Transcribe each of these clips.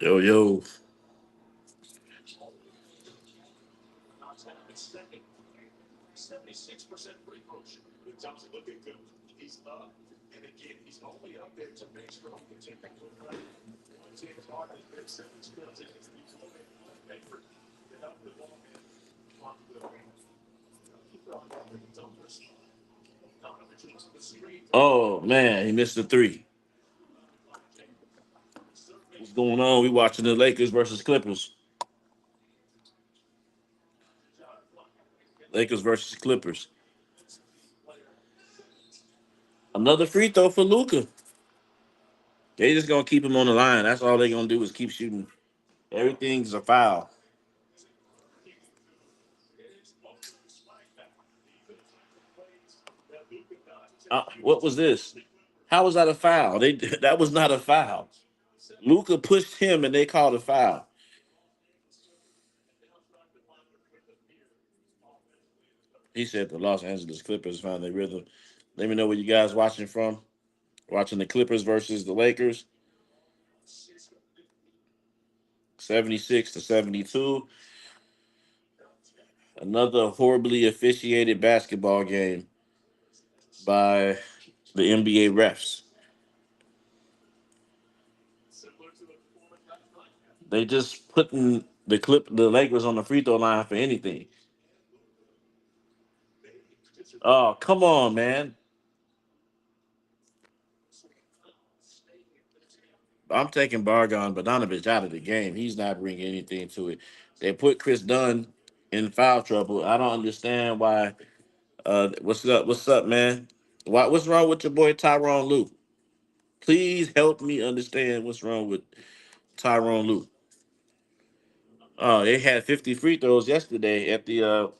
Yo, yo. Oh man, he missed the three. What's going on? We watching the Lakers versus Clippers. Lakers versus Clippers. Another free throw for Luca. They just gonna keep him on the line. That's all they gonna do is keep shooting. Everything's a foul. What was this? How was that a foul? They that was not a foul. Luca pushed him and they called a foul. He said the Los Angeles Clippers found their rhythm. Let me know where you guys watching from. Watching the Clippers versus the Lakers, 76-72. Another horribly officiated basketball game by the NBA refs. They just putting the Lakers on the free throw line for anything. Oh, come on, man. I'm taking Bargon Bogdanovich out of the game. He's not bringing anything to it. They put Chris Dunn in foul trouble. I don't understand why. What's up? What's up, man? What's wrong with your boy Tyrone Lue? Please help me understand what's wrong with Tyrone Lue. Oh, they had 50 free throws yesterday at the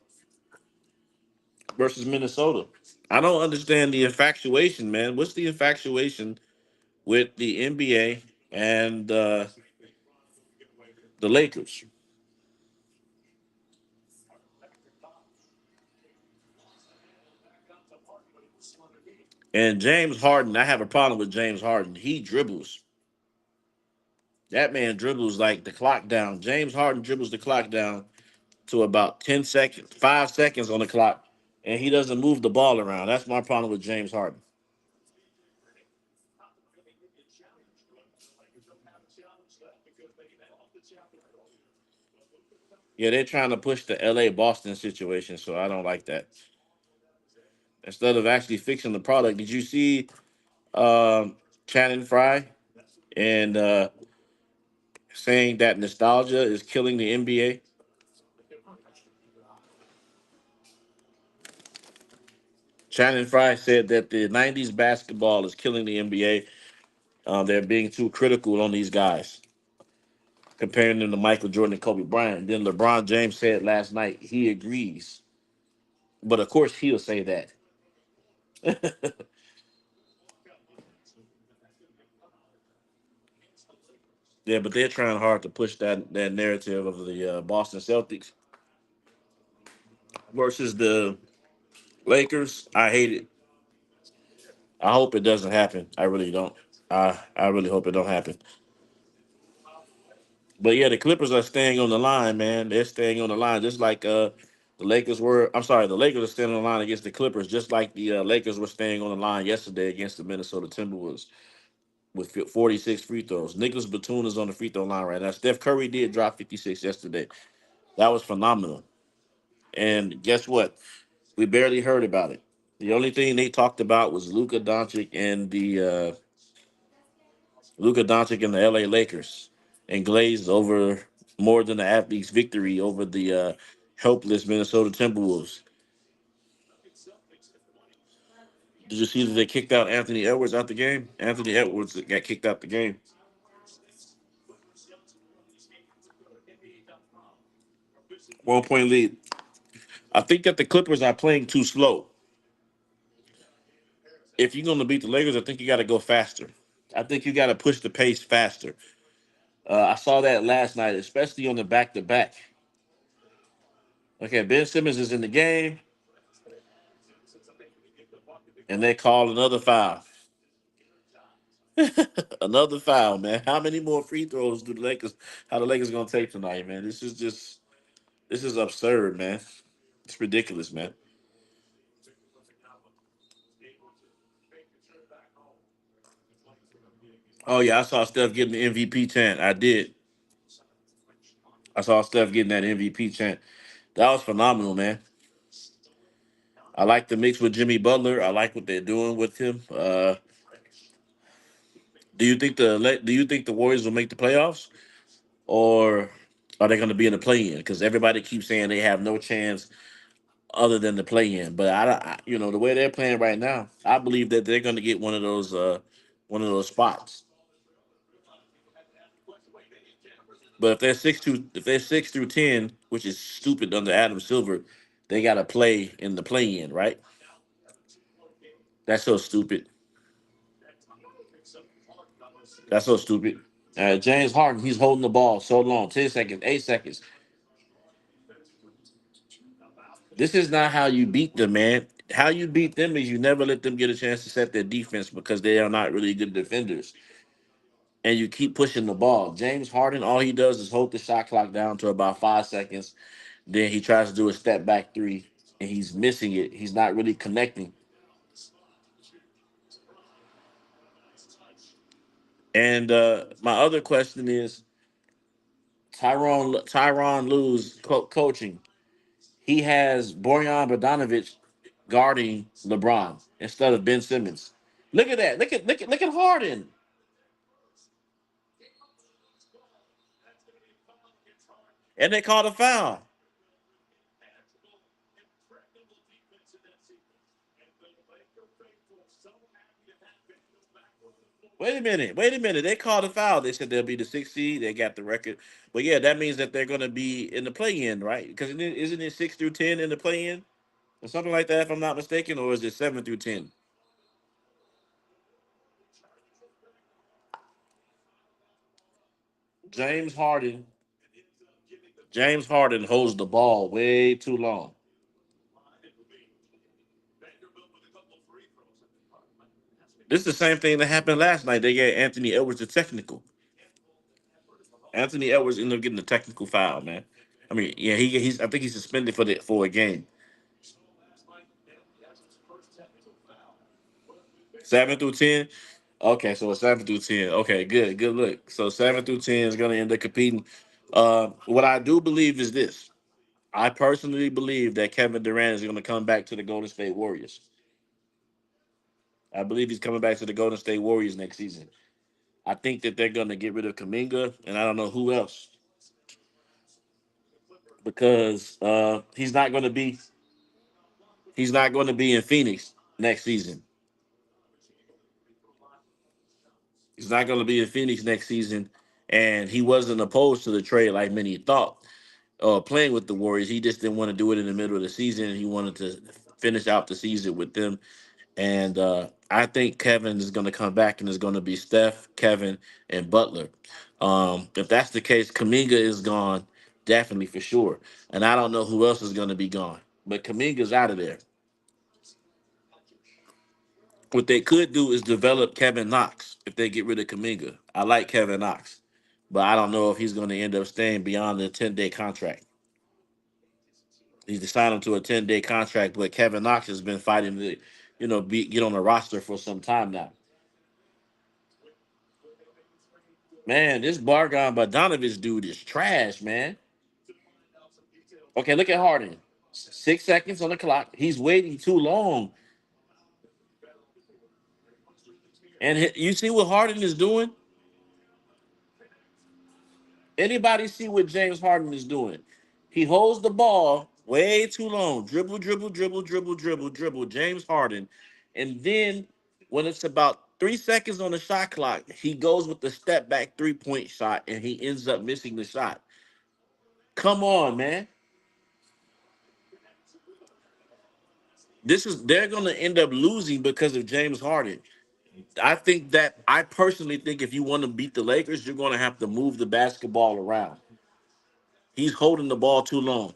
versus Minnesota. I don't understand the infatuation, man. What's the infatuation with the NBA and the Lakers? And James Harden, I have a problem with James Harden. He dribbles. That man dribbles like the clock down. James Harden dribbles the clock down to about 10 seconds, 5 seconds on the clock, and he doesn't move the ball around. That's my problem with James Harden. Yeah, they're trying to push the LA Boston situation, so I don't like that. Instead of actually fixing the product, did you see Channing Frye and saying that nostalgia is killing the NBA? Channing Frye said that the 90s basketball is killing the NBA. They're being too critical on these guys, comparing them to Michael Jordan and Kobe Bryant. Then LeBron James said last night he agrees. But of course, he'll say that. Yeah, but they're trying hard to push that narrative of the Boston Celtics versus the Lakers. I hate it. I hope it doesn't happen. I really don't. I really hope it don't happen. But yeah, the Clippers are staying on the line, man. They're staying on the line, just like the Lakers were. I'm sorry, the Lakers are staying on the line against the Clippers, just like the Lakers were staying on the line yesterday against the Minnesota Timberwolves with 46 free throws. Nicholas Batum is on the free throw line right now. Steph Curry did drop 56 yesterday. That was phenomenal. And guess what? We barely heard about it. The only thing they talked about was Luka Doncic and the LA Lakers, and glazed over more than the athlete's victory over the helpless Minnesota Timberwolves. Did you see that they kicked out Anthony Edwards out the game? Anthony Edwards got kicked out the game. 1 point lead. I think that the Clippers are playing too slow. If you're going to beat the Lakers, I think you got to go faster. I think you got to push the pace faster. I saw that last night, especially on the back to back. Okay, Ben Simmons is in the game, and they call another foul. Another foul, man. How many more free throws do the Lakers? How the Lakers gonna take tonight, man? This is absurd, man. It's ridiculous, man. Oh yeah, I saw Steph getting the MVP chant. I did. I saw Steph getting that MVP chant. That was phenomenal, man. I like the mix with Jimmy Butler. I like what they're doing with him. Do you think the Warriors will make the playoffs, or are they going to be in the play-in? Because everybody keeps saying they have no chance other than the play-in. But the way they're playing right now, I believe that they're going to get one of those spots. But if they're 6 through 10, which is stupid under Adam Silver, they got to play in the play-in, right? That's so stupid. That's so stupid. James Harden, he's holding the ball so long, 10 seconds, 8 seconds. This is not how you beat them, man. How you beat them is you never let them get a chance to set their defense because they are not really good defenders. And you keep pushing the ball. James Harden, all he does is hold the shot clock down to about 5 seconds. Then he tries to do a step back three, and he's missing it. He's not really connecting. And my other question is Tyron Lue's coaching. He has Bojan Bogdanovic guarding LeBron instead of Ben Simmons. Look at that. Look at Harden. And they called a foul. Wait a minute. Wait a minute. They called a foul. They said they'll be the sixth seed. They got the record. But yeah, that means that they're going to be in the play-in, right? Because isn't it 6 through 10 in the play-in or something like that, if I'm not mistaken, or is it 7 through 10? James Harden. James Harden holds the ball way too long. This is the same thing that happened last night. They gave Anthony Edwards a technical. Anthony Edwards ended up getting a technical foul, man. I mean, yeah, he's I think he's suspended for a game. 7 through 10. Okay, so it's 7 through 10. Okay, good, good look. So 7 through 10 is gonna end up competing. What I do believe is this. I personally believe that Kevin Durant is gonna come back to the Golden State Warriors. I believe he's coming back to the Golden State Warriors next season. I think that they're gonna get rid of Kaminga, and I don't know who else because he's not going to be in Phoenix next season. He's not going to be in Phoenix next season, and he wasn't opposed to the trade like many thought. Playing with the Warriors, he just didn't want to do it in the middle of the season. He wanted to finish out the season with them, and I think Kevin is going to come back and is going to be Steph, Kevin, and Butler. If that's the case, Kaminga is gone, definitely for sure, and I don't know who else is going to be gone. But Kaminga's out of there. What they could do is develop Kevin Knox if they get rid of Kaminga. I like Kevin Knox, but I don't know if he's going to end up staying beyond the 10-day contract. He's signed him to a 10-day contract, but Kevin Knox has been fighting to, get on the roster for some time now. Man, this Bargon Bogdanovich dude is trash, man. Okay, look at Harden. 6 seconds on the clock. He's waiting too long. And you see what Harden is doing? Anybody see what James Harden is doing? He holds the ball way too long. Dribble, dribble, dribble, dribble, dribble, dribble. James Harden. And then when it's about 3 seconds on the shot clock, he goes with the step back 3 point shot and he ends up missing the shot. Come on, man. They're gonna end up losing because of James Harden. I personally think if you want to beat the Lakers, you're gonna have to move the basketball around. He's holding the ball too long.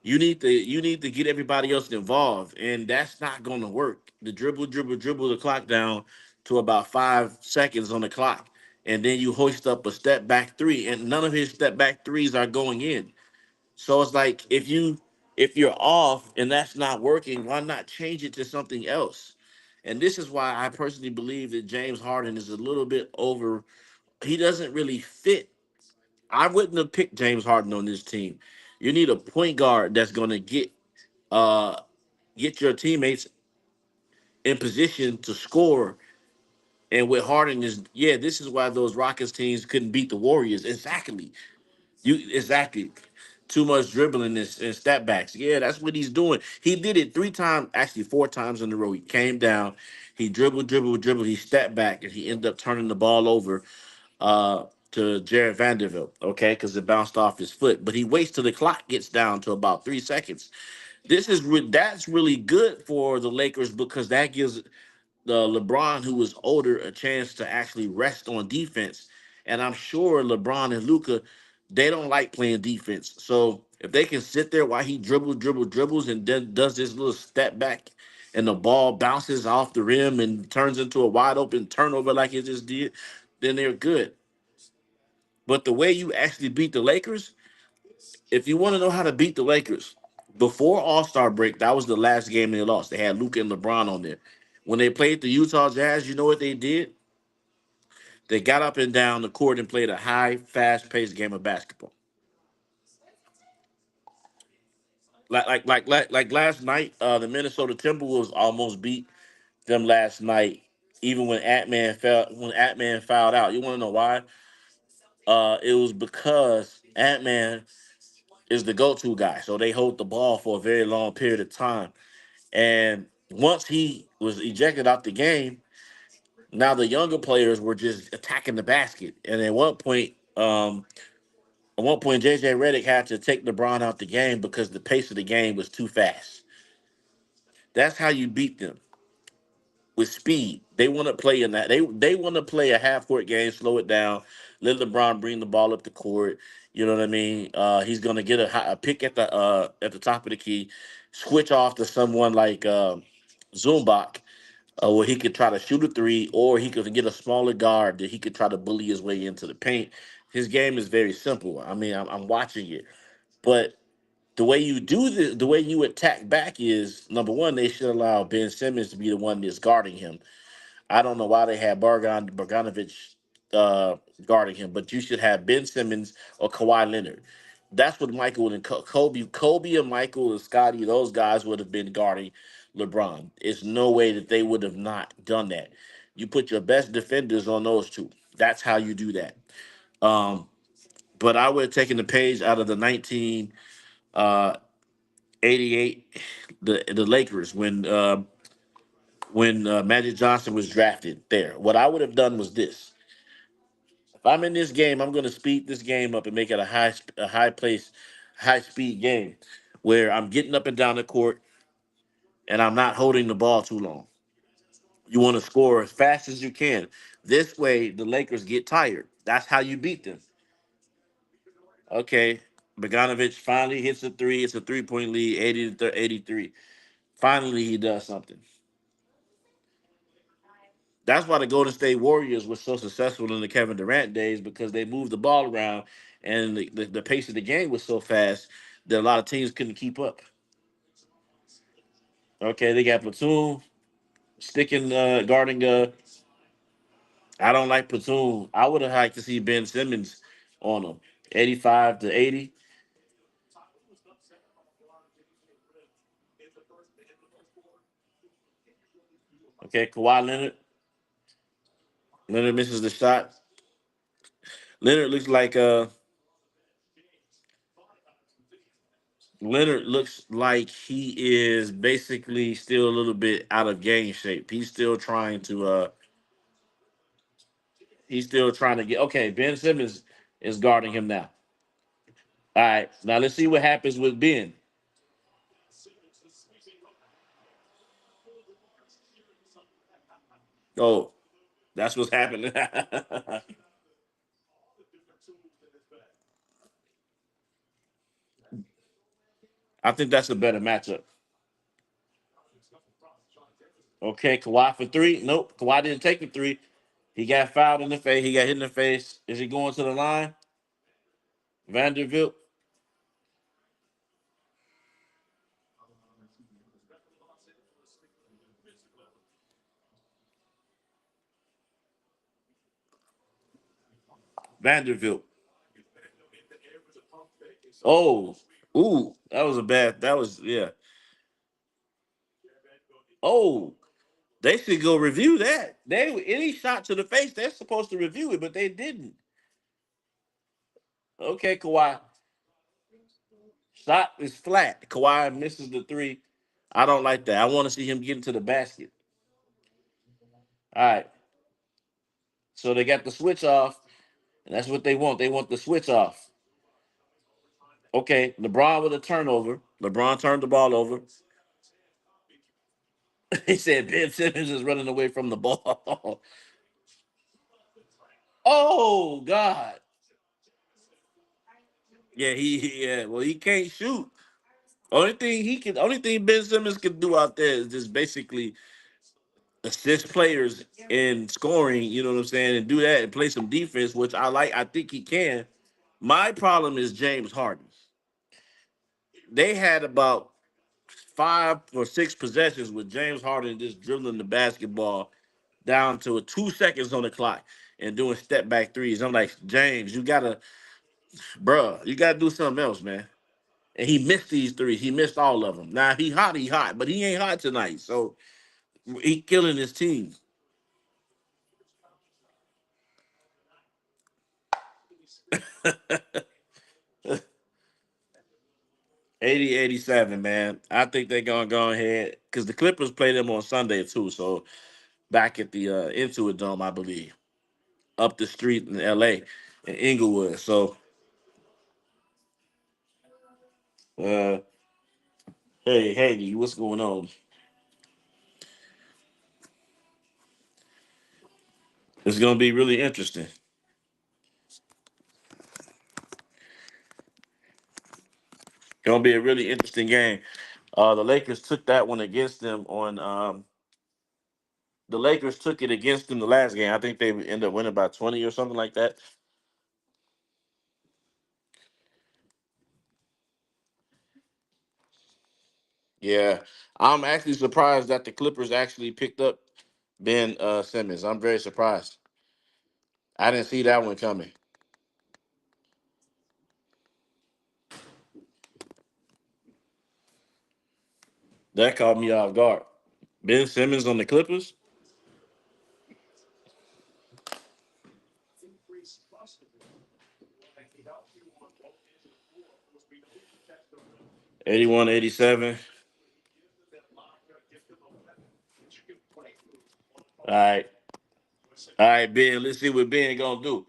You need to get everybody else involved, and that's not going to work. The dribble, dribble, dribble the clock down to about 5 seconds on the clock, and then you hoist up a step back three, and none of his step back threes are going in. So it's like if you're off and that's not working, why not change it to something else? And this is why I personally believe that James Harden is a little bit over. He doesn't really fit. I wouldn't have picked James Harden on this team. You need a point guard that's going to uh get your teammates in position to score. And with Harden is yeah, this is why those Rockets teams couldn't beat the Warriors. Exactly. Exactly. Too much dribbling and step backs. Yeah, that's what he's doing. He did it 3 times, actually 4 times in a row. He came down, he dribbled, dribbled, dribbled, he stepped back, and he ended up turning the ball over uh to Jared Vanderbilt, okay, because it bounced off his foot. But he waits till the clock gets down to about 3 seconds. That's really good for the Lakers because that gives the LeBron, who was older, a chance to actually rest on defense. And I'm sure LeBron and Luca, they don't like playing defense. So if they can sit there while he dribbles, dribbles, dribbles, and then does this little step back, and the ball bounces off the rim and turns into a wide open turnover like it just did, then they're good. But the way you actually beat the Lakers, if you want to know how to beat the Lakers, before All Star break, that was the last game they lost. They had Luca and LeBron on there. When they played the Utah Jazz, you know what they did? They got up and down the court and played a high, fast paced game of basketball. Like last night, the Minnesota Timberwolves almost beat them last night, even when Atman fouled out. You want to know why? It was because Atman is the go-to guy, so they hold the ball for a very long period of time. And once he was ejected out the game, now the younger players were just attacking the basket. And at one point, JJ Redick had to take LeBron out the game because the pace of the game was too fast. That's how you beat them with speed. They want to play in that. They want to play a half court game, slow it down, let LeBron bring the ball up the court. You know what I mean? He's gonna get a pick at the top of the key, switch off to someone like Zumbach, where he could try to shoot a three, or he could get a smaller guard that he could try to bully his way into the paint. His game is very simple. I mean, I'm watching it, but the way you do the way you attack back is number one. They should allow Ben Simmons to be the one that's guarding him. I don't know why they had Bogdanovich guarding him, but you should have Ben Simmons or Kawhi Leonard. That's what Michael and Kobe and Michael and Scotty, those guys would have been guarding LeBron. It's no way that they would have not done that. You put your best defenders on those two. That's how you do that. Um, but I would have taken the page out of the 1988, the Lakers when Magic Johnson was drafted there. What I would have done was this: if I'm in this game, I'm going to speed this game up and make it high speed game, where I'm getting up and down the court and I'm not holding the ball too long. You want to score as fast as you can. This way, the Lakers get tired. That's how you beat them. Okay, Bogdanovich finally hits a three. It's a 3 point lead, 80 to 83. Finally, he does something. That's why the Golden State Warriors were so successful in the Kevin Durant days because they moved the ball around and the pace of the game was so fast that a lot of teams couldn't keep up. Okay, they got Platoon sticking guarding. I don't like Platoon. I would have liked to see Ben Simmons on him. 85 to 80. Okay, Kawhi Leonard. Leonard misses the shot. Leonard looks like Leonard looks like he is basically still a little bit out of game shape. He's still trying to get okay. Ben Simmons is guarding him now. All right. Now let's see what happens with Ben. Oh, that's what's happening. I think that's a better matchup. Okay, Kawhi for three. Nope, Kawhi didn't take the three. He got fouled in the face. He got hit in the face. Is he going to the line? Vanderbilt. Vanderbilt. Oh, ooh, that was a bad. That was yeah. Oh, they should go review that. They any shot to the face, they're supposed to review it, but they didn't. Okay, Kawhi. Shot is flat. Kawhi misses the three. I don't like that. I want to see him get into the basket. All right. So they got the switch off, and that's what they want. They want the switch off. Okay, LeBron with a turnover. LeBron turned the ball over. He said Ben Simmons is running away from the ball. Oh God. Yeah, yeah. Well, he can't shoot. Only thing Ben Simmons can do out there is just basically assist players in scoring. You know what I'm saying, and do that and play some defense, which I like. I think he can. My problem is James Harden. They had about 5 or 6 possessions with James Harden just dribbling the basketball down to 2 seconds on the clock and doing step back threes. I'm like, James, you gotta do something else, man. And he missed these threes. He missed all of them. Now he hot, but he ain't hot tonight. So he killing his team. 80-87, man. I think they're gonna go ahead because the Clippers play them on Sunday too. So back at the Intuit Dome, I believe, up the street in LA in Inglewood. So uh hey, what's going on? It's gonna be really interesting. Gonna be a really interesting game. The Lakers took that one against them on the Lakers took it against them the last game. I think they ended up winning by 20 or something like that. Yeah. I'm actually surprised that the Clippers actually picked up Ben Simmons. I'm very surprised. I didn't see that one coming. That caught me off guard. Ben Simmons on the Clippers, 81-87. All right. All right, Ben. Let's see what Ben gonna do.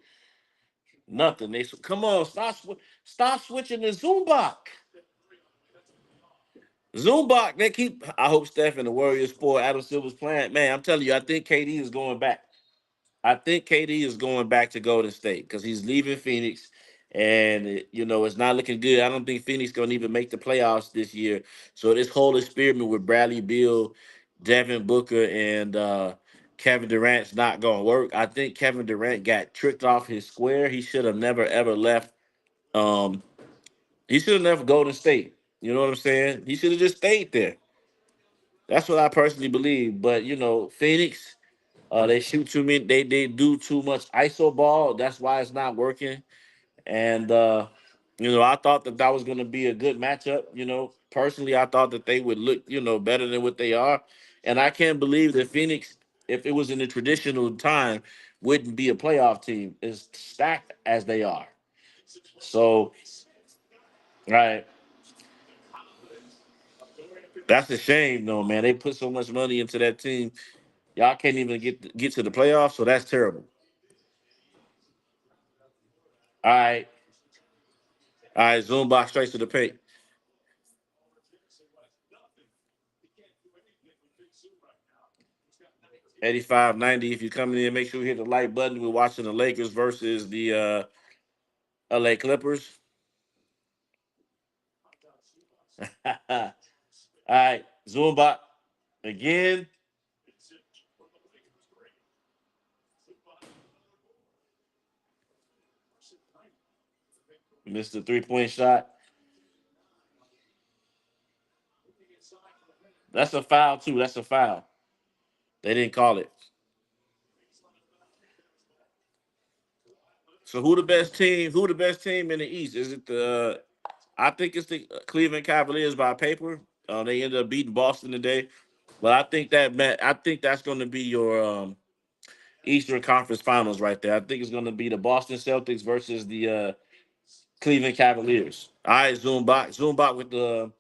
Nothing. Come on, stop switching to Zumbach. Zumbach, they keep. I hope Steph and the Warriors for Adam Silver's playing. Man, I'm telling you, I think KD is going back. I think KD is going back to Golden State because he's leaving Phoenix, and it's not looking good. I don't think Phoenix gonna even make the playoffs this year. So this whole experiment with Bradley Beal, Devin Booker, and Kevin Durant's not gonna work. I think Kevin Durant got tricked off his square. He should have never ever left. Um, he should have left Golden State. You know what I'm saying? He should have just stayed there. That's what I personally believe. But Phoenix. They shoot too many. They do too much ISO ball. That's why it's not working. And I thought that was going to be a good matchup. Personally, I thought that they would look better than what they are. And I can't believe that Phoenix, if it was in the traditional time, wouldn't be a playoff team as stacked as they are. So, right. That's a shame, though, man. They put so much money into that team. Y'all can't even get to the playoffs, so that's terrible. All right, zoom box straight to the paint. 85-90. If you're coming in, make sure you hit the like button. We're watching the Lakers versus the LA Clippers. All right, zoom box again. Missed the 3-point shot. That's a foul too. That's a foul. They didn't call it. So who the best team? Who the best team in the East? Is it the? I think it's the Cleveland Cavaliers by paper. They ended up beating Boston today, but I think that's going to be your Eastern Conference Finals right there. I think it's going to be the Boston Celtics versus the Cleveland Cavaliers. All right, zoom back with the.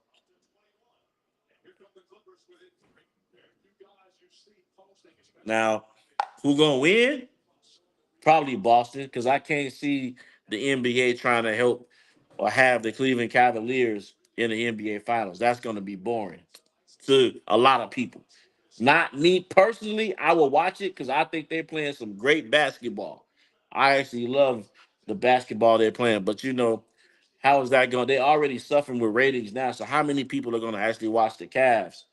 Now, who gonna win? Probably Boston, because I can't see the NBA trying to help or have the Cleveland Cavaliers in the NBA Finals. That's going to be boring to a lot of people. Not me personally. I will watch it because I think they're playing some great basketball. I actually love the basketball they're playing. But how is that going? They're already suffering with ratings now. So how many people are going to actually watch the Cavs?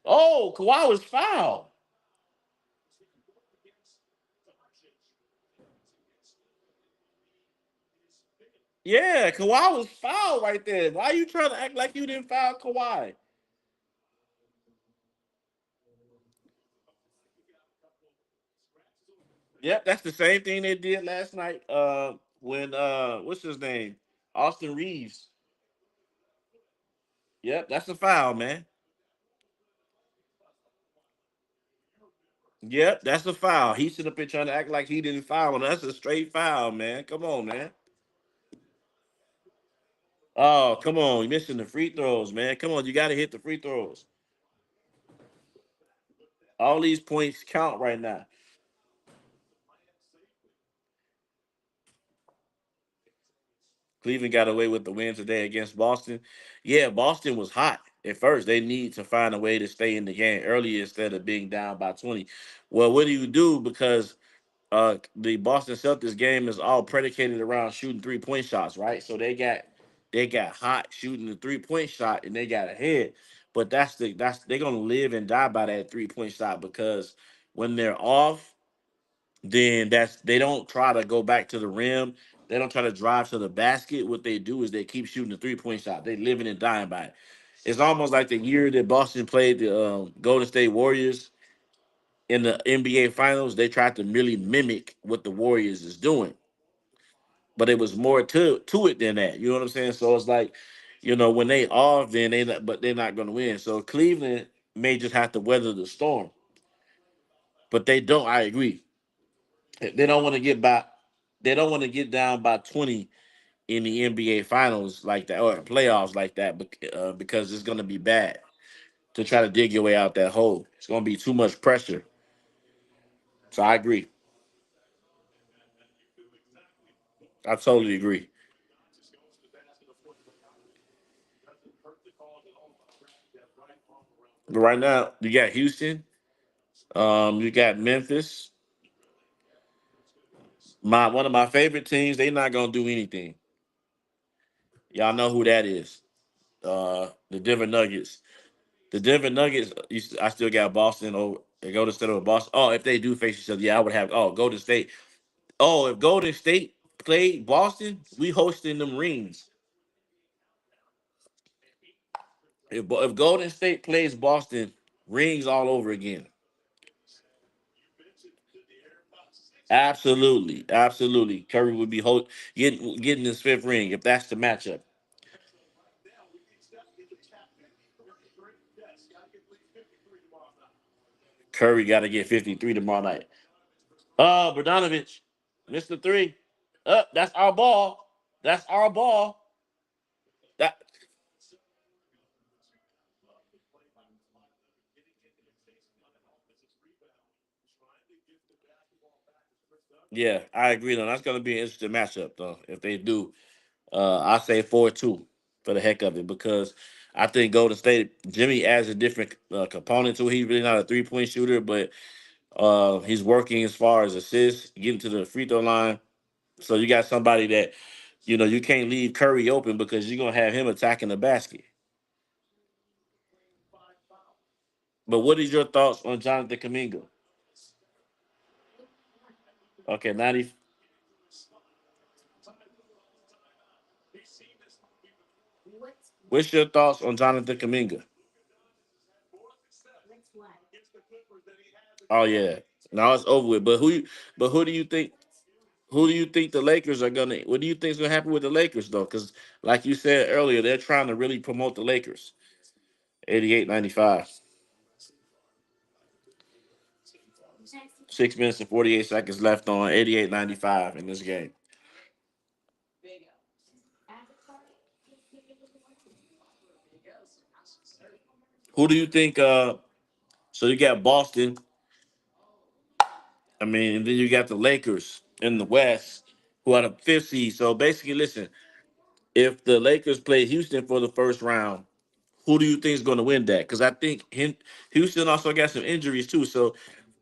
Oh, Kawhi was fouled. Yeah, Kawhi was fouled right there. Why are you trying to act like you didn't foul Kawhi? Yep, that's the same thing they did last night. When what's his name? Austin Reeves. Yep, that's a foul, man. Yep, that's a foul. He should have been trying to act like he didn't foul him. That's a straight foul, man. Come on, man. Oh, come on. You're missing the free throws, man. Come on, you got to hit the free throws. All these points count right now. Cleveland got away with the win today against Boston. Yeah, Boston was hot at first. They need to find a way to stay in the game early instead of being down by 20. Well, what do you do? Because the Boston Celtics game is all predicated around shooting 3-point shots, right? So they got hot shooting the 3-point shot and they got ahead. But that's they're gonna live and die by that 3-point shot because when they're off, then they don't try to go back to the rim. They don't try to drive to the basket. What they do is they keep shooting the 3-point shot. They living and dying by it. It's almost like the year that Boston played the Golden State Warriors in the NBA Finals. They tried to really mimic what the Warriors is doing, but it was more to it than that. You know what I'm saying? So it's like, when they off, then but they're not going to win. So Cleveland may just have to weather the storm, but they don't. I agree. They don't want to get by. They don't want to get down by 20 in the NBA Finals like that or playoffs like that, because it's going to be bad to try to dig your way out that hole. It's going to be too much pressure. So I agree. I totally agree. But right now, you got Houston, you got Memphis. One of my favorite teams. They not gonna do anything. Y'all know who that is. The Denver Nuggets. The Denver Nuggets. I still got Boston over. They go to instead of Boston. Oh, if they do face each other, yeah, I would have. Oh, Golden State. Oh, if Golden State played Boston, we hosting them rings. If Golden State plays Boston, rings all over again. Absolutely, absolutely. Curry would be getting his fifth ring if that's the matchup. Curry got to get 53 tomorrow night. Bogdanovich, Mr. Three. That's our ball. That's our ball. That Yeah, I agree. Though that's going to be an interesting matchup, though. If they do, I say 4-2 for the heck of it because I think Golden State Jimmy adds a different component to it. He's really not a 3-point shooter, but he's working as far as assists, getting to the free throw line. So you got somebody that you can't leave Curry open because you're gonna have him attacking the basket. But what is your thoughts on Jonathan Kaminga? Okay, 90. What's your thoughts on Jonathan Kaminga? Oh yeah, now it's over with. But who do you think? Who do you think the Lakers are gonna? What do you think is gonna happen with the Lakers though? Because like you said earlier, they're trying to really promote the Lakers. 88-95. 6 minutes and 48 seconds left on 88-95 in this game. Who do you think? So you got Boston. I mean, and then you got the Lakers in the West, who are the fifth seed. So basically, listen, if the Lakers play Houston for the first round, who do you think is going to win that? Because I think Houston also got some injuries too. So,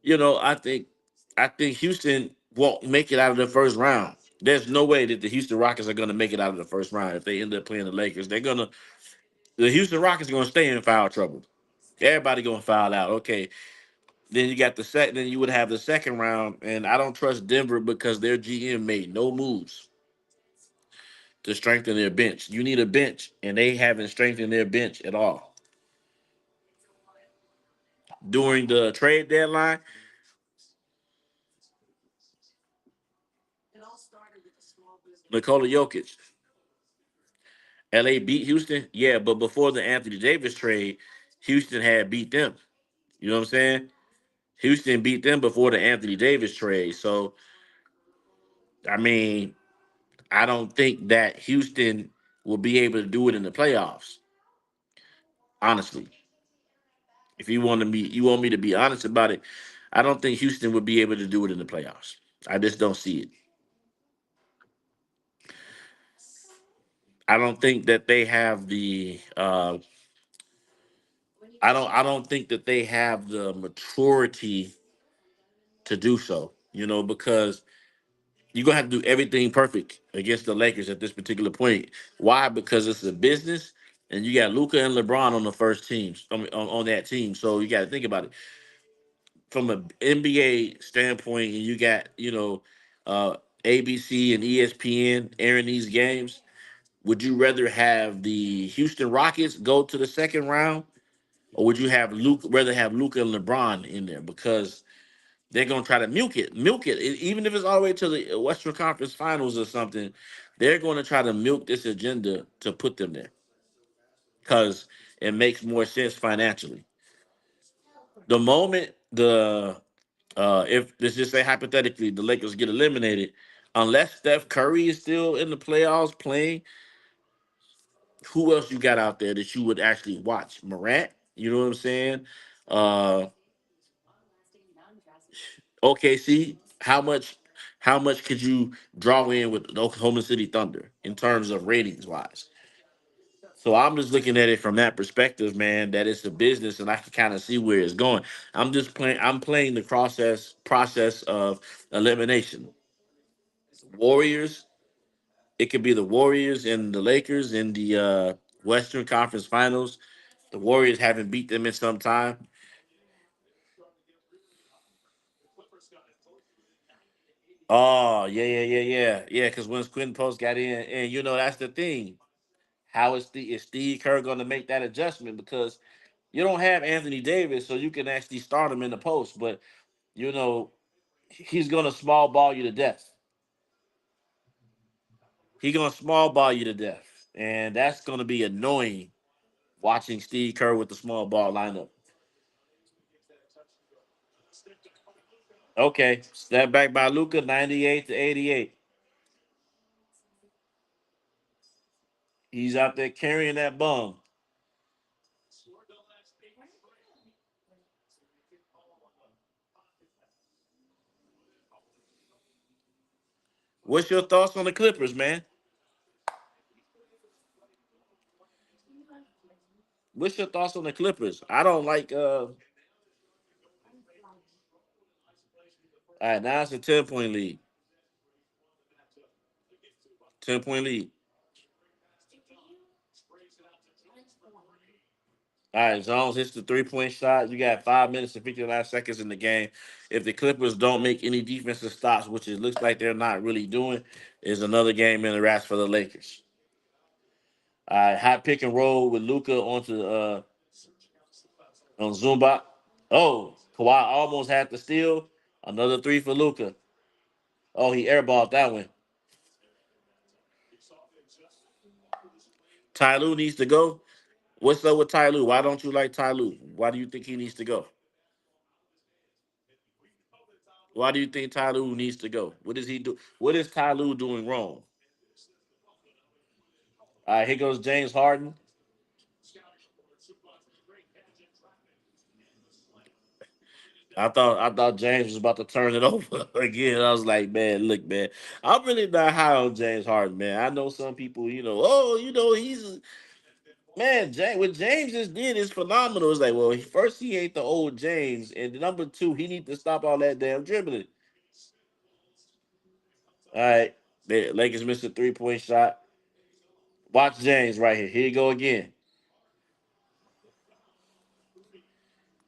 I think Houston won't make it out of the first round. There's no way that the Houston Rockets are going to make it out of the first round if they end up playing the Lakers. The Houston Rockets are going to stay in foul trouble. Everybody going to foul out. Okay, then you got the second. Then you would have the second round, and I don't trust Denver because their GM made no moves to strengthen their bench. You need a bench, and they haven't strengthened their bench at all. During the trade deadline, Nikola Jokic, LA beat Houston. Yeah, but before the Anthony Davis trade, Houston had beat them. You know what I'm saying? Houston beat them before the Anthony Davis trade. So, I mean, I don't think that Houston will be able to do it in the playoffs. Honestly, if you want me to be honest about it, I don't think Houston would be able to do it in the playoffs. I just don't see it. I don't think that they have the. I don't think that they have the maturity to do so. Because you're gonna have to do everything perfect against the Lakers at this particular point. Why? Because it's a business, and you got Luca and LeBron on the first teams on that team. So you got to think about it from an NBA standpoint, and you got uh, ABC and ESPN airing these games. Would you rather have the Houston Rockets go to the second round, or would you rather have Luca and LeBron in there because they're gonna try to milk it, even if it's all the way to the Western Conference Finals or something. They're going to try to milk this agenda to put them there because it makes more sense financially. The moment if let's just say hypothetically the Lakers get eliminated, unless Steph Curry is still in the playoffs playing, who else you got out there that you would actually watch? Morant, you know what I'm saying? Uh OKC, how much could you draw in with the Oklahoma City Thunder in terms of ratings wise? So I'm just looking at it from that perspective, man, that it's a business and I can kind of see where it's going. I'm playing the process of elimination. Warriors, it could be the Warriors and the Lakers in the Western Conference Finals. The Warriors haven't beat them in some time. Oh, yeah, yeah, yeah, yeah. Yeah, because once Quinn Post got in, and that's the thing. How is Steve Kerr going to make that adjustment? Because you don't have Anthony Davis, so you can actually start him in the post, but you know he's going to small ball you to death. He's going to small ball you to death, and that's going to be annoying watching Steve Kerr with the small ball lineup. Okay, step back by Luca, 98-88. He's out there carrying that bum. What's your thoughts on the Clippers, man? What's your thoughts on the Clippers? I don't like. All right, now it's a 10-point lead. 10-point lead. All right, Jones hits the 3-point shot. You got 5 minutes and 59 seconds in the game. If the Clippers don't make any defensive stops, which it looks like they're not really doing, is another game in the wraps for the Lakers. All right, hot pick and roll with Luca onto on Zumba. Oh, Kawhi almost had the steal. Another three for Luca. Oh, he airballed that one. Ty Lue needs to go. What's up with Ty Lue? Why don't you like Ty Lue? Why do you think he needs to go? Why do you think Ty Lue needs to go? What does he do? What is Ty Lue doing wrong? All right, here goes James Harden. I thought James was about to turn it over again. I was like, man, look, man, I'm really not high on James Harden, man. I know some people, he's man. What James just did is phenomenal. It's like, well, first he ain't the old James, and number two, he need to stop all that damn dribbling. All right, Lakers missed a 3-point shot. Watch James right here. Here you go again.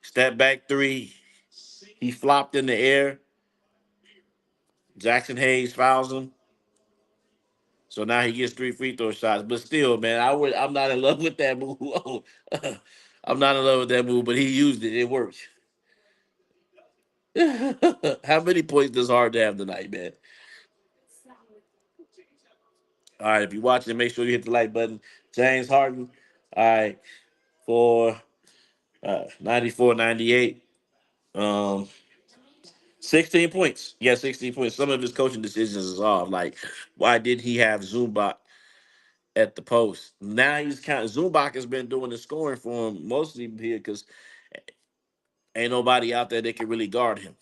Step back three. He flopped in the air. Jackson Hayes fouls him. So now he gets 3 free throw shots. But still, man, I'm not in love with that move. I'm not in love with that move, but he used it. It worked. How many points does Harden have tonight, man? All right, if you're watching, make sure you hit the like button. James Harden, all right, for 94, 98. 16 points. Yeah, 16 points. Some of his coaching decisions is off. Like, why did he have Zubac at the post? Now he's kind of Zubac has been doing the scoring for him mostly here because ain't nobody out there that can really guard him.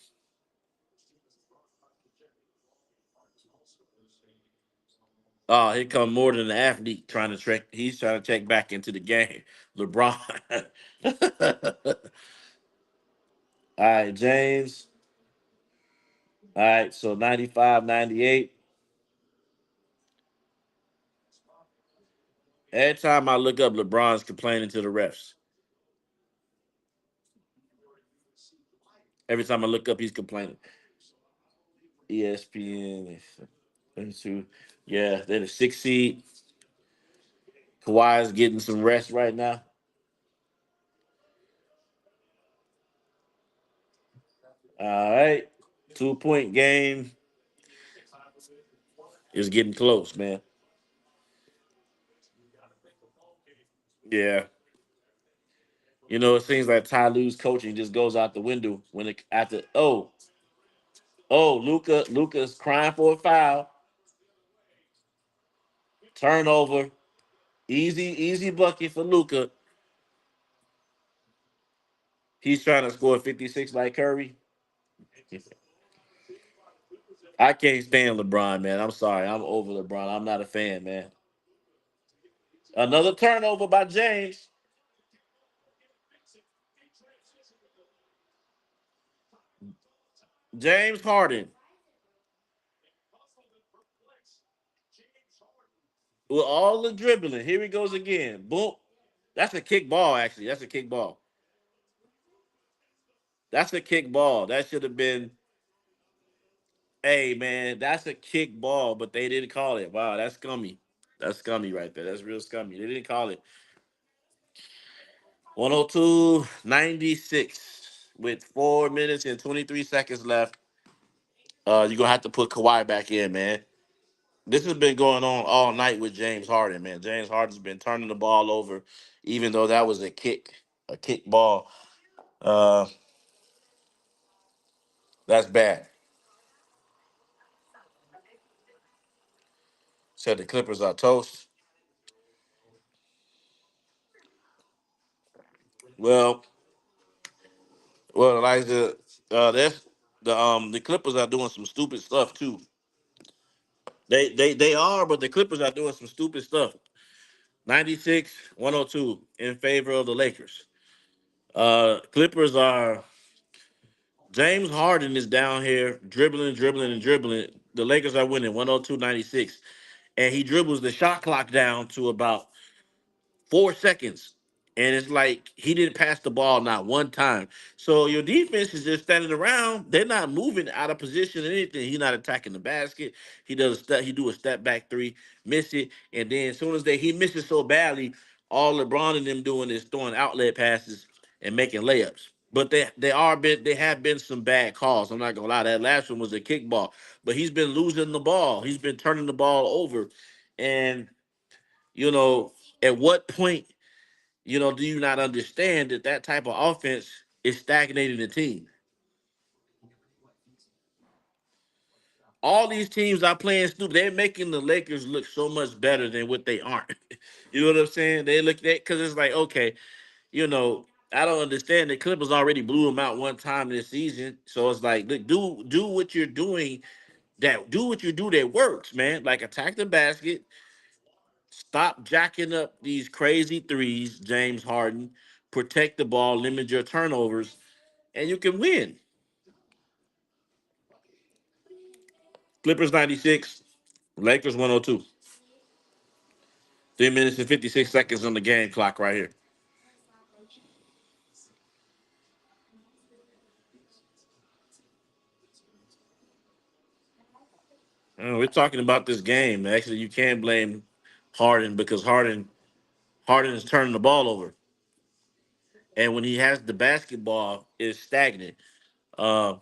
Oh, here come more than an athlete trying to check. He's trying to check back into the game. LeBron. All right, James. All right, so 95, 98. Every time I look up, LeBron's complaining to the refs. Every time I look up, he's complaining. ESPN. 22. Yeah, they're the 6 seed. Kawhi's getting some rest right now. All right. 2-point game is getting close, man. Yeah. It seems like Ty Lue's coaching just goes out the window when it after Luca's crying for a foul. Turnover. Easy bucket for Luca. He's trying to score 56 like Curry. I can't stand LeBron, man. I'm sorry. I'm over LeBron. I'm not a fan, man. Another turnover by James. James Harden. With all the dribbling. Here he goes again. Boom. That's a kick ball, actually. That's a kick ball. That's a kick ball. That should have been, hey, man, that's a kick ball, but they didn't call it. Wow, that's scummy. That's scummy right there. That's real scummy. They didn't call it. 102-96 with 4 minutes and 23 seconds left. You're going to have to put Kawhi back in, man. This has been going on all night with James Harden, man. James Harden's been turning the ball over, even though that was a kick ball. Uh, that's bad. Said the Clippers are toast. Well, Elijah, that's the Clippers are doing some stupid stuff too. They are, but the Clippers are doing some stupid stuff. 96-102 in favor of the Lakers. Clippers are James Harden is down here dribbling, dribbling, and dribbling. The Lakers are winning 102-96. And he dribbles the shot clock down to about 4 seconds. And it's like he didn't pass the ball not one time. So your defense is just standing around. They're not moving out of position or anything. He's not attacking the basket. He do a step back three, miss it, and then as soon as he misses so badly, all LeBron and them doing is throwing outlet passes and making layups. But they have been some bad calls. I'm not gonna lie. That last one was a kickball, but he's been losing the ball. He's been turning the ball over, and you know, at what point, do you not understand that that type of offense is stagnating the team? All these teams are playing stupid. They're making the Lakers look so much better than what they aren't. You know what I'm saying? They look at because it's like, okay, I don't understand. The Clippers already blew them out one time this season, so it's like, look, do what you're doing. Do what you do that works, man. Like attack the basket. Stop jacking up these crazy threes, James Harden. Protect the ball, limit your turnovers, and you can win. Clippers 96, Lakers 102. 3 minutes and 56 seconds on the game clock right here. We're talking about this game. Actually, you can't blame Harden because Harden is turning the ball over, and when he has the basketball, it's stagnant. Uh,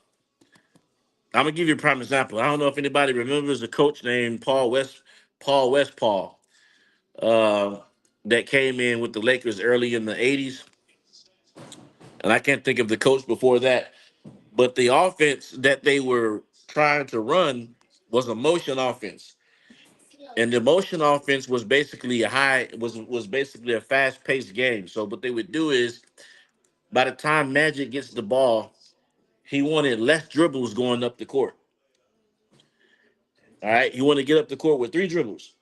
I'm gonna give you a prime example. I don't know if anybody remembers a coach named Paul Westpaul, uh, that came in with the Lakers early in the '80s, and I can't think of the coach before that. But the offense that they were trying to run was a motion offense, and the motion offense was basically was basically a fast paced game. So what they would do is, by the time Magic gets the ball, he wanted less dribbles going up the court. All right, he wanted to get up the court with three dribbles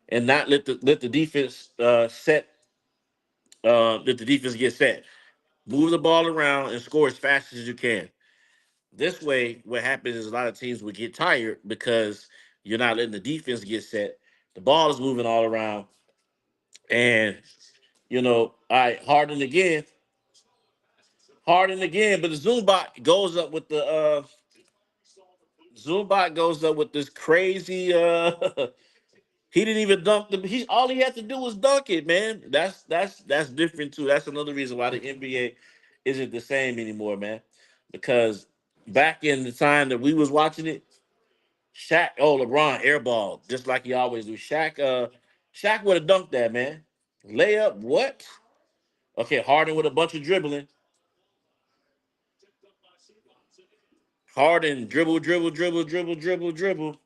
and not let the defense let the defense get set. Move the ball around and score as fast as you can. This way, what happens is a lot of teams would get tired because you're not letting the defense get set. The ball is moving all around, and all right, Harden again. But the Zumbot goes up with this crazy. He didn't even dunk the. He All he had to do was dunk it, man. That's different too. That's another reason why the NBA isn't the same anymore, man. Because back in the time that we was watching it, LeBron airball just like he always do. Shaq would have dunked that, man. Layup, what? Okay, Harden with a bunch of dribbling. Harden dribble, dribble, dribble, dribble, dribble, dribble.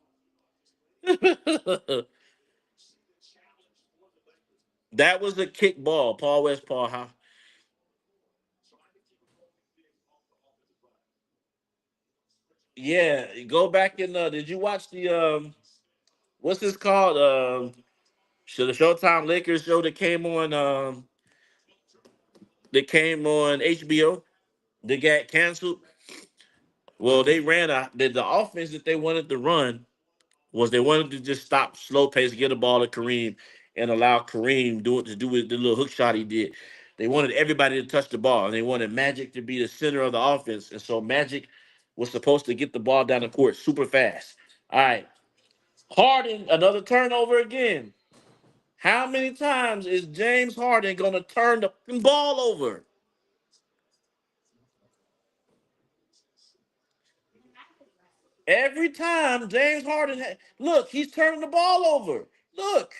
That was a kick ball, Paul Westpaul. Huh? Yeah, go back and did you watch the what's this called? The Showtime Lakers show that came on HBO. They got canceled. Well, they ran the offense that they wanted to run was they wanted to just stop slow pace, get the ball to Kareem, and allow Kareem do the little hook shot he did. They wanted everybody to touch the ball, and they wanted Magic to be the center of the offense. And so Magic was supposed to get the ball down the court super fast. All right, Harden, another turnover again. How many times is James Harden gonna turn the ball over? Every time James Harden, look, he's turning the ball over. Look,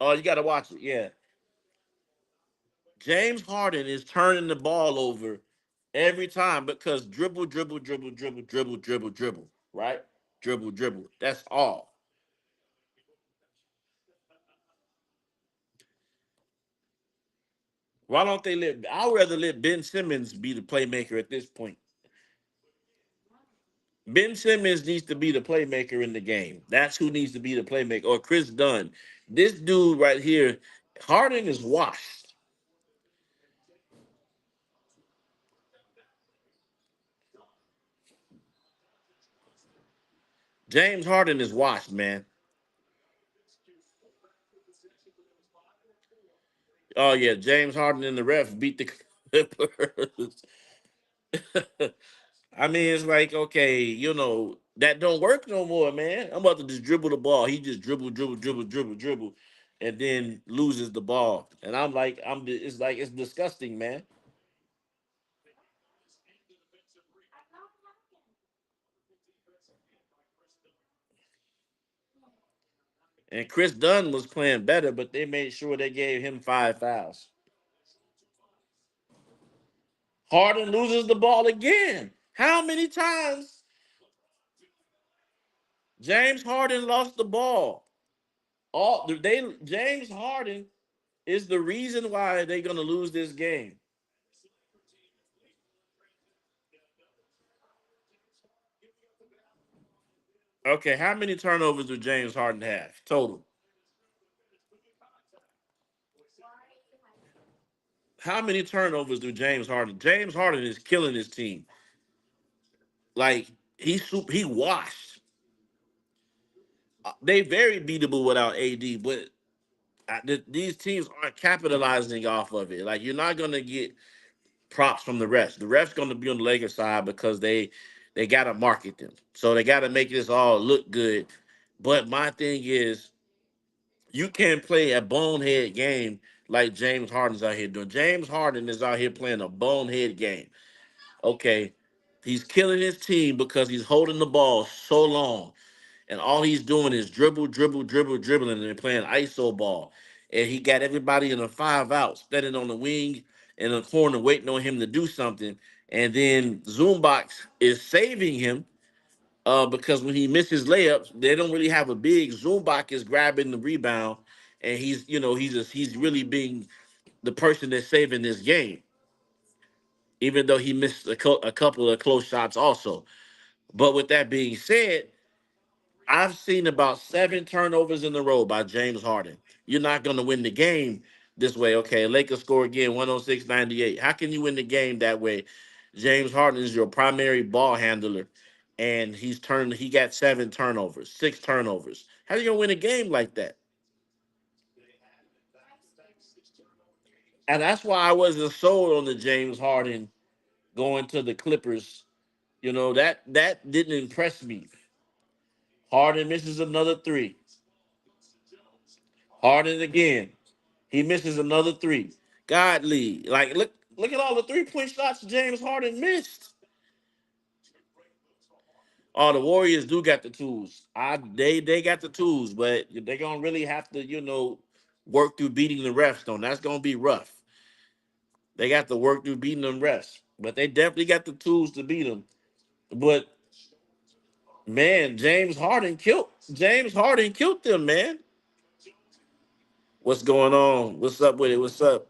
oh, you got to watch it. Yeah, James Harden is turning the ball over every time because dribble, dribble, dribble, dribble, dribble, dribble, dribble, right? Dribble, dribble. That's all. Why don't they let? I'd rather let Ben Simmons be the playmaker at this point. Ben Simmons needs to be the playmaker in the game. That's who needs to be the playmaker. Or Chris Dunn. This dude right here, Harden is washed. James Harden is washed, man. Oh yeah, James Harden and the refs beat the Clippers. I mean, it's like, okay, that don't work no more, man. I'm about to just dribble the ball. He just dribble, and then loses the ball. And I'm like, it's like it's disgusting, man. And Chris Dunn was playing better, but they made sure they gave him 5 fouls. Harden loses the ball again. How many times James Harden lost the ball? All they James Harden is the reason why they're gonna lose this game. Okay, how many turnovers do James Harden have total? How many turnovers do James Harden? James Harden is killing his team. Like he washed. They very beatable without AD, but these teams aren't capitalizing off of it. Like you're not gonna get props from the refs. The refs gonna be on the Lakers side because they gotta market them, so they gotta make this all look good. But my thing is, you can't play a bonehead game like James Harden's out here doing. James Harden is out here playing a bonehead game. Okay, he's killing his team because he's holding the ball so long, and all he's doing is dribbling, and they're playing iso ball. And he got everybody in a 5 out, standing on the wing in the corner, waiting on him to do something. And then Zoombox is saving him because when he misses layups, they don't really have a big. Zubac is grabbing the rebound, and he's really being the person that's saving this game, even though he missed a couple of close shots also. But with that being said, I've seen about 7 turnovers in a row by James Harden. You're not going to win the game this way. Okay, Lakers score again, 106-98. How can you win the game that way? James Harden is your primary ball handler, and he got 7 turnovers, 6 turnovers. How you gonna win a game like that? And that's why I wasn't sold on the James Harden going to the Clippers. That didn't impress me. Harden misses another three. Harden again. He misses another three. Godly. Like look at all the 3-point shots James Harden missed. Oh, the Warriors do got the tools. They got the tools, but they're gonna really have to, work through beating the refs though. That's gonna be rough. They got to work through beating them refs. But they definitely got the tools to beat them. But man, James Harden killed them, man. What's going on? What's up with it? What's up?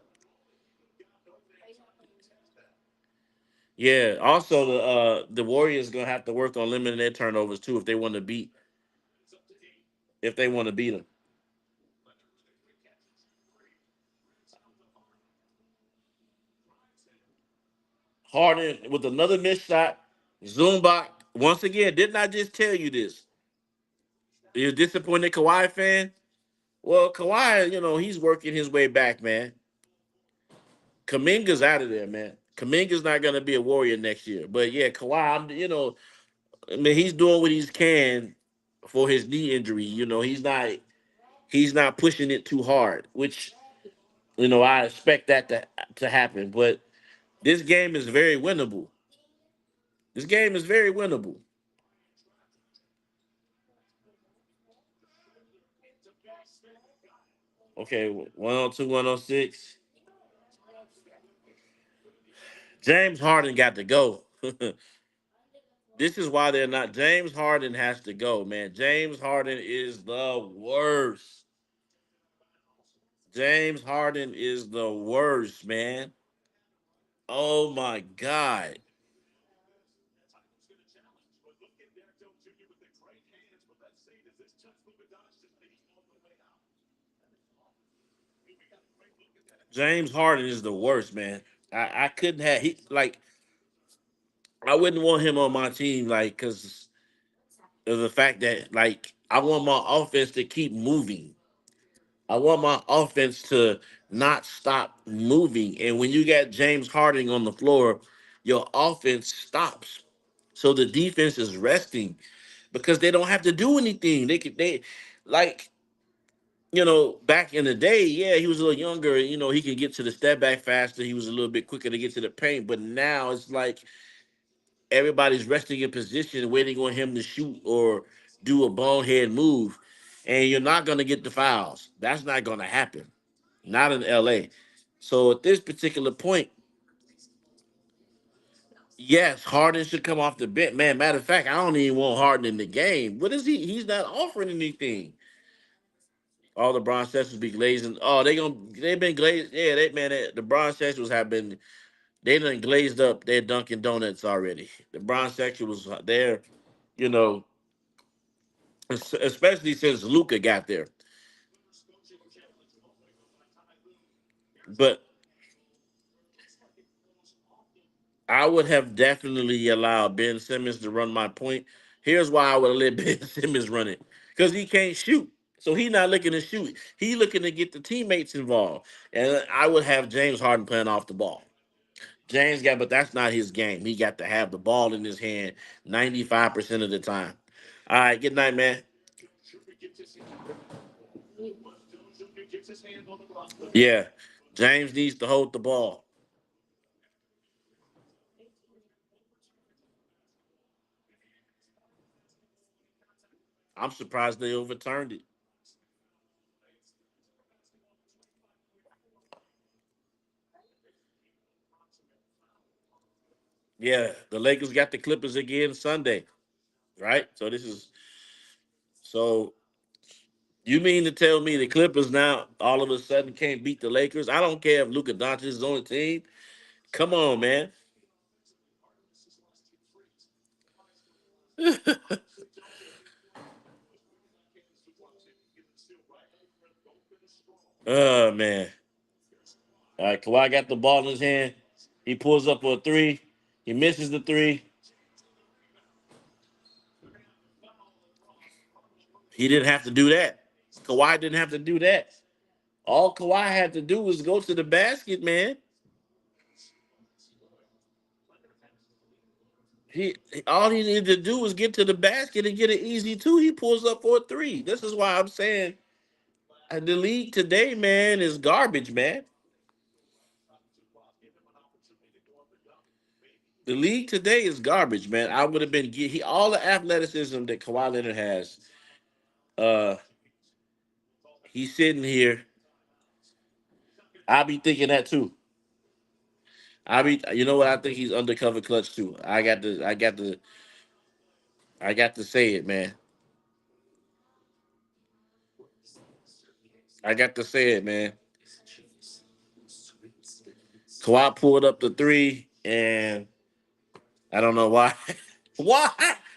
Yeah. Also, the Warriors gonna have to work on limiting their turnovers too if they want to beat them. Harden with another missed shot. Zumbach once again. Didn't I just tell you this? You're a disappointed Kawhi fan. Well, Kawhi, he's working his way back, man. Kaminga's out of there, man. Kaminga's not gonna be a Warrior next year. But yeah, Kawhi, I mean, he's doing what he can for his knee injury. He's not pushing it too hard, which I expect that to happen. But this game is very winnable. This game is very winnable. Okay, 102, 106. James Harden got to go. This is why they're not. James Harden has to go, man. James Harden is the worst. James Harden is the worst, man. Oh my God. James Harden is the worst, man. I couldn't have he like I wouldn't want him on my team like because of the fact that like I want my offense to keep moving. I want my offense to not stop moving. And when you got James Harden on the floor, your offense stops. So the defense is resting because they don't have to do anything. They like back in the day, yeah, he was a little younger. He could get to the step back faster. He was a little bit quicker to get to the paint. But now it's like everybody's resting in position, waiting on him to shoot or do a bonehead move, and you're not gonna get the fouls. That's not gonna happen. Not in LA. So at this particular point, yes, Harden should come off the bench. Man, matter of fact, I don't even want Harden in the game. What is he? He's not offering anything. All the Bron Sexuals be glazing. Oh, they've been glazed. Yeah, the Bron Sexuals have been they done glazed up their Dunkin' Donuts already. The Bron Sexuals they're, you know, especially since Luca got there. But I would have definitely allowed Ben Simmons to run my point. Here's why I would have let Ben Simmons run it. Because he can't shoot. So he's not looking to shoot. He looking to get the teammates involved. And I would have James Harden playing off the ball. But that's not his game. He got to have the ball in his hand 95% of the time. All right, good night, man. Yeah. James needs to hold the ball. I'm surprised they overturned it. Yeah, the Lakers got the Clippers again Sunday, right? So you mean to tell me the Clippers now all of a sudden can't beat the Lakers? I don't care if Luka Doncic is on the team. Come on, man. Oh man. All right, Kawhi got the ball in his hand. He pulls up for a three. He misses the three. He didn't have to do that. Kawhi didn't have to do that. All Kawhi had to do was go to the basket, man. All he needed to do was get to the basket and get an easy two. He pulls up for a three. This is why I'm saying the league today, man, is garbage, man. The league today is garbage, man. I would have been all the athleticism that Kawhi Leonard has. Uh, he's sitting here. I be thinking that too. You know what? I think he's undercover clutch too. I got to say it, man. I got to say it, man. Kawhi pulled up the three, and I don't know why. why?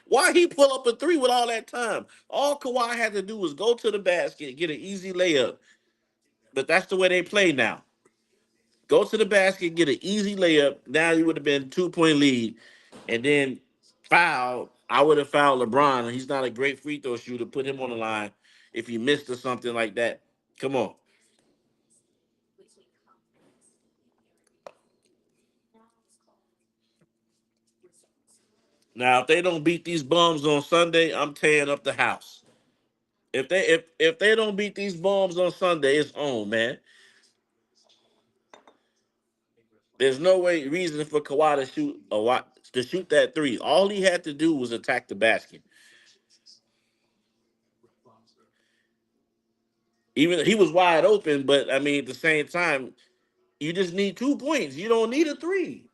Why he pull up a three with all that time? All Kawhi had to do was go to the basket, get an easy layup. But that's the way they play now. Go to the basket, get an easy layup. Now you would have been 2 point lead, and then foul. I would have fouled LeBron. He's not a great free throw shooter. Put him on the line if he missed or something like that. Come on. Now if they don't beat these bums on Sunday, I'm tearing up the house. If they don't beat these bums on Sunday, it's on, man. There's no way reason for Kawhi to shoot that three. All he had to do was attack the basket. Even he was wide open, but I mean at the same time, you just need 2 points. You don't need a three.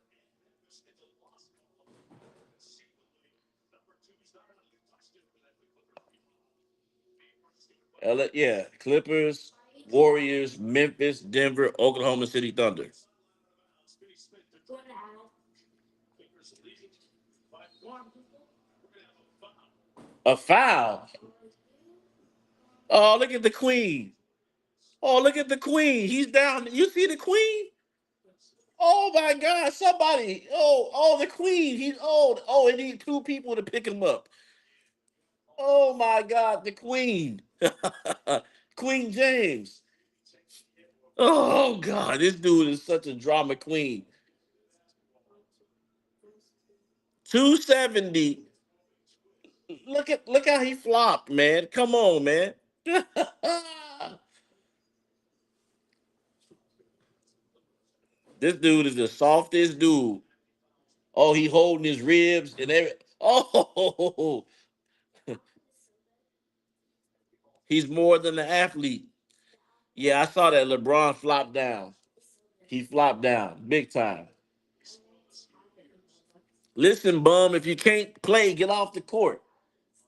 Yeah, Clippers, Warriors, Memphis, Denver, Oklahoma City Thunder. A foul. Oh, look at the queen. Oh, look at the queen. He's down. You see the queen? Oh my God! Somebody. Oh, the queen. He's oh. It need two people to pick him up. Oh my God, the queen. Queen James. Oh God, this dude is such a drama queen. 270. Look how he flopped, man. Come on, man. This dude is the softest dude. Oh, he holding his ribs and every. Oh, he's more than an athlete. Yeah, I saw that LeBron flop down. He flopped down big time. Listen, bum, if you can't play, get off the court.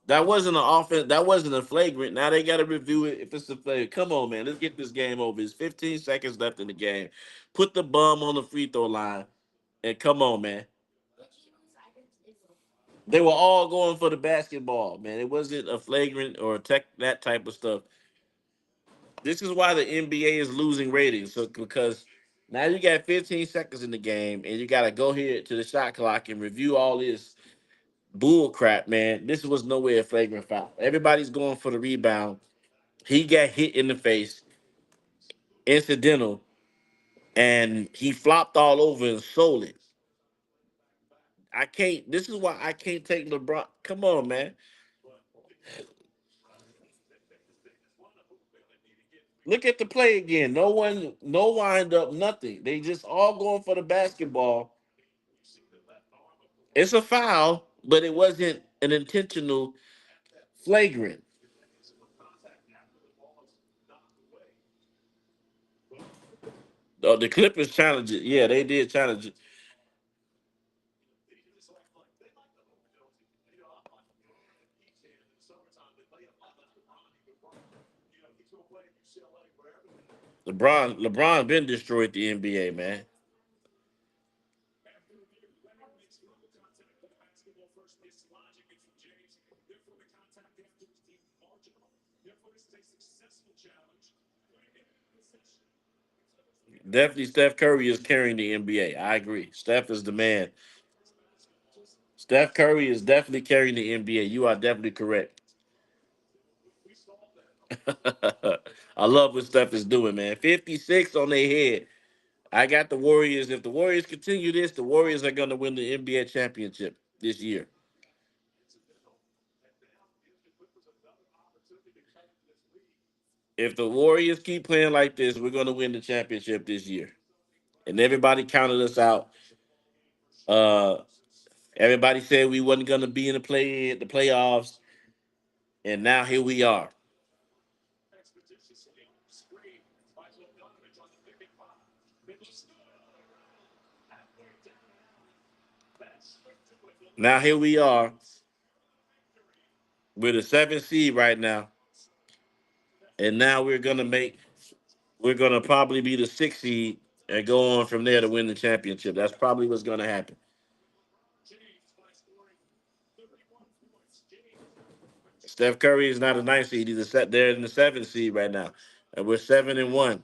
That wasn't an offense. That wasn't a flagrant. Now they got to review it if it's a flagrant. Come on, man. Let's get this game over. It's 15 seconds left in the game. Put the bum on the free throw line and come on, man. They were all going for the basketball, man. It wasn't a flagrant or tech that type of stuff. This is why the NBA is losing ratings. So because now you got 15 seconds in the game and you got to go here to the shot clock and review all this bull crap, man. This was nowhere a flagrant foul. Everybody's going for the rebound. He got hit in the face, incidental, and he flopped all over and sold it. I can't. This is why I can't take LeBron. Come on, man. Look at the play again. No one, no wind up, nothing. They just all going for the basketball. It's a foul, but it wasn't an intentional flagrant. Oh, the Clippers challenged it. Yeah, they did challenge it. LeBron been destroyed the NBA, man. Definitely, Steph Curry is carrying the NBA. I agree. Steph is the man. Steph Curry is definitely carrying the NBA. You are definitely correct. I love what Steph is doing, man. 56 on their head. I got the Warriors. If the Warriors continue this, the Warriors are going to win the NBA championship this year. If the Warriors keep playing like this, we're going to win the championship this year. And everybody counted us out. Uh, Everybody said we wasn't going to be in the playoffs, and now here we are. Now here we are. We're the seventh seed right now, and now we're gonna probably be the sixth seed and go on from there to win the championship. That's probably what's gonna happen. Steph Curry is not a ninth seed; he's set there in the seventh seed right now, and we're 7-1.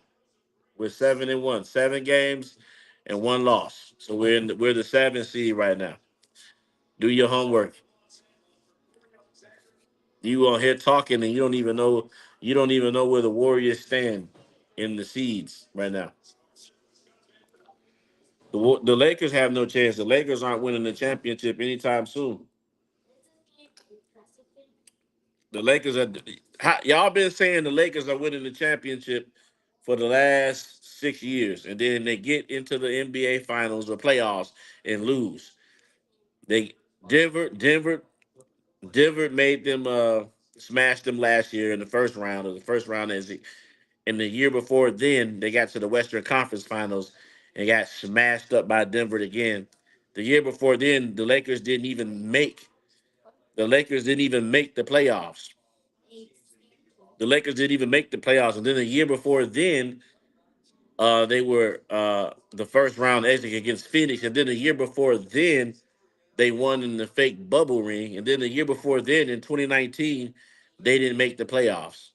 We're 7-1, 7 games and one loss. So we're the seventh seed right now. Do your homework. You on here talking and you don't even know where the Warriors stand in the seeds right now. The Lakers have no chance. The Lakers aren't winning the championship anytime soon. The Lakers are y'all been saying the Lakers are winning the championship for the last 6 years, and then they get into the NBA finals or playoffs and lose. They Denver, Denver, Denver made them smash them last year in the first round. Or the first round is and the year before then they got to the Western Conference Finals and got smashed up by Denver again. The year before then, the Lakers didn't even make the playoffs. The Lakers didn't even make the playoffs, and then the year before then, they were the first round exit against Phoenix, and then the year before then, they won in the fake bubble ring, and then the year before then, in 2019, they didn't make the playoffs.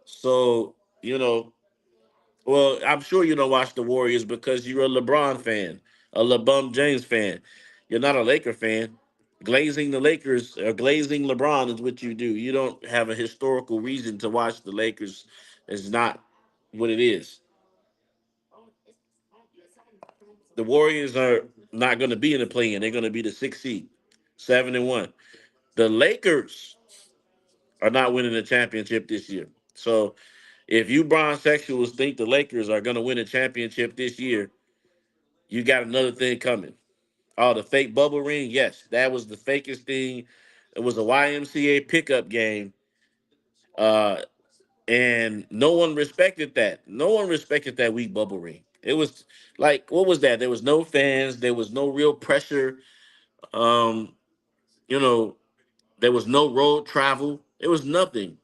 So, you know, well, I'm sure you don't watch the Warriors because you're a LeBron fan, a LeBron James fan. You're not a Laker fan. Glazing the Lakers or glazing LeBron is what you do. You don't have a historical reason to watch the Lakers. It's not what it is. The Warriors are not going to be in the play-in. They're going to be the sixth seed, 7-1. The Lakers are not winning the championship this year. So if you bronzexuals think the Lakers are going to win a championship this year, you got another thing coming. Oh, the fake bubble ring? Yes, that was the fakest thing. It was a YMCA pickup game. Uh, and no one respected that. No one respected that weak bubble ring. It was like, what was that? There was no fans. There was no real pressure. Um, you know, there was no road travel. It was nothing.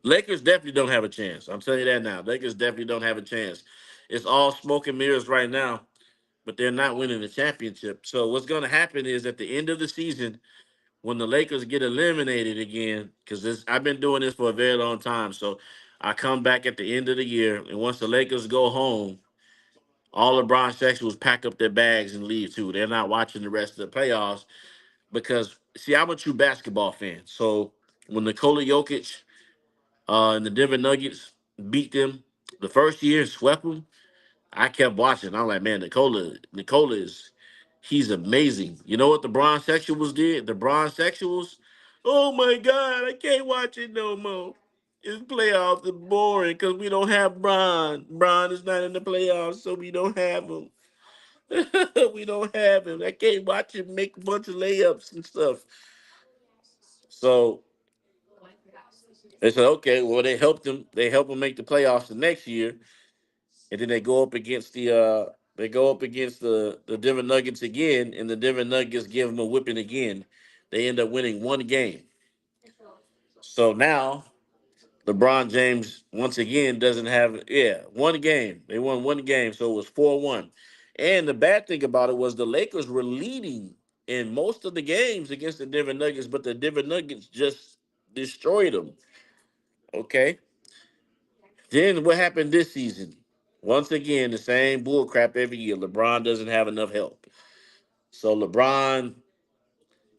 Lakers definitely don't have a chance. I'm telling you that now. Lakers definitely don't have a chance. It's all smoke and mirrors right now, but they're not winning the championship. So what's going to happen is at the end of the season, when the Lakers get eliminated again, because I've been doing this for a very long time. So I come back at the end of the year, and once the Lakers go home, all LeBron sexuals pack up their bags and leave too. They're not watching the rest of the playoffs because see, I'm a true basketball fan. So when Nikola Jokic and the Denver Nuggets beat them the first year, swept them, I kept watching. I'm like, man, Nikola is he's amazing. You know what the Bronze Sexuals did? The Bronze Sexuals, oh my God, I can't watch it no more. It's playoffs are boring because we don't have Bron. Bron is not in the playoffs, so we don't have him. We don't have him. I can't watch him make a bunch of layups and stuff. So they said, okay, well they helped him. They help him make the playoffs the next year, and then they go up against the Denver Nuggets again, and the Denver Nuggets give them a whipping again. They end up winning one game. So now LeBron James once again doesn't have one game. They won one game, so it was 4-1. And the bad thing about it was the Lakers were leading in most of the games against the Denver Nuggets, but the Denver Nuggets just destroyed them. Okay. Then what happened this season? Once again, the same bull crap every year. LeBron doesn't have enough help. So LeBron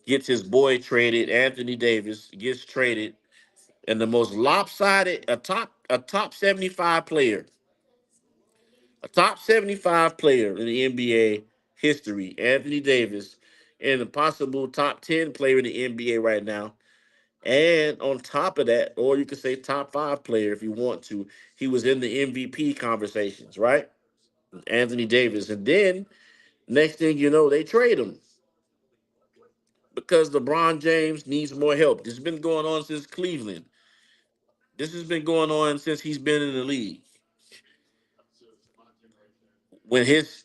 gets his boy traded. Anthony Davis gets traded. And the most lopsided, a top 75 player, a top 75 player in the NBA history, Anthony Davis, and a possible top 10 player in the NBA right now. And on top of that, or you could say top five player if you want to, he was in the MVP conversations, right? Anthony Davis. And then next thing you know, they trade him because LeBron James needs more help. This has been going on since Cleveland. This has been going on since he's been in the league. When his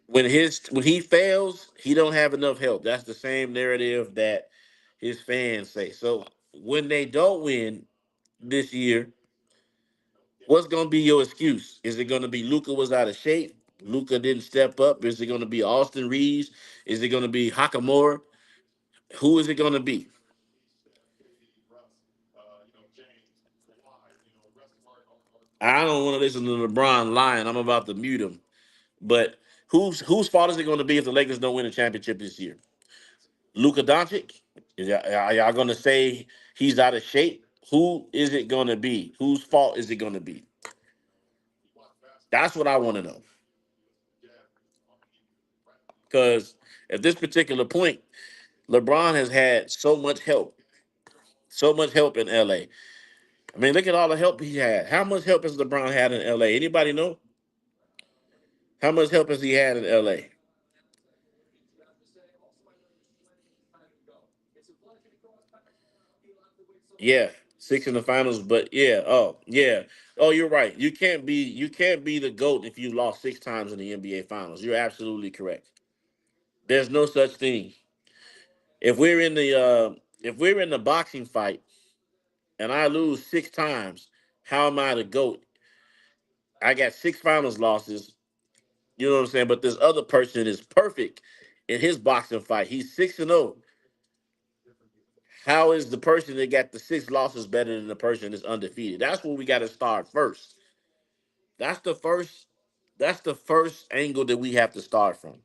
when he fails, he don't have enough help. That's the same narrative that his fans say. So when they don't win this year, what's gonna be your excuse? Is it gonna be Luca was out of shape? Luca didn't step up. Is it gonna be Austin Reeves? Is it gonna be Hakamura? Who is it gonna be? I don't want to listen to LeBron lying. I'm about to mute him. But whose fault is it going to be if the Lakers don't win a championship this year? Luka Doncic? Are y'all going to say he's out of shape? Who is it going to be? Whose fault is it going to be? That's what I want to know. Because at this particular point, LeBron has had so much help in LA. I mean, look at all the help he had. How much help has LeBron had in LA? Anybody know? How much help has he had in LA? Yeah, six in the finals, but yeah, oh, you're right. You can't be the goat if you lost six times in the NBA finals. You're absolutely correct. There's no such thing. If we're in the boxing fight and I lose six times, how am I the goat? I got six finals losses. You know what I'm saying? But this other person is perfect in his boxing fight. He's 6-0. How is the person that got the six losses better than the person that's undefeated? That's where we got to start first. That's the first. That's the first angle that we have to start from.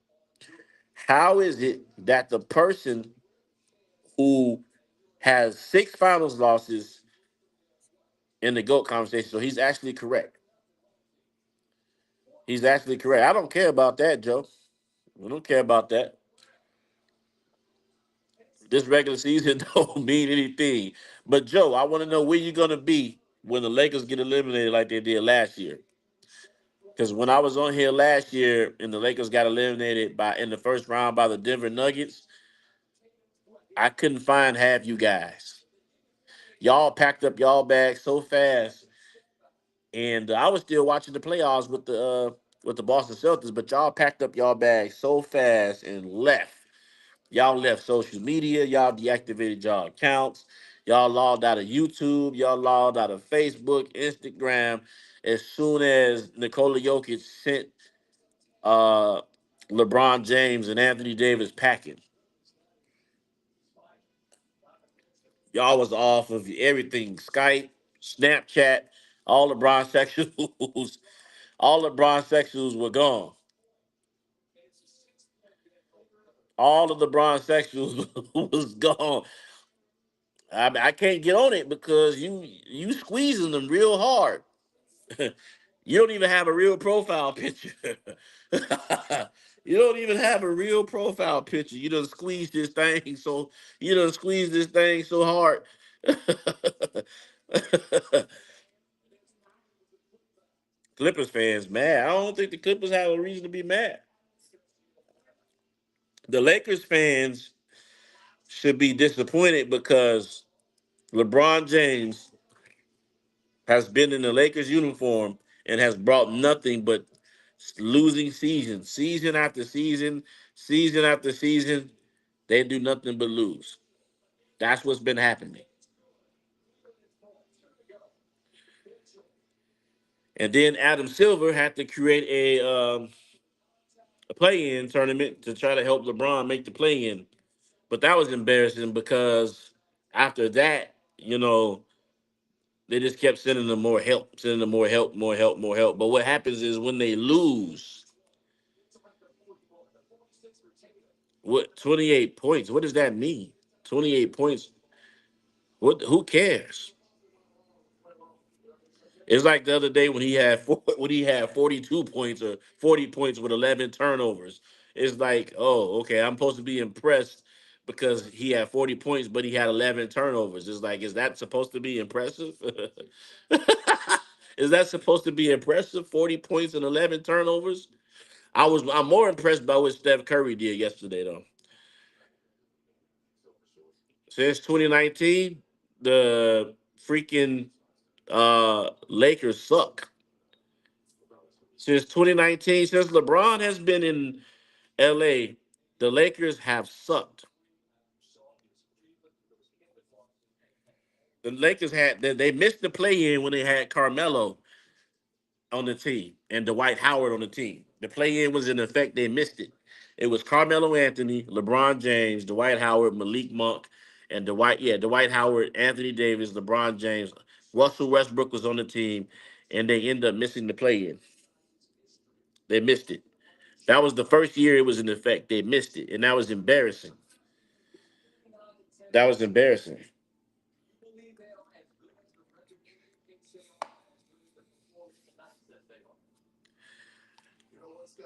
How is it that the person who has six finals losses in the GOAT conversation, so he's actually correct. He's actually correct. I don't care about that, Joe. I don't care about that. This regular season don't mean anything. But Joe, I want to know where you're gonna be when the Lakers get eliminated like they did last year. Because when I was on here last year and the Lakers got eliminated by in the first round by the Denver Nuggets, I couldn't find half you guys. Y'all packed up y'all bags so fast, and I was still watching the playoffs with the Boston Celtics, but y'all packed up y'all bags so fast and left. Y'all left social media. Y'all deactivated y'all accounts. Y'all logged out of YouTube. Y'all logged out of Facebook, Instagram. As soon as Nikola Jokic sent uh, LeBron James and Anthony Davis packing, y'all was off of everything. Skype, Snapchat, all LeBron sexuals, all LeBron sexuals were gone. All of LeBron sexuals was gone. I can't get on it because you squeezing them real hard. You don't even have a real profile picture. You don't even have a real profile picture. You done squeeze this thing so hard. Clippers fans mad. I don't think the Clippers have a reason to be mad. The Lakers fans should be disappointed because LeBron James has been in the Lakers uniform and has brought nothing but losing season after season, season after season. They do nothing but lose. That's what's been happening. And then Adam Silver had to create a play-in tournament to try to help LeBron make the play-in. But that was embarrassing because after that, they just kept sending them more help, sending them more help, more help, more help. But what happens is when they lose, what 28 points? What does that mean? 28 points. What? Who cares? It's like the other day when when he had 42 points or 40 points with 11 turnovers. It's like, oh, okay, I'm supposed to be impressed because he had 40 points, but he had 11 turnovers. It's like, is that supposed to be impressive? Is that supposed to be impressive? 40 points and 11 turnovers. I'm more impressed by what Steph Curry did yesterday though. Since 2019, the freaking Lakers suck. Since 2019, since LeBron has been in LA, the Lakers have sucked. The Lakers they missed the play in when they had Carmelo on the team and Dwight Howard on the team. The play in was in effect, they missed it. It was Carmelo Anthony, LeBron James, Dwight Howard, Malik Monk, and Dwight Howard, Anthony Davis, LeBron James, Russell Westbrook was on the team, and they end up missing the play in. They missed it. That was the first year it was in effect. They missed it, and that was embarrassing. That was embarrassing.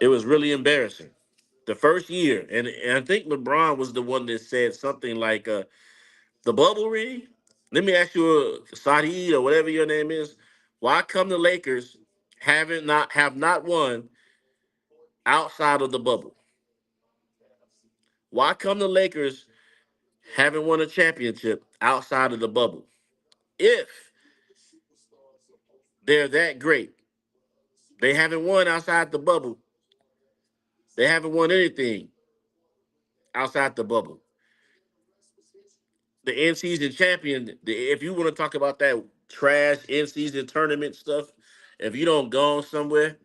It was really embarrassing. The first year, and I think LeBron was the one that said something like, "The bubble ring." Let me ask you, Saeed or whatever your name is, why come the Lakers haven't not have not won outside of the bubble? Why come the Lakers haven't won a championship outside of the bubble? If they're that great, they haven't won outside the bubble. They haven't won anything outside the bubble. The in season champion, if you want to talk about that trash in season tournament stuff, if you don't go on somewhere,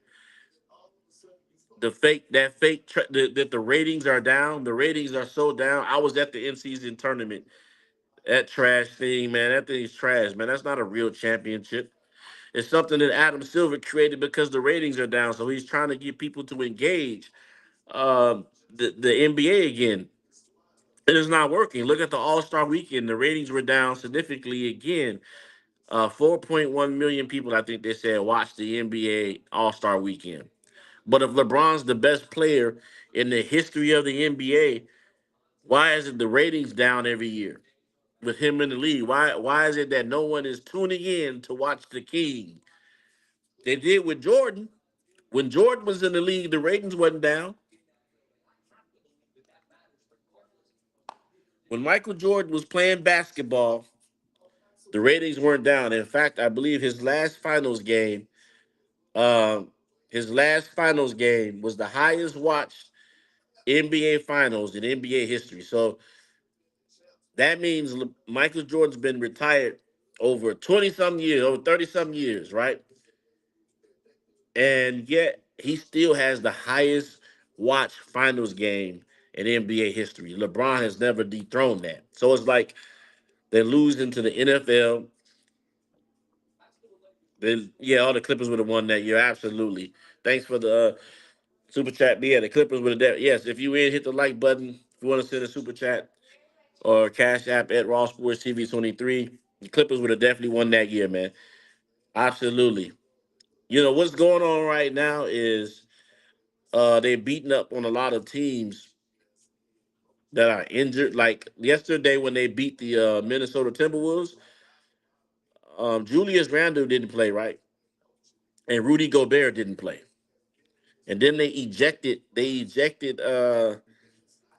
that the ratings are down. The ratings are so down. I was at the in season tournament. That trash thing, man. That thing's trash, man. That's not a real championship. It's something that Adam Silver created because the ratings are down. So he's trying to get people to engage the NBA again. It is not working. Look at the All Star Weekend. The ratings were down significantly again. 4.1 million people, I think they said, watched the NBA All Star Weekend. But if LeBron's the best player in the history of the NBA, why is it the ratings down every year with him in the league? Why is it that no one is tuning in to watch the King? They did with Jordan. When Jordan was in the league, the ratings wasn't down. When Michael Jordan was playing basketball, the ratings weren't down. In fact, I believe um, his last finals game was the highest watched NBA finals in NBA history. So that means Michael Jordan's been retired over 20 some years, over 30 some years, right? And yet he still has the highest watch finals game in NBA history. LeBron has never dethroned that. So it's like they're losing to the NFL. Then yeah, all the Clippers would have won that year. Absolutely. Thanks for the super chat. Yeah, the Clippers would have. Yes, if you in, hit the like button. If you want to send a super chat or Cash App at Raw Sports TV 23, the Clippers would have definitely won that year, man. Absolutely. You know what's going on right now is they're beating up on a lot of teams that are injured. Like yesterday when they beat the Minnesota Timberwolves, Julius Randle didn't play, right, and Rudy Gobert didn't play, and then they ejected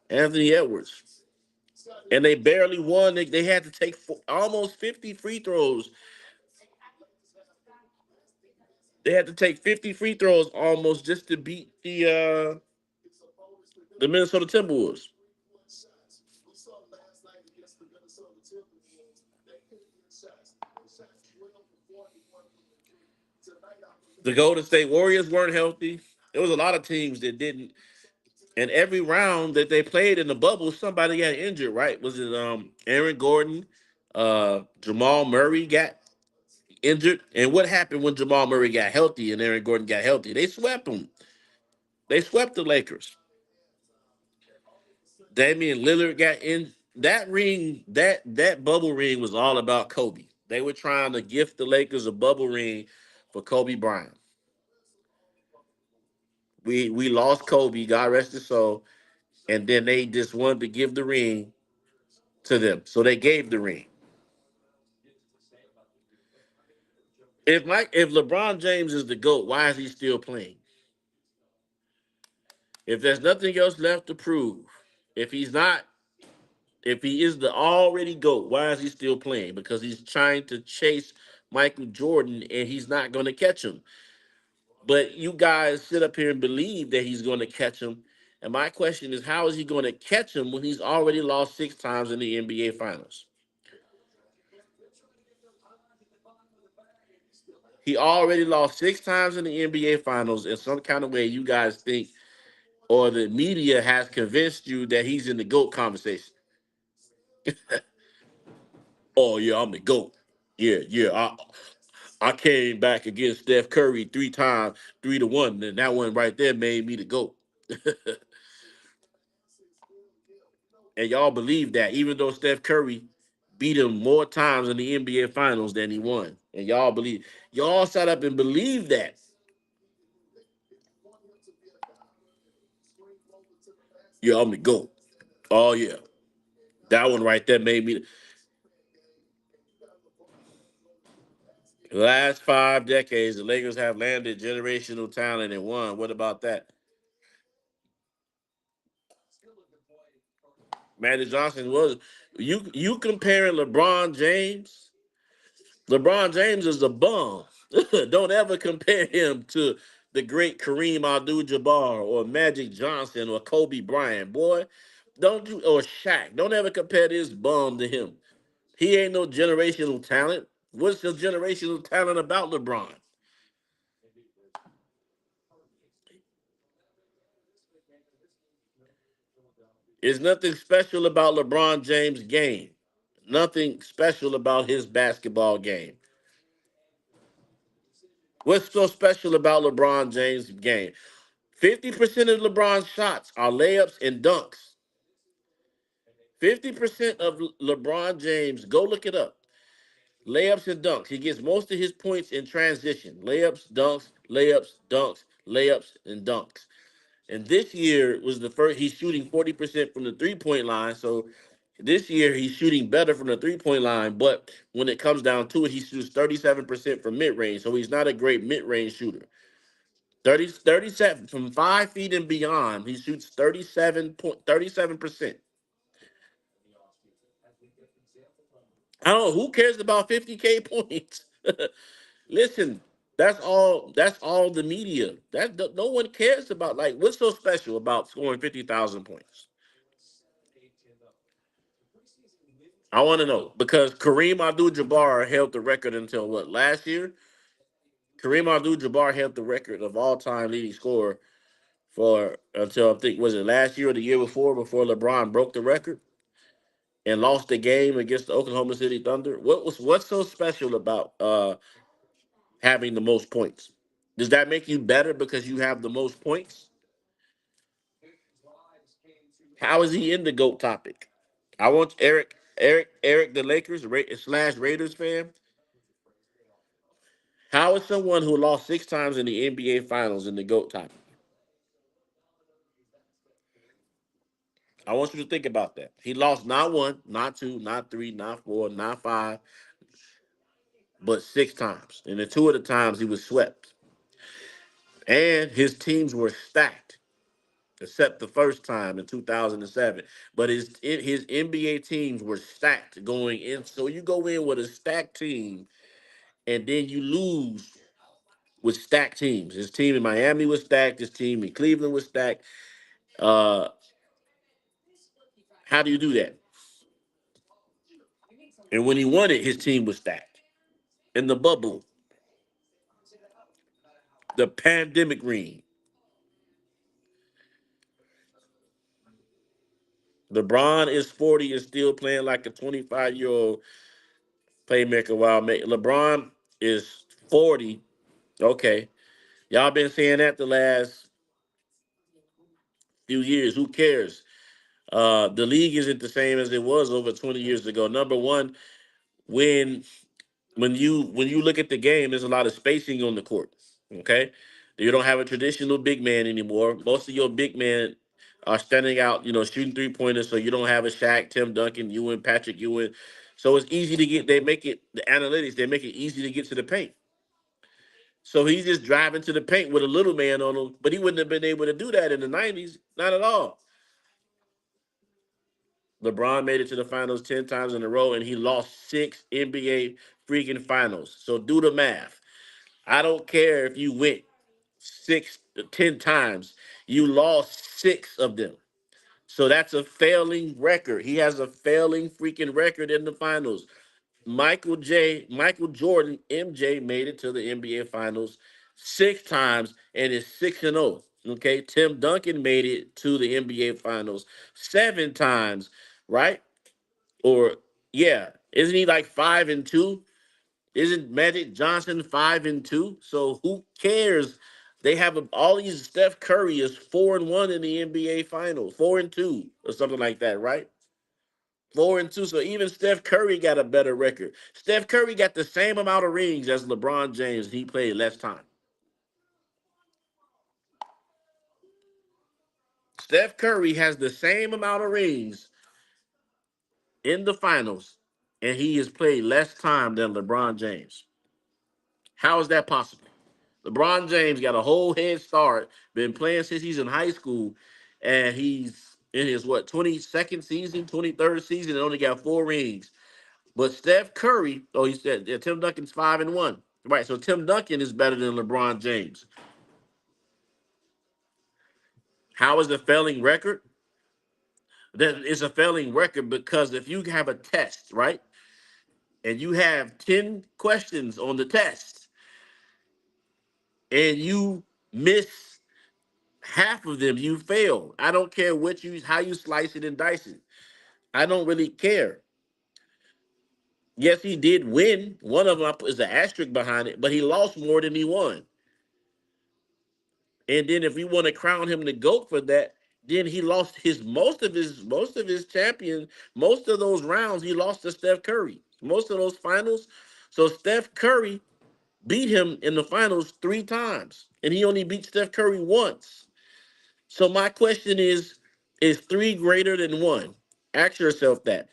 Anthony Edwards, and they barely won. They had to take almost 50 free throws. They had to take 50 free throws almost just to beat the Minnesota Timberwolves. The Golden State Warriors weren't healthy. There was a lot of teams that didn't. And every round that they played in the bubble, somebody got injured, right? Was it Aaron Gordon? Jamal Murray got injured. And what happened when Jamal Murray got healthy and Aaron Gordon got healthy? They swept them. They swept the Lakers. Damian Lillard got in that ring, that bubble ring was all about Kobe. They were trying to gift the Lakers a bubble ring for Kobe Bryant. We lost Kobe, God rest his soul, and then they just wanted to give the ring to them. So they gave the ring. If LeBron James is the GOAT, why is he still playing? If there's nothing else left to prove, if he's not, if he is the already GOAT, why is he still playing? Because he's trying to chase Michael Jordan and he's not going to catch him. But you guys sit up here and believe that he's going to catch him. And my question is, how is he going to catch him when he's already lost 6 times in the NBA Finals? He already lost 6 times in the NBA Finals. In some kind of way, you guys think, or the media has convinced you that he's in the GOAT conversation. Oh yeah, I'm the GOAT. Yeah, yeah. I came back against Steph Curry 3 times, 3-1, and that one right there made me the GOAT. And y'all believe that, even though Steph Curry beat him more times in the NBA Finals than he won, and y'all sat up and believed that. Yeah, I'm the GOAT. Oh yeah, that one right there made me. The last 5 decades, the Lakers have landed generational talent and won. What about that? Magic Johnson was you comparing LeBron James. LeBron James is a bum. Don't ever compare him to the great Kareem Abdul-Jabbar or Magic Johnson or Kobe Bryant. Boy, don't you or Shaq. Don't ever compare this bum to him. He ain't no generational talent. What's the generational talent about LeBron? There's nothing special about LeBron James' game. nothing special about his basketball game. What's so special about LeBron James' game? 50% of LeBron's shots are layups and dunks. 50% of LeBron James, go look it up. Layups and dunks. He gets most of his points in transition. Layups, dunks, layups, dunks, layups, and dunks. And this year was the first, he's shooting 40% from the 3 point line. So this year he's shooting better from the 3 point line. But when it comes down to it, he shoots 37% from mid range. So he's not a great mid range shooter. 37 from 5 feet and beyond, he shoots 37%. I don't know who cares about 50K points. Listen, that's all the media. No one cares about, like, what's so special about scoring 50,000 points. I want to know because Kareem Abdul-Jabbar held the record until what, last year? Kareem Abdul-Jabbar held the record of all-time leading scorer for until I think was it last year or the year before LeBron broke the record and lost the game against the Oklahoma City Thunder. What's so special about having the most points? Does that make you better because you have the most points? How is he in the GOAT topic? I want Eric, the Lakers slash Raiders fan. How is someone who lost 6 times in the NBA Finals in the GOAT topic? I want you to think about that. He lost not one, not two, not three, not four, not five, but 6 times. And the two of the times he was swept. And his teams were stacked, except the first time in 2007. But his NBA teams were stacked going in. So you go in with a stacked team, and then you lose with stacked teams. His team in Miami was stacked. His team in Cleveland was stacked. Uh, how do you do that? And when he won it, his team was stacked. In the bubble, the pandemic ring, LeBron is 40 and still playing like a 25-year-old playmaker. While LeBron is 40. Okay, y'all been saying that the last few years. Who cares? The league isn't the same as it was over 20 years ago. Number one, when when you look at the game, there's a lot of spacing on the court. Okay, you don't have a traditional big man anymore. Most of your big men are standing out, shooting 3 pointers. So you don't have a Shaq, Tim Duncan, Ewan, Patrick Ewing. So it's easy to get. They make it the analytics. They make it easy to get to the paint. So he's just driving to the paint with a little man on him, but he wouldn't have been able to do that in the '90s. Not at all. LeBron made it to the finals 10 times in a row, and he lost 6 NBA freaking finals. So do the math. I don't care if you went 10 times, you lost 6 of them. So that's a failing record. He has a failing freaking record in the finals. Michael Jordan, MJ made it to the NBA finals 6 times and is 6-0. Okay. Tim Duncan made it to the NBA finals 7 times, right? Or yeah, isn't he like 5-2? Isn't Magic Johnson 5-2? So who cares? They have all these. Steph Curry is 4-1 in the NBA Finals, 4-2 or something like that, right? 4-2. So even Steph Curry got a better record. Steph Curry got the same amount of rings as LeBron James. He played less time. Steph Curry has the same amount of rings in the finals, and he has played less time than LeBron James. How is that possible? LeBron James got a whole head start, been playing since he's in high school, and he's in his 22nd season, 23rd season, and only got 4 rings. But Steph Curry, oh, he said Tim Duncan's 5-1. Right. So Tim Duncan is better than LeBron James. How is the failing record? That is a failing record because if you have a test, right, and you have 10 questions on the test, and you miss half of them, you fail. I don't care how you slice it and dice it. I don't really care. Yes, he did win. One of them is an asterisk behind it, but he lost more than he won. And then if we want to crown him the GOAT for that, then he lost his most of his champion, most of those rounds he lost to Steph Curry. Most of those finals. So Steph Curry beat him in the finals 3 times. And he only beat Steph Curry once. So my question is three greater than one? Ask yourself that.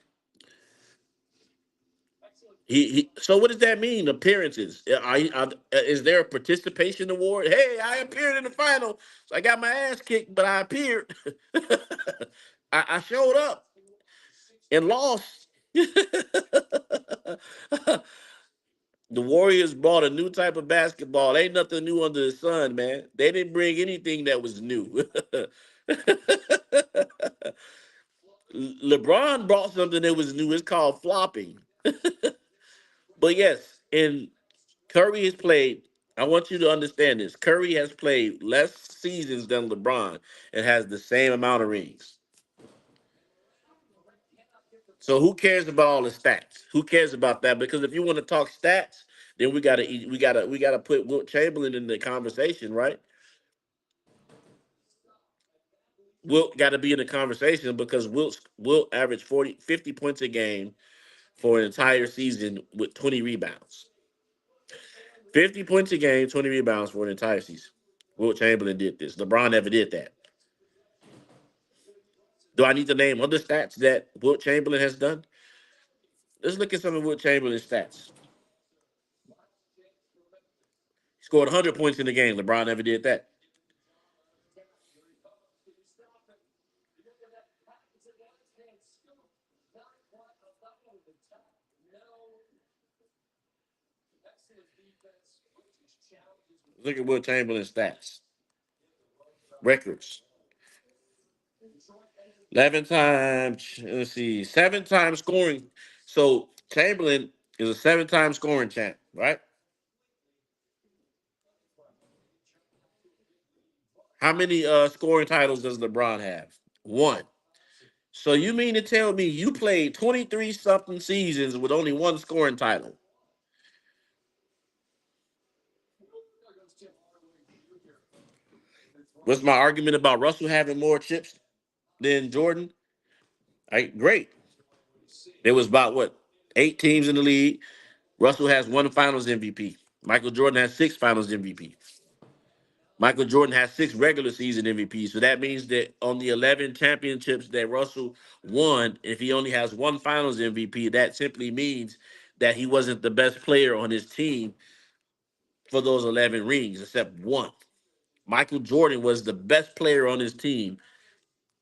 So what does that mean? Appearances? Is there a participation award? Hey, I appeared in the final, so I got my ass kicked, but I appeared. I showed up and lost. The Warriors brought a new type of basketball. Ain't nothing new under the sun, man. They didn't bring anything that was new. LeBron brought something that was new. It's called flopping. But yes, and Curry has played. I want you to understand this. Curry has played less seasons than LeBron and has the same amount of rings. So who cares about all the stats? Who cares about that? Because if you want to talk stats, then we gotta put Wilt Chamberlain in the conversation, right? Wilt got to be in the conversation because Wilt averaged 50 points a game for an entire season with 20 rebounds. 50 points a game, 20 rebounds for an entire season. Wilt Chamberlain did this. LeBron never did that. Do I need to name other stats that Wilt Chamberlain has done? Let's look at some of Wilt Chamberlain's stats. He scored 100 points in the game. LeBron never did that. Look at Wilt Chamberlain's stats, records. 11 times, let's see, 7 times scoring. So Chamberlain is a 7 time scoring champ, right? How many scoring titles does LeBron have? One. So you mean to tell me you played 23 something seasons with only one scoring title? What's my argument about Russell having more chips than Jordan? Right, great. There was about what, 8 teams in the league. Russell has one Finals MVP. Michael Jordan has 6 Finals MVP. Michael Jordan has 6 regular season MVPs. So that means that on the 11 championships that Russell won, if he only has one Finals MVP, that simply means that he wasn't the best player on his team for those 11 rings, except one. Michael Jordan was the best player on his team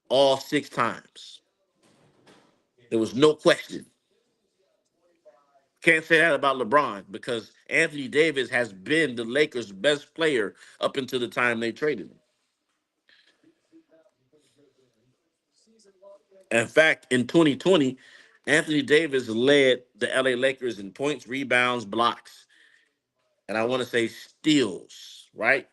all 6 times. There was no question. Can't say that about LeBron because Anthony Davis has been the Lakers' best player up until the time they traded him. In fact, in 2020, Anthony Davis led the LA Lakers in points, rebounds, blocks, and I want to say steals, right?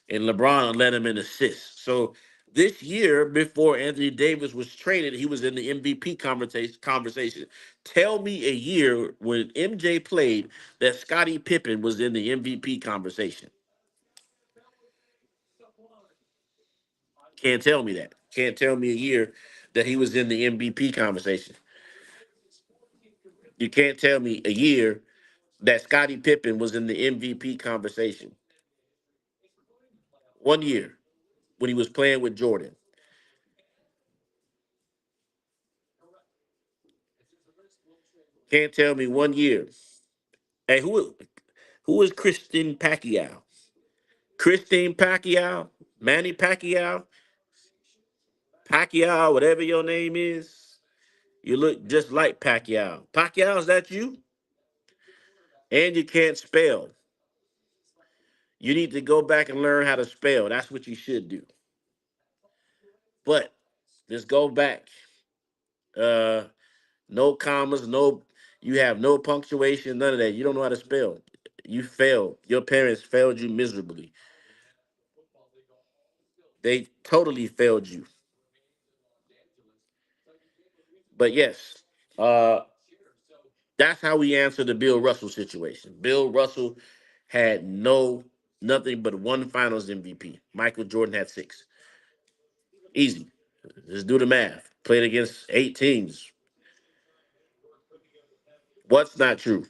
And LeBron led him in assists. So this year, before Anthony Davis was traded, he was in the MVP conversation. Tell me a year when MJ played that Scottie Pippen was in the MVP conversation. Can't tell me that. Can't tell me a year that he was in the MVP conversation. You can't tell me a year that Scottie Pippen was in the MVP conversation. One year when he was playing with Jordan. Can't tell me one year. Hey, who is Christine Pacquiao? Christine Pacquiao, Manny Pacquiao, Pacquiao, whatever your name is. You look just like Pacquiao. Pacquiao, is that you? And you can't spell. You need to go back and learn how to spell. That's what you should do. But just go back. Uh, no commas, no. You have no punctuation, none of that. You don't know how to spell. You failed. Your parents failed you miserably. They totally failed you. But yes, uh, That's how we answer the Bill Russell situation. Bill Russell had nothing but one Finals MVP. Michael Jordan had six. Easy. Just do the math. Played against 8 teams. What's not true?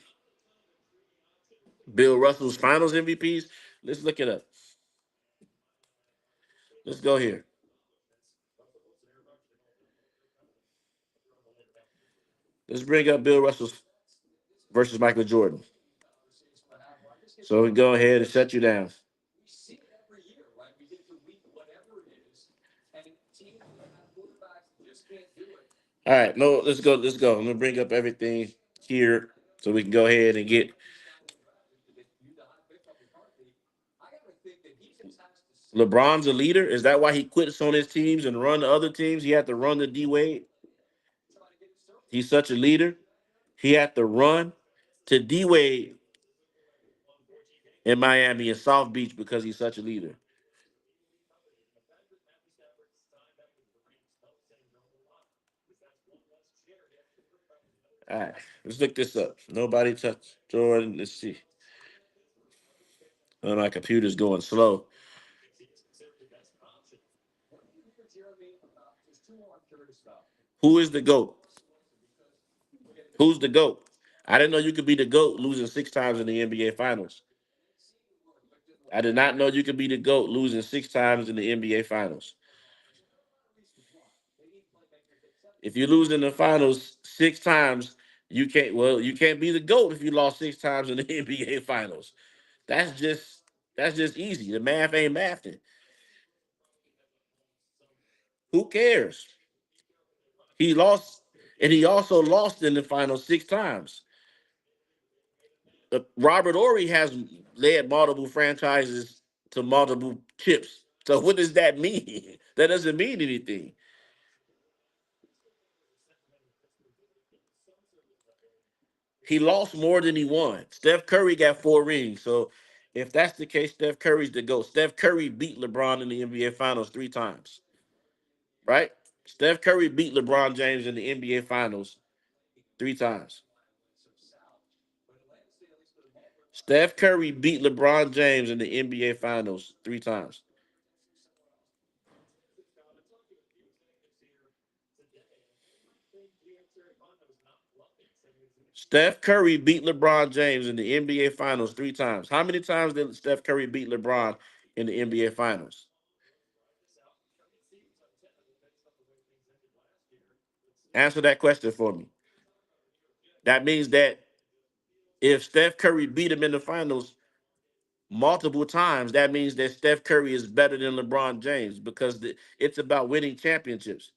Bill Russell's Finals MVPs. Let's look it up. Let's go here. Let's bring up Bill Russell's versus Michael Jordan. So we go ahead and shut you down. All right, no, let's go. Let's go. I'm gonna bring up everything here so we can go ahead and get LeBron's a leader. Is that why he quits on his teams and run the other teams? He had to run the D Wade. He's such a leader. He had to run to D Wade in Miami and South Beach because he's such a leader. All right, let's look this up. Nobody touched Jordan. Let's see. Oh, my computer's going slow. Who is the GOAT? Who's the GOAT? I didn't know you could be the GOAT losing 6 times in the NBA Finals. I did not know you could be the GOAT losing 6 times in the NBA Finals. If you lose in the finals 6 times, you can't be the GOAT if you lost 6 times in the NBA Finals. That's just that's just easy. The math ain't mathing. Who cares? He lost, and he also lost in the finals 6 times. Robert Ory has led multiple franchises to multiple chips. So what does that mean? That doesn't mean anything. He lost more than he won. Steph Curry got 4 rings. So if that's the case, Steph Curry's the GOAT. Steph Curry beat LeBron in the NBA Finals 3 times, right? Steph Curry beat LeBron James in the NBA Finals 3 times. Steph Curry beat LeBron James in the NBA Finals 3 times. Steph Curry beat LeBron James in the NBA Finals 3 times. How many times did Steph Curry beat LeBron in the NBA Finals? Answer that question for me. That means that if Steph Curry beat him in the finals multiple times, that means that Steph Curry is better than LeBron James because it's about winning championships.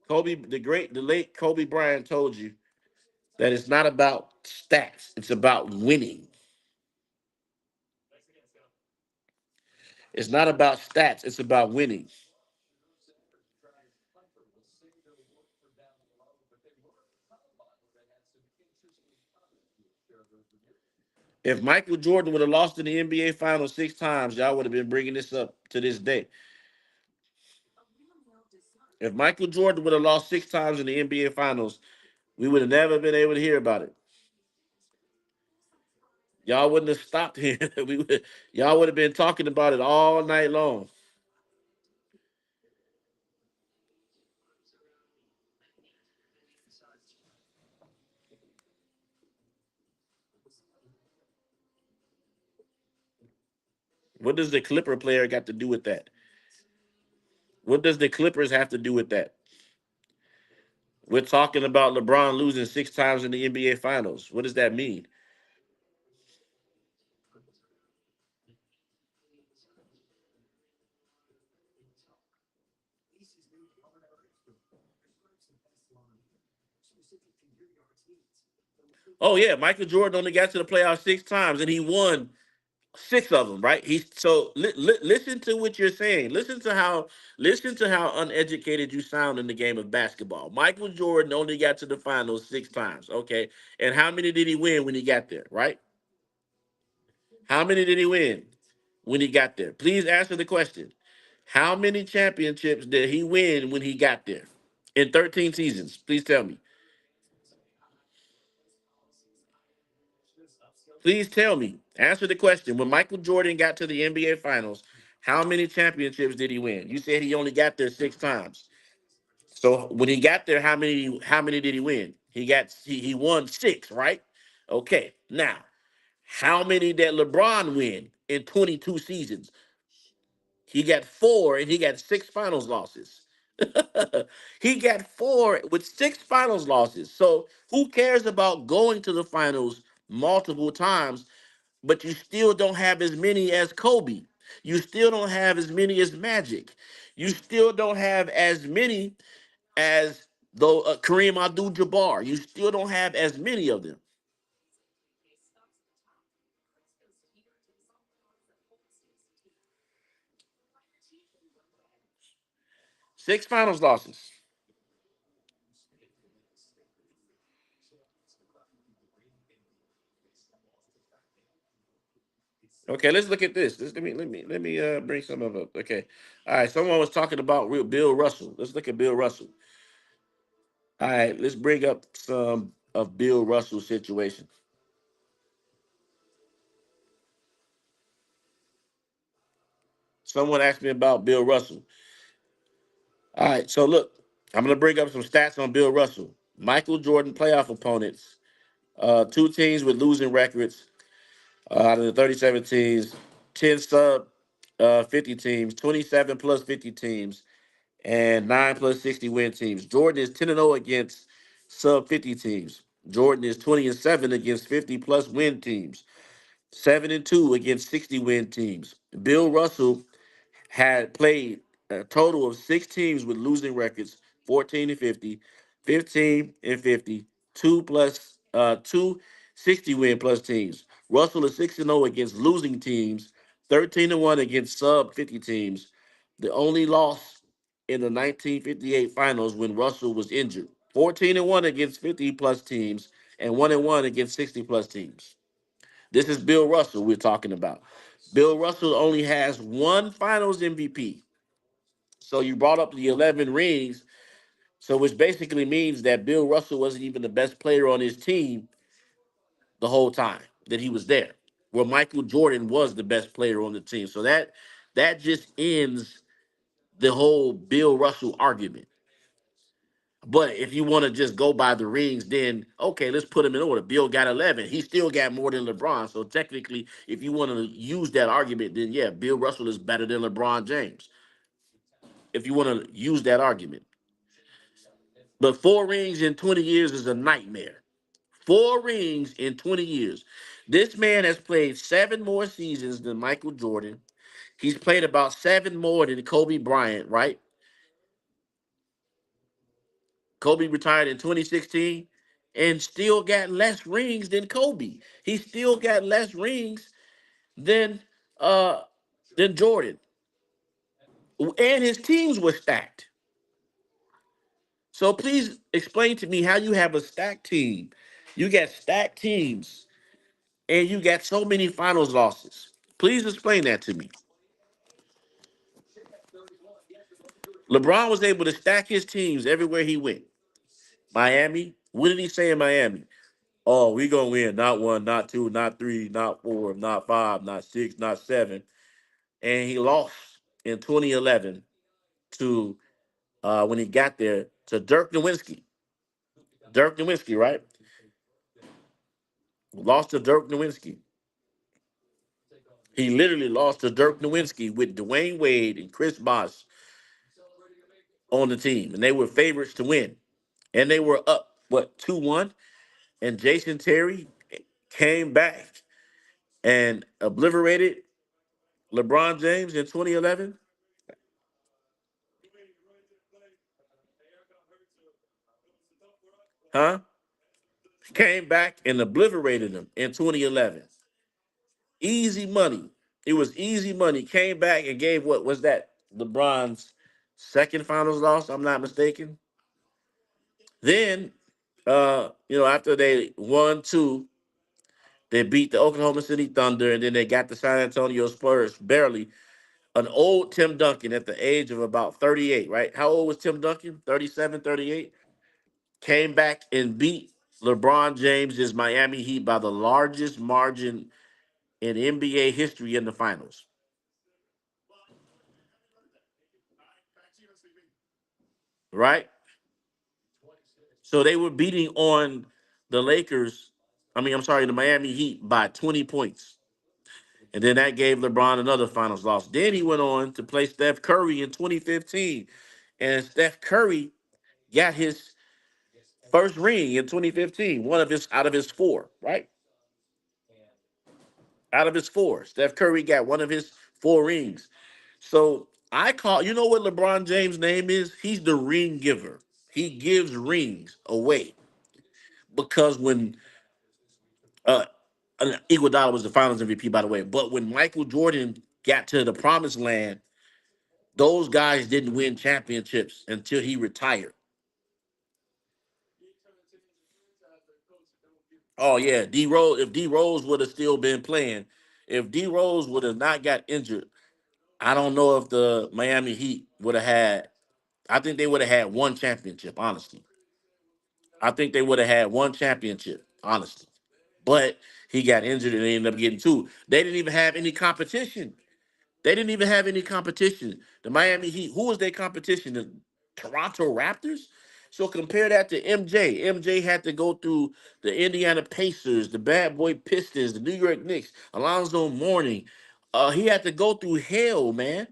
The late Kobe Bryant told you that it's not about stats, it's about winning. It's not about stats, it's about winning. If Michael Jordan would have lost in the NBA Finals 6 times, y'all would have been bringing this up to this day. If Michael Jordan would have lost 6 times in the NBA Finals, we would have never been able to hear about it. Y'all wouldn't have stopped here. Y'all would have been talking about it all night long. What does the Clipper player got to do with that? What does the Clippers have to do with that? We're talking about LeBron losing 6 times in the NBA Finals. What does that mean? Oh yeah, Michael Jordan only got to the playoffs 6 times and he won 6 of them. Right? Listen to what you're saying. Listen to how uneducated you sound in the game of basketball. Michael Jordan only got to the finals 6 times. Okay, and how many did he win when he got there? Right? How many did he win when he got there? Please answer the question. How many championships did he win when he got there? In 13 seasons. Please tell me. Please tell me. Answer the question. When Michael Jordan got to the NBA Finals, how many championships did he win? You said he only got there 6 times. So when he got there, how many did he win? He won 6, right? Okay. Now, how many did LeBron win in 22 seasons? He got 4 and he got 6 finals losses. He got 4 with 6 finals losses. So who cares about going to the finals multiple times, but you still don't have as many as Kobe? You still don't have as many as Magic. You still don't have as many as though Kareem Abdul-Jabbar. You still don't have as many of them. 6 finals losses. Okay, let's look at this. Let me bring some of up. Okay, all right. Someone was talking about real Bill Russell. Let's look at Bill Russell. All right, let's bring up some of Bill Russell's situation. Someone asked me about Bill Russell. All right, so look, I'm gonna bring up some stats on Bill Russell. Michael Jordan playoff opponents. 2 teams with losing records out of the 37 teams. 10 sub 50 teams. 27 plus 50 teams. And 9 plus 60 win teams. Jordan is 10-0 against sub 50 teams. Jordan is 20-7 against 50 plus win teams. 7-2 against 60 win teams. Bill Russell had played a total of 6 teams with losing records: 14 and 50, 15 and 50, two 60 win plus teams. Russell is 6-0 against losing teams, 13-1 against sub 50 teams. The only loss in the 1958 finals when Russell was injured. 14-1 against 50 plus teams and 1-1 against 60 plus teams. This is Bill Russell we're talking about. Bill Russell only has one finals MVP. So you brought up the 11 rings. So which basically means that Bill Russell wasn't even the best player on his team the whole time that he was there. Where Michael Jordan was the best player on the team. So that just ends the whole Bill Russell argument. But if you want to just go by the rings, then okay, let's put him in order. Bill got 11. He still got more than LeBron. So technically, if you want to use that argument, then yeah, Bill Russell is better than LeBron James. If you want to use that argument. But 4 rings in 20 years is a nightmare. 4 rings in 20 years. This man has played 7 more seasons than Michael Jordan. He's played about 7 more than Kobe Bryant, right? Kobe retired in 2016 and still got less rings than Kobe. He still got less rings than uh than Jordan. And his teams were stacked. So please explain to me how you have a stacked team. You got stacked teams and you got so many finals losses. Please explain that to me. LeBron was able to stack his teams everywhere he went. Miami, what did he say in Miami? Oh, we gonna win. Not one, not two, not three, not four, not five, not six, not seven. And he lost in 2011 to when he got there to Dirk Nowitzki. Dirk Nowitzki, right? Lost to Dirk Nowitzki. He literally lost to Dirk Nowitzki with Dwayne Wade and Chris Bosh on the team, and they were favorites to win. And they were up what 2-1, and Jason Terry came back and obliterated LeBron James in 2011. Huh? Came back and obliterated him in 2011. Easy money. It was easy money. Came back and gave what was that? LeBron's second finals loss, I'm not mistaken. Then after they won 2, they beat the Oklahoma City Thunder, and then they got the San Antonio Spurs barely. An old Tim Duncan at the age of about 38, right? How old was Tim Duncan? 37, 38. Came back and beat LeBron James's Miami Heat by the largest margin in NBA history in the finals, right? So they were beating on the Lakers, I'm sorry, the Miami Heat by 20 points. And then that gave LeBron another finals loss. Then he went on to play Steph Curry in 2015. And Steph Curry got his first ring in 2015, one of his out of his four, right? Out of his four. Steph Curry got one of his four rings. So you know what LeBron James' name is? He's the ring giver. He gives rings away because when uh Iguodala was the Finals MVP, by the way, but when Michael Jordan got to the Promised Land, those guys didn't win championships until he retired. Oh yeah, D Rose. If D Rose would have still been playing, if D Rose would have not got injured, I don't know if the Miami Heat would have had. I think they would have had one championship. Honestly, I think they would have had one championship. Honestly, but he got injured and they ended up getting two. They didn't even have any competition. They didn't even have any competition. The Miami Heat, who was their competition? The Toronto Raptors? So compare that to MJ. MJ had to go through the Indiana Pacers, the Bad Boy Pistons, the New York Knicks, Alonzo Mourning. He had to go through hell, man.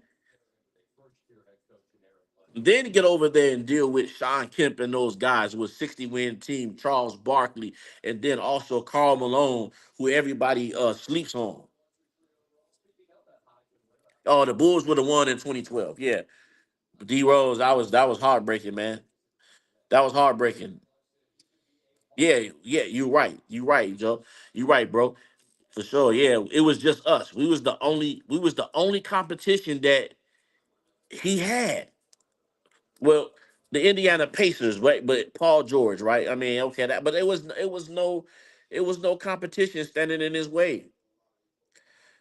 Then get over there and deal with Sean Kemp and those guys with 60-win team, Charles Barkley, and then also Karl Malone, who everybody sleeps on. Oh, the Bulls would have won in 2012. Yeah. D Rose, that was heartbreaking, man. That was heartbreaking. Yeah, yeah, you're right. You're right, Joe. You're right, bro. For sure. Yeah, it was just us. We was the only competition that he had. Well, the Indiana Pacers, right? But Paul George, right? I mean, okay, that but it was no competition standing in his way.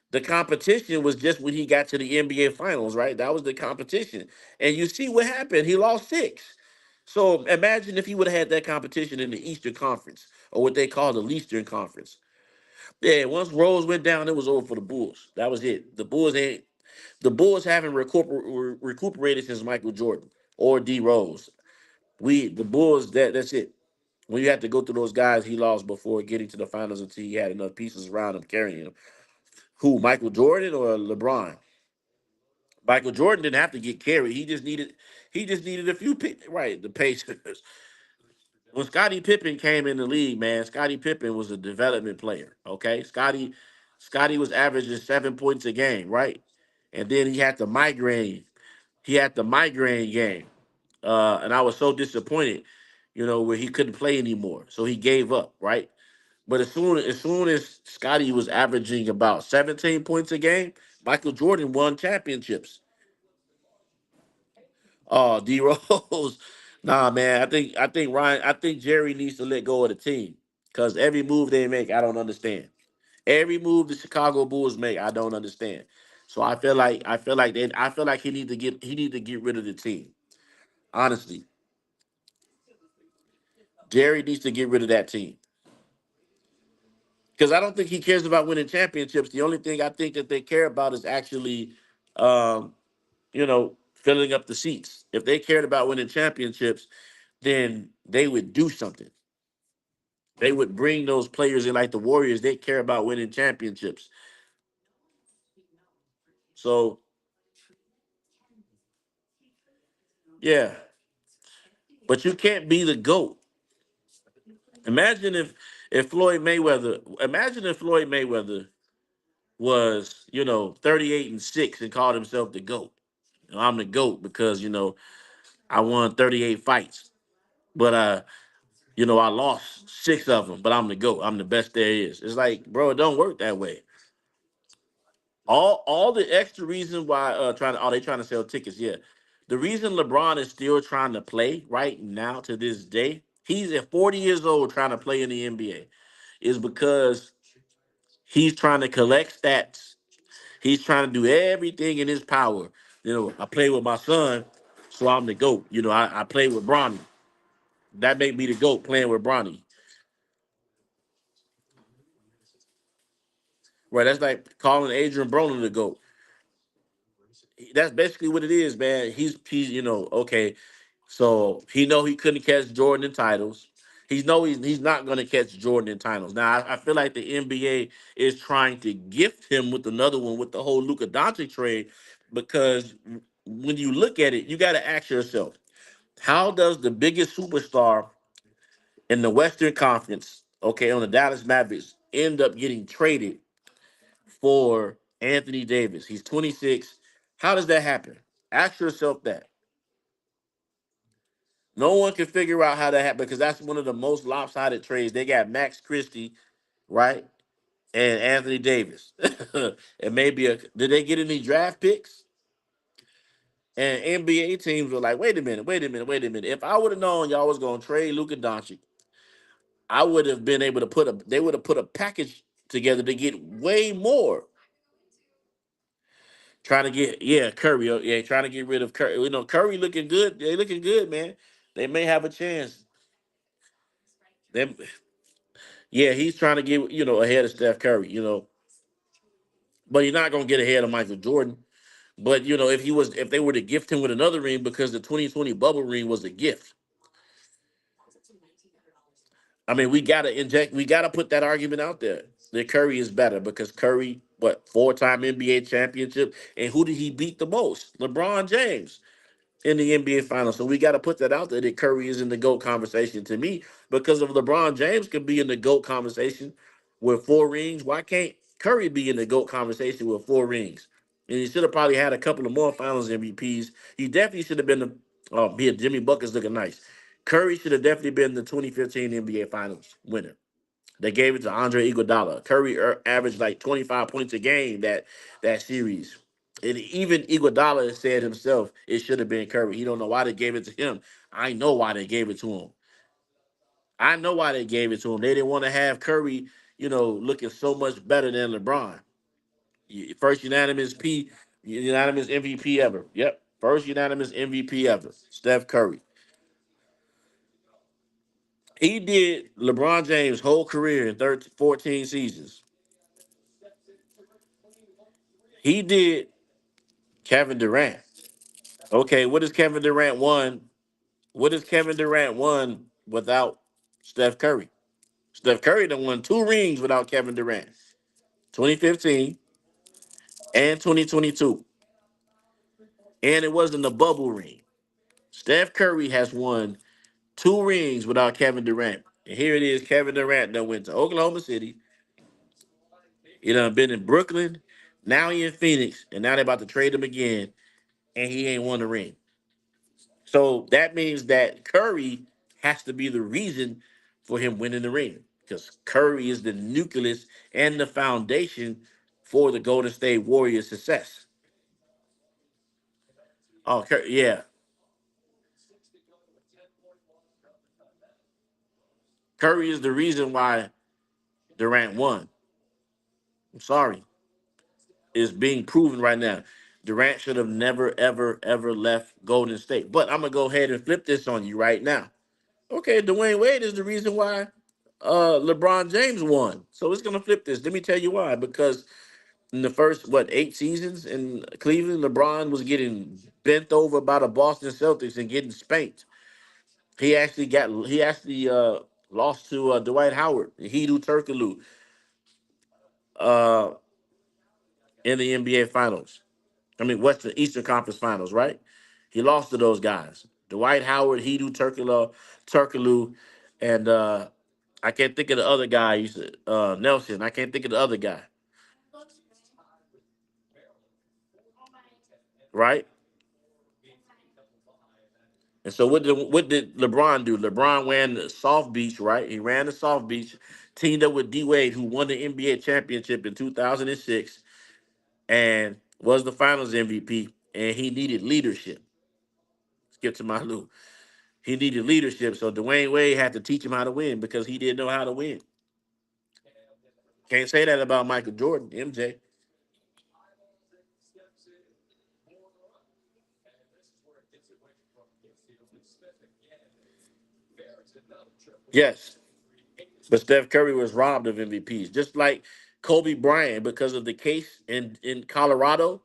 The competition was just when he got to the NBA finals, right? That was the competition. And you see what happened. He lost six. So imagine if he would have had that competition in the Eastern Conference, or what they call the Eastern Conference. Yeah, once Rose went down, it was over for the Bulls. That was it. The Bulls haven't recuperated since Michael Jordan or D Rose. The Bulls, that's it. When you have to go through those guys he lost before getting to the finals until he had enough pieces around him carrying him. Who, Michael Jordan or LeBron? Michael Jordan didn't have to get carried. He just needed a few right, the Pacers. When Scottie Pippen came in the league, man, Scottie Pippen was a development player. Okay. Scottie was averaging 7 points a game, right? And then he had the migraine. He had the migraine game. And I was so disappointed, where he couldn't play anymore. So he gave up, right? But as soon as Scotty was averaging about 17 points a game, Michael Jordan won championships. Oh, D Rose. Nah, man. I think Jerry needs to let go of the team. Because every move they make, I don't understand. Every move the Chicago Bulls make, I don't understand. So I feel like he need to get rid of the team. Honestly. Jerry needs to get rid of that team. Because I don't think he cares about winning championships. The only thing I think that they care about is actually, um, filling up the seats. If they cared about winning championships, then they would do something. They would bring those players in like the Warriors. They care about winning championships. So yeah, but you can't be the GOAT. Imagine if Floyd Mayweather was 38-6 and called himself the GOAT. I'm the GOAT because I won 38 fights, but I lost six of them, but I'm the GOAT. I'm the best there is. It's like, bro, it don't work that way. All the extra reason why they trying to sell tickets, yeah. The reason LeBron is still trying to play right now to this day, he's at 40 years old trying to play in the NBA, is because he's trying to collect stats. He's trying to do everything in his power. I play with my son, so I'm the GOAT. I play with Bronny. That make me the GOAT playing with Bronny. Right, that's like calling Adrian Broner the GOAT. That's basically what it is, man. He's okay. So he know he couldn't catch Jordan in titles. He's not going to catch Jordan in titles. Now I feel like the NBA is trying to gift him with another one with the whole Luka Doncic trade, because when you look at it, you got to ask yourself, how does the biggest superstar in the Western Conference, okay, on the Dallas Mavericks, end up getting traded for Anthony Davis? He's 26. How does that happen? Ask yourself that. No one can figure out how that happened, because that's one of the most lopsided trades. They got Max Christie, right, and Anthony Davis. And maybe did they get any draft picks? And NBA teams were like, wait a minute, wait a minute, wait a minute. If I would have known y'all was gonna trade Luka Doncic, I would have been able to they would have put a package together to get way more. Trying to get, yeah, Curry, yeah, trying to get rid of Curry. Curry looking good. They looking good, man. They may have a chance. Them, yeah, he's trying to get ahead of Steph Curry. But he's not gonna get ahead of Michael Jordan. But if they were to gift him with another ring, because the 2020 bubble ring was a gift. I mean, we gotta put that argument out there that Curry is better, because Curry, what, 4-time NBA championship, and who did he beat the most? LeBron James in the NBA Finals. So we got to put that out there that Curry is in the GOAT conversation. To me, because if LeBron James could be in the GOAT conversation with 4 rings, why can't Curry be in the GOAT conversation with 4 rings? And he should have probably had a couple of more Finals MVPs. He definitely should have been the. Oh, yeah, Jimmy Bucket's looking nice. Curry should have definitely been the 2015 NBA Finals winner. They gave it to Andre Iguodala. Curry averaged like 25 points a game that series. And even Iguodala said himself it should have been Curry. He don't know why they gave it to him. I know why they gave it to him. I know why they gave it to him. They didn't want to have Curry, looking so much better than LeBron. First unanimous MVP ever. Yep, first unanimous MVP ever. Steph Curry. He did LeBron James' whole career in 14 seasons. He did Kevin Durant. Okay, what does Kevin Durant won? What does Kevin Durant won without Steph Curry? Steph Curry done won 2 rings without Kevin Durant. 2015 and 2022. And it wasn't a bubble ring. Steph Curry has won 2 rings without Kevin Durant. And here it is, Kevin Durant done went to Oklahoma City. He done been in Brooklyn. Now he in Phoenix. And now they about to trade him again. And he ain't won a ring. So that means that Curry has to be the reason for him winning the ring, because Curry is the nucleus and the foundation for the Golden State Warriors' success. Oh, yeah. Curry is the reason why Durant won. I'm sorry. It's being proven right now. Durant should have never, ever, ever left Golden State. But I'm going to go ahead and flip this on you right now. Okay, Dwayne Wade is the reason why LeBron James won. So it's going to flip this. Let me tell you why. Because in the first 8 seasons in Cleveland, LeBron was getting bent over by the Boston Celtics and getting spanked. He actually lost to Dwight Howard, Hedo Turkoglu, uh, in the NBA Finals. I mean, Western Eastern Conference Finals, right? He lost to those guys: Dwight Howard, Hedo Turkoglu, and I can't think of the other guy. Nelson. I can't think of the other guy. Right? And so what did LeBron do? LeBron ran the soft beach, right? He ran the soft beach, teamed up with D Wade, who won the NBA championship in 2006 and was the Finals MVP. And he needed leadership. Skip to my Lou. He needed leadership, so Dwayne Wade had to teach him how to win because he didn't know how to win. Can't say that about Michael Jordan, MJ. Yes, but Steph Curry was robbed of MVPs, just like Kobe Bryant because of the case in Colorado.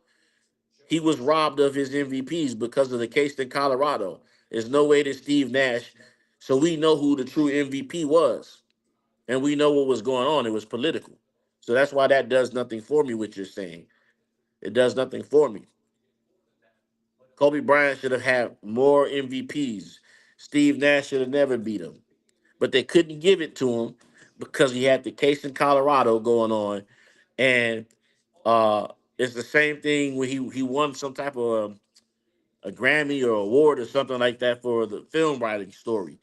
He was robbed of his MVPs because of the case in Colorado. There's no way that Steve Nash. So we know who the true MVP was, and we know what was going on. It was political. So that's why that does nothing for me. What you're saying, it does nothing for me. Kobe Bryant should have had more MVPs. Steve Nash should have never beat him, but they couldn't give it to him because he had the case in Colorado going on, and uh, it's the same thing when he won some type of a Grammy or award or something like that for the film writing story.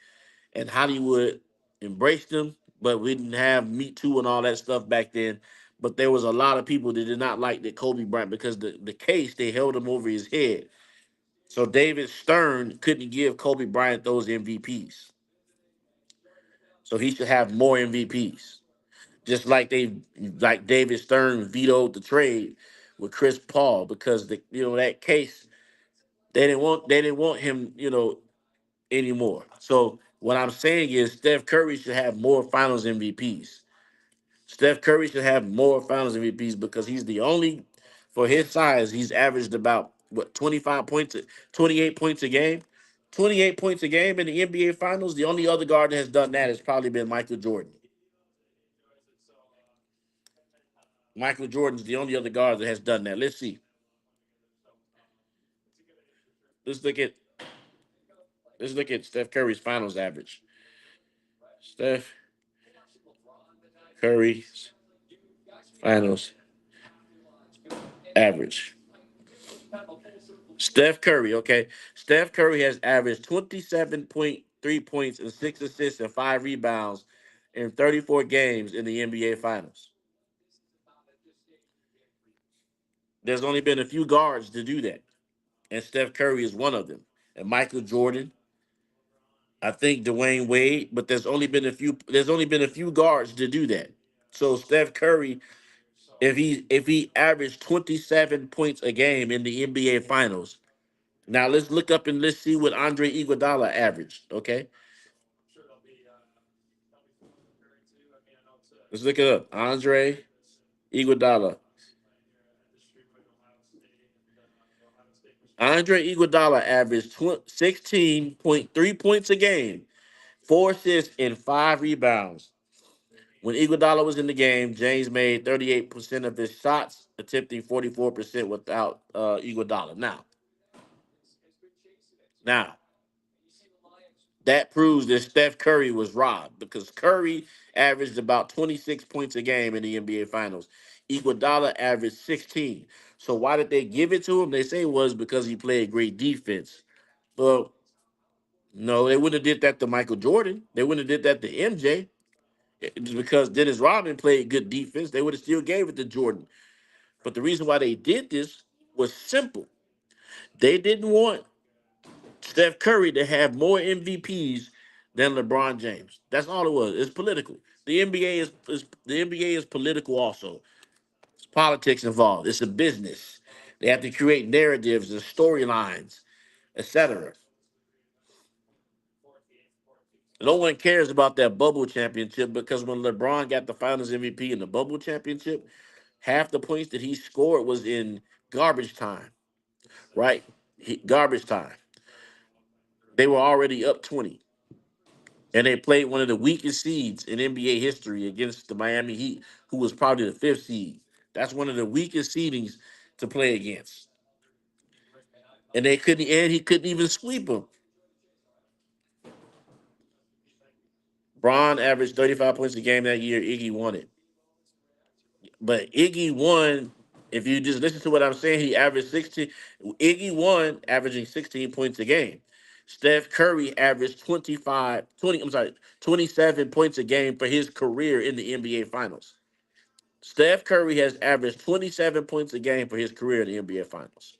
And Hollywood embraced him, but we didn't have Me Too and all that stuff back then. But there was a lot of people that did not like that Kobe Bryant because the case they held him over his head. So David Stern couldn't give Kobe Bryant those MVPs. So he should have more MVPs. Just like David Stern vetoed the trade with Chris Paul because that case they didn't want him anymore. So what I'm saying is Steph Curry should have more Finals MVPs. Steph Curry should have more Finals MVPs because he's the only for his size. He's averaged about 25 points, 28 points a game. 28 points a game in the NBA Finals. The only other guard that has done that has probably been Michael Jordan. Michael Jordan's the only other guard that has done that. Let's see. Let's look at let's look at Steph Curry's Finals average. Steph Curry's Finals average. Steph Curry, okay. Steph Curry has averaged 27.3 points and 6 assists and 5 rebounds in 34 games in the NBA Finals. There's only been a few guards to do that, and Steph Curry is one of them. And Michael Jordan, I think Dwayne Wade, but there's only been a few guards to do that. So Steph Curry, if he averaged 27 points a game in the NBA Finals, now let's look up and let's see what Andre Iguodala averaged. Okay, let's look it up. Andre Iguodala. Andre Iguodala averaged 16.3 points a game, 4 assists, and 5 rebounds. When Iguodala was in the game, James made 38% of his shots, attempting 44% without Iguodala. Now, that proves that Steph Curry was robbed because Curry averaged about 26 points a game in the NBA Finals. Iguodala averaged 16. So why did they give it to him? They say it was because he played great defense. Well, no, they wouldn't have did that to Michael Jordan. They wouldn't have did that to MJ. It's because Dennis Rodman played good defense. They would have still gave it to Jordan. But the reason why they did this was simple. They didn't want Steph Curry to have more MVPs than LeBron James. That's all it was. It's political. The NBA is political also. It's politics involved. It's a business. They have to create narratives and storylines, etc. No one cares about that bubble championship because when LeBron got the Finals MVP in the bubble championship, half the points that he scored was in garbage time. Right? Garbage time. They were already up 20. And they played one of the weakest seeds in NBA history against the Miami Heat, who was probably the fifth seed. That's one of the weakest seedings to play against. And he couldn't even sweep them. Braun averaged 35 points a game that year. Iggy won it. But Iggy won, if you just listen to what I'm saying, he averaged 16. Iggy won, averaging 16 points a game. Steph Curry averaged 27 points a game for his career in the NBA Finals. Steph Curry has averaged 27 points a game for his career in the NBA Finals.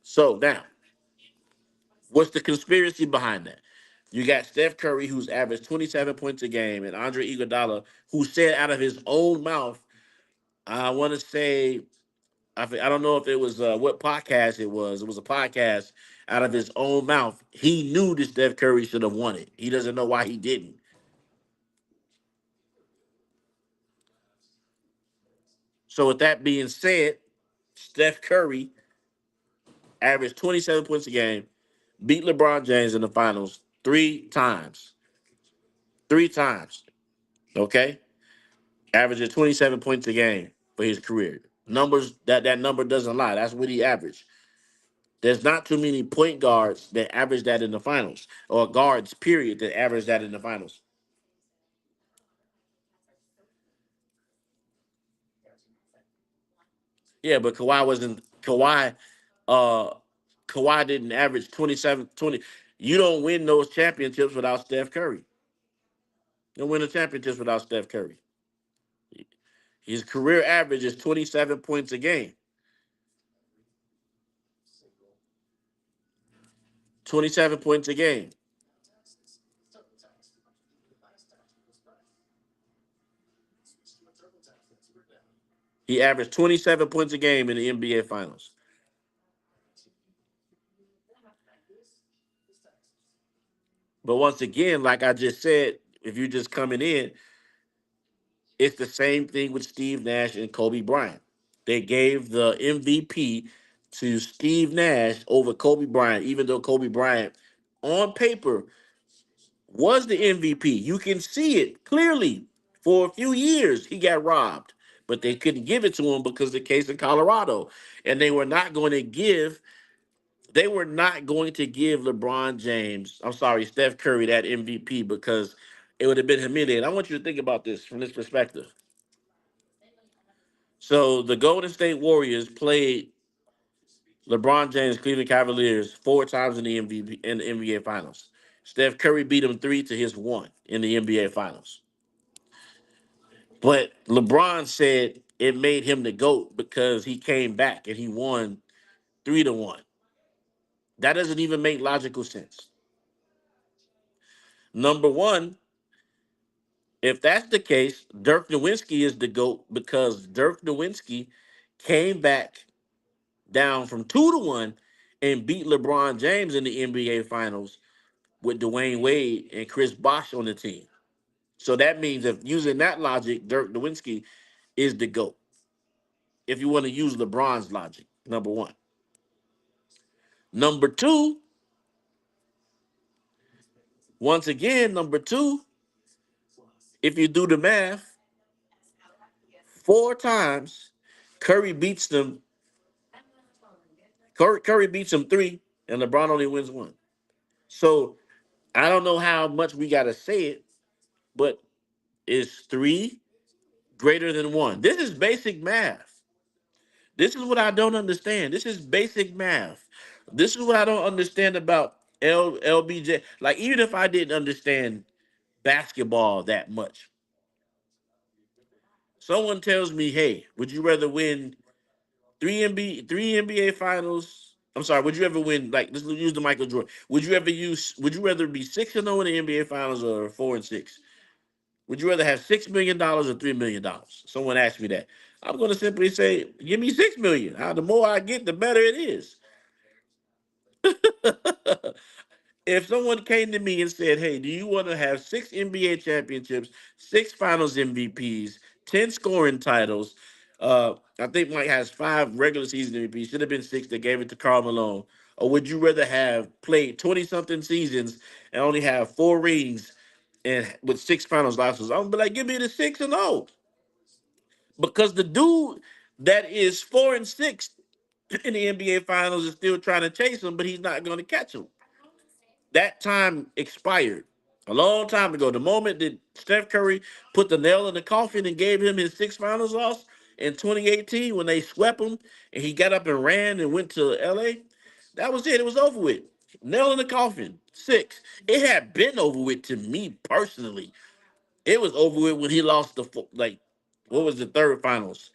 So now, what's the conspiracy behind that? You got Steph Curry, who's averaged 27 points a game, and Andre Iguodala, who said out of his own mouth, I want to say I don't know if it was what podcast it was. It was a podcast out of his own mouth. He knew that Steph Curry should have won it. He doesn't know why he didn't. So with that being said, Steph Curry averaged 27 points a game, beat LeBron James in the finals 3 times. 3 times. Okay? Averaging 27 points a game for his career. Numbers that number doesn't lie. That's what he averaged. There's not too many point guards that average that in the finals, or guards, period, that average that in the finals. Yeah, but Kawhi wasn't Kawhi. Uh, Kawhi didn't average 27, 20. You don't win those championships without Steph Curry. You don't win the championships without Steph Curry. His career average is 27 points a game. 27 points a game. He averaged 27 points a game in the NBA Finals. But once again, like I just said, if you're just coming in, it's the same thing with Steve Nash and Kobe Bryant. They gave the MVP to Steve Nash over Kobe Bryant, even though Kobe Bryant, on paper, was the MVP. You can see it clearly. For a few years, he got robbed, but they couldn't give it to him because of the case in Colorado, and they were not going to give LeBron James, I'm sorry, Steph Curry that MVP because it would have been humiliating. I want you to think about this from this perspective. So the Golden State Warriors played LeBron James, Cleveland Cavaliers 4 times in the MVP in the NBA Finals. Steph Curry beat them 3-1 in the NBA Finals. But LeBron said it made him the GOAT because he came back and he won 3-1. That doesn't even make logical sense. Number one, if that's the case, Dirk Nowitzki is the GOAT because Dirk Nowitzki came back down from 2-1 and beat LeBron James in the NBA Finals with Dwayne Wade and Chris Bosh on the team. So that means if using that logic, Dirk Nowitzki is the GOAT. If you want to use LeBron's logic, number one. Number two, once again, number two, if you do the math, 4 times, Curry beats them. Curry beats them 3, and LeBron only wins 1. So I don't know how much we got to say it, but is 3 greater than 1? This is basic math. This is what I don't understand. This is basic math. This is what I don't understand about LBJ. Like, even if I didn't understand basketball that much, someone tells me, "Hey, would you rather win three NBA finals? I'm sorry. Would you ever win? Like, let's use the Michael Jordan. Would you rather be 6-0 in the NBA finals or 4-6? Would you rather have $6 million or $3 million?" Someone asked me that. I'm going to simply say, "Give me 6 million. The more I get, the better it is." If someone came to me and said, "Hey, do you want to have 6 NBA championships, 6 Finals MVPs, 10 scoring titles?" I think Mike has 5 regular season MVPs. Should have been 6. They gave it to Karl Malone. Or would you rather have played 20 something seasons and only have 4 rings and with 6 finals losses? I'm gonna be like, give me the 6-0 because the dude that is 4-6 in the NBA finals is still trying to chase him, but he's not going to catch him. That time expired a long time ago. The moment that Steph Curry put the nail in the coffin and gave him his 6 finals loss in 2018 when they swept him and he got up and ran and went to LA, that was it. It was over with. Nail in the coffin. 6. It had been over with to me personally. It was over with when he lost like, what was the third finals?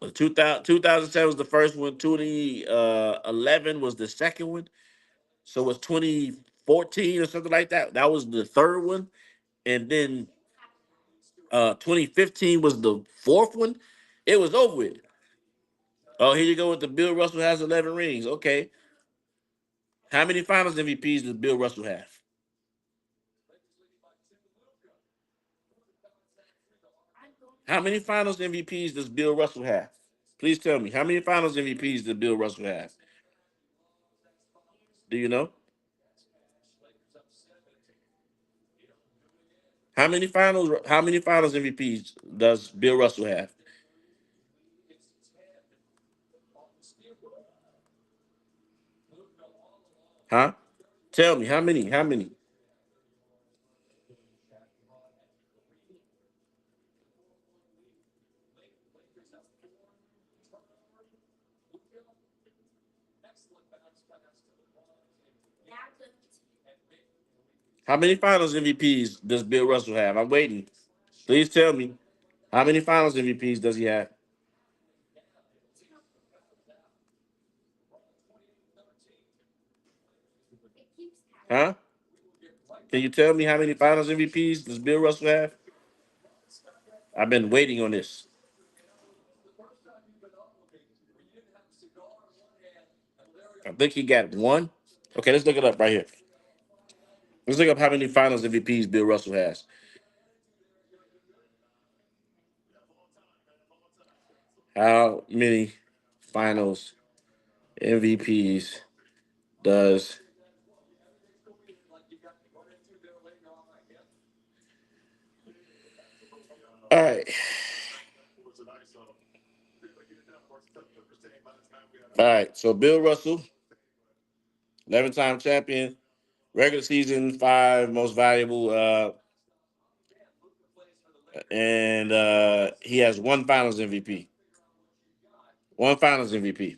2007 was the first one. 2011 was the second one. So it was 2014 or something like that. That was the third one. And then 2015 was the fourth one. It was over with. Oh, here you go with the Bill Russell has 11 rings. Okay. How many finals MVPs does Bill Russell have? How many finals MVPs does Bill Russell have? Please tell me. How many finals MVPs does Bill Russell have? Do you know? How many finals MVPs does Bill Russell have? Huh? Tell me, how many? How many? How many finals MVPs does Bill Russell have? I'm waiting. Please tell me. How many finals MVPs does he have? Huh? Can you tell me how many finals MVPs does Bill Russell have? I've been waiting on this. I think he got one. Okay, let's look it up right here. Let's look up how many finals MVPs Bill Russell has. How many finals MVPs does all right. All right. So Bill Russell, 11-time champion, regular season five most valuable, and he has one Finals MVP. One Finals MVP.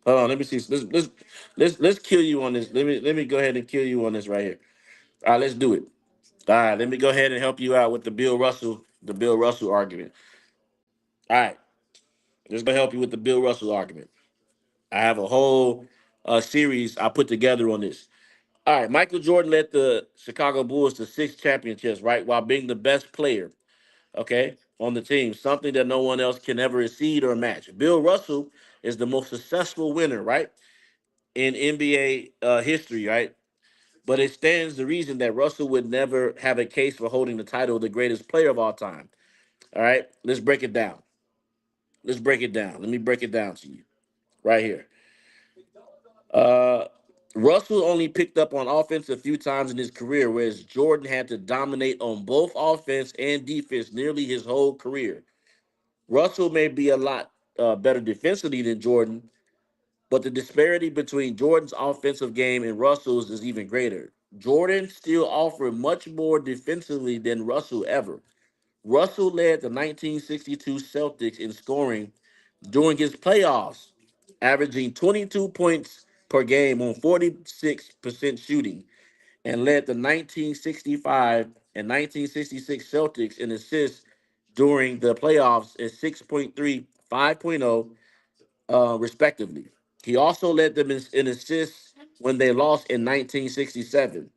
Hold on, let me see. Let's kill you on this. Let me go ahead and kill you on this right here. All right, let's do it. All right, let me go ahead and help you out with the Bill Russell argument. All right, let's go help you with the Bill Russell argument. I have a whole series I put together on this. All right, Michael Jordan led the Chicago Bulls to six championships, right, while being the best player, okay, on the team, something that no one else can ever exceed or match. Bill Russell is the most successful winner, right, in NBA history, right? But it stands to reason that Russell would never have a case for holding the title of the greatest player of all time. All right, let's break it down. Let's break it down. Let me break it down to you right here. Uh, Russell only picked up on offense a few times in his career, whereas Jordan had to dominate on both offense and defense nearly his whole career. Russell may be a lot better defensively than Jordan, but the disparity between Jordan's offensive game and Russell's is even greater. Jordan still offered much more defensively than Russell ever. Russell led the 1962 Celtics in scoring during his playoffs, averaging 22 points per game on 46% shooting, and led the 1965 and 1966 Celtics in assists during the playoffs at 6.3, 5.0, respectively. He also led them in assists when they lost in 1967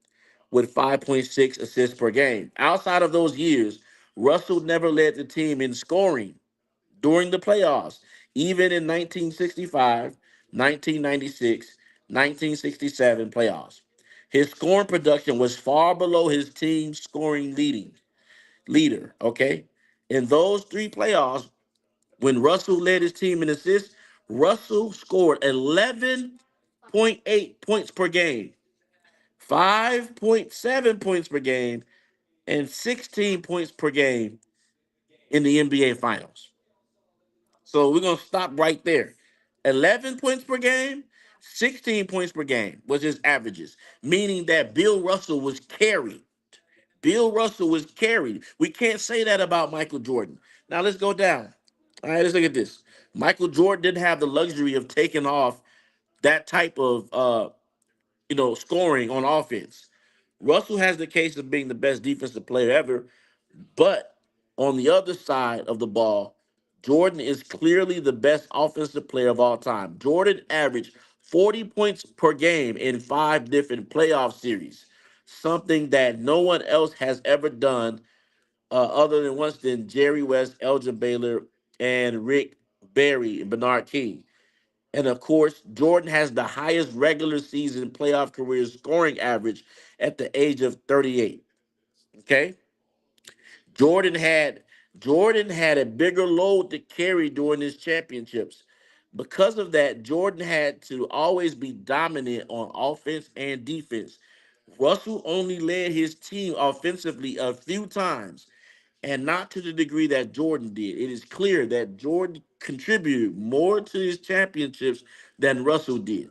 with 5.6 assists per game. Outside of those years, Russell never led the team in scoring during the playoffs, even in 1965, 1996, 1967 playoffs. His scoring production was far below his team's scoring leader. Okay, in those three playoffs, when Russell led his team in assists, Russell scored 11.8 points per game, 5.7 points per game, and 16 points per game in the NBA Finals. So we're gonna stop right there. 11 points per game, 16 points per game was his averages, meaning that Bill Russell was carried. Bill Russell was carried. We can't say that about Michael Jordan. Now let's go down. All right, let's look at this. Michael Jordan didn't have the luxury of taking off that type of scoring on offense. Russell has the case of being the best defensive player ever, but on the other side of the ball, Jordan is clearly the best offensive player of all time. Jordan averaged 40 points per game in five different playoff series, something that no one else has ever done other than once than Jerry West, Elgin Baylor, and Rick Barry and Bernard King. And of course, Jordan has the highest regular season playoff career scoring average at the age of 38. Okay. Jordan had Jordan had a bigger load to carry during his championships. Because of that, Jordan had to always be dominant on offense and defense. Russell only led his team offensively a few times, and not to the degree that Jordan did. It is clear that Jordan contributed more to his championships than Russell did.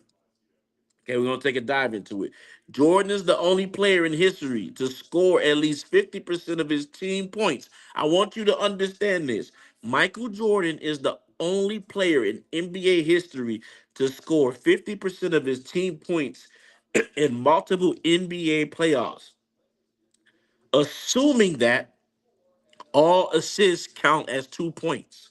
Okay, we're gonna take a dive into it. Jordan is the only player in history to score at least 50% of his team points. I want you to understand this. Michael Jordan is the only player in NBA history to score 50% of his team points in multiple NBA playoffs. Assuming that all assists count as 2 points.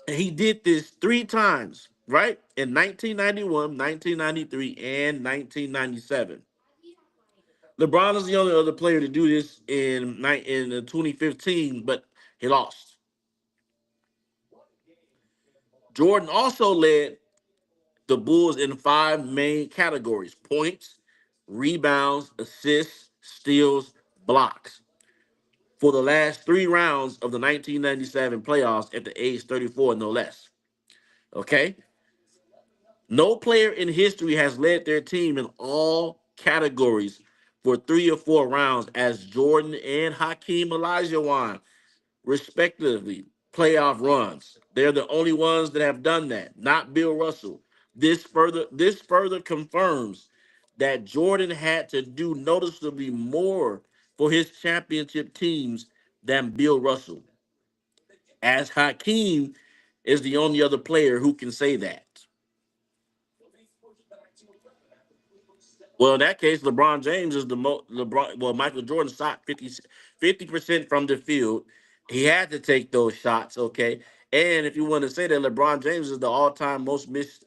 And he did this three times, right? In 1991, 1993, and 1997. LeBron is the only other player to do this in 2015, but he lost. Jordan also led the Bulls in five main categories: points, rebounds, assists, steals, blocks for the last three rounds of the 1997 playoffs at the age 34, no less. Okay? No player in history has led their team in all categories for three or four rounds as Jordan and Hakeem Olajuwon, respectively, playoff runs. They're the only ones that have done that, not Bill Russell. This further confirms that Jordan had to do noticeably more for his championship teams than Bill Russell, as Hakeem is the only other player who can say that. Well, in that case, LeBron James is the most. LeBron. Well, Michael Jordan shot 50% from the field. He had to take those shots. Okay, and if you want to say that LeBron James is the all-time most missed,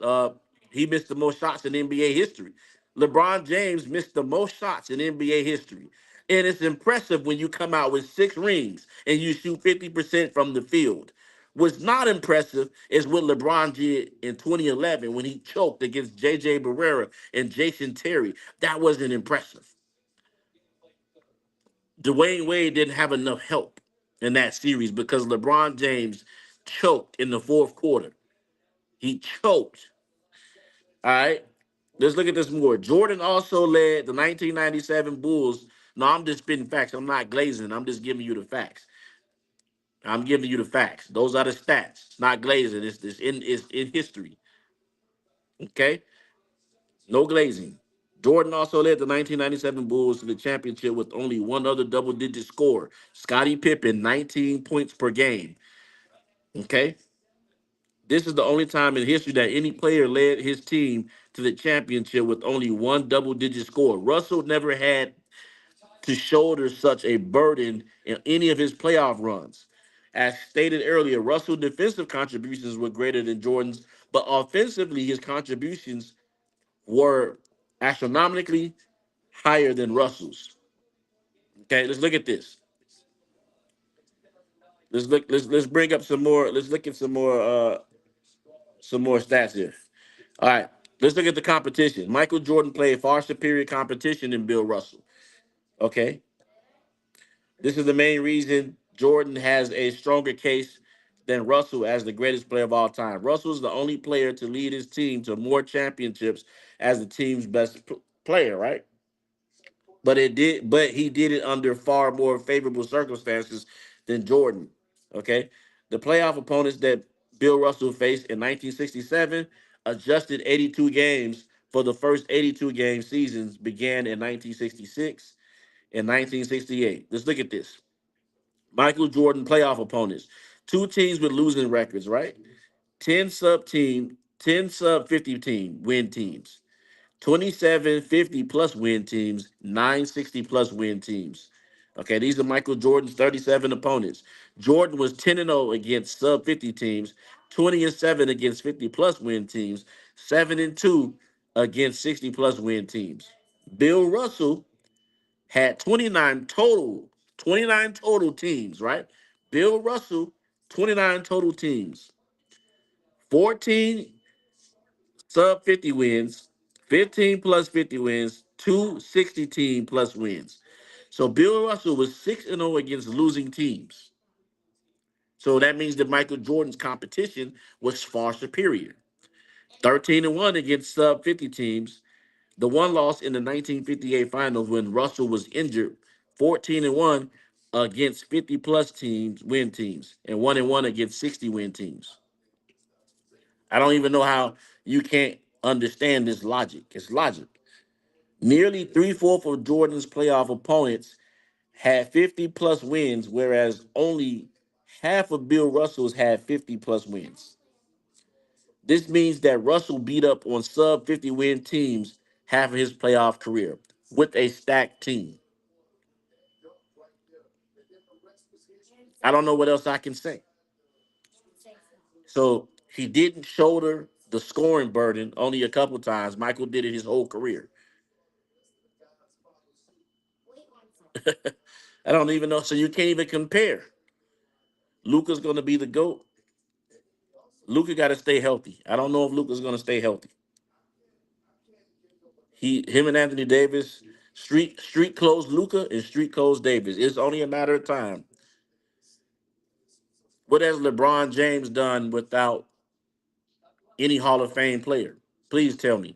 he missed the most shots in NBA history. LeBron James missed the most shots in NBA history, and it's impressive when you come out with six rings and you shoot 50% from the field. What's not impressive is what LeBron did in 2011 when he choked against J.J. Barrera and Jason Terry. That wasn't impressive. Dwayne Wade didn't have enough help in that series because LeBron James choked in the fourth quarter. He choked. All right. Let's look at this more. Jordan also led the 1997 Bulls. No, I'm just spitting facts. I'm not glazing. I'm just giving you the facts. I'm giving you the facts. Those are the stats. It's not glazing. It's in history. Okay. No glazing. Jordan also led the 1997 Bulls to the championship with only one other double digit scorer, Scottie Pippen, 19 points per game. Okay. This is the only time in history that any player led his team to the championship with only one double digit score. Russell never had to shoulder such a burden in any of his playoff runs. As stated earlier, Russell's defensive contributions were greater than Jordan's, but offensively, his contributions were astronomically higher than Russell's. Okay, let's look at this. Let's bring up some more. Let's look at some more stats here. All right. Let's look at the competition. Michael Jordan played far superior competition than Bill Russell. Okay. This is the main reason Jordan has a stronger case than Russell as the greatest player of all time. Russell's the only player to lead his team to more championships as the team's best player, right? But he did it under far more favorable circumstances than Jordan. Okay. The playoff opponents that Bill Russell faced in 1967 adjusted 82 games for the first 82 game seasons began in 1966 and 1968. Let's look at this. Michael Jordan playoff opponents. Two teams with losing records, right? 10 sub 50 win teams. 2750 plus win teams, 960 plus win teams. Okay, these are Michael Jordan's 37 opponents. Jordan was 10-0 against sub 50 teams, 20-7 against 50 plus win teams, 7-2 against 60 plus win teams. Bill Russell had 29 total 29 total teams, right? Bill Russell, 29 total teams, 14 sub 50 wins, 15 plus 50 wins, two 60 team plus wins. So Bill Russell was 6-0 against losing teams. So that means that Michael Jordan's competition was far superior. 13-1 against sub 50 teams. The one loss in the 1958 finals when Russell was injured. 14-1 against 50 plus teams, win teams, and 1-1 against 60 win teams. I don't even know how you can't understand this logic. It's logic. Nearly three-fourths of Jordan's playoff opponents had 50 plus wins, whereas only half of Bill Russell's had 50 plus wins. This means that Russell beat up on sub 50 win teams half of his playoff career with a stacked team. I don't know what else I can say. So he didn't shoulder the scoring burden only a couple times. Michael did it his whole career. I don't even know. So you can't even compare. Luka's going to be the GOAT. Luka got to stay healthy. I don't know if Luka's going to stay healthy. Him and Anthony Davis, street close Luka and street close Davis. It's only a matter of time. What has LeBron James done without any Hall of Fame player? Please tell me.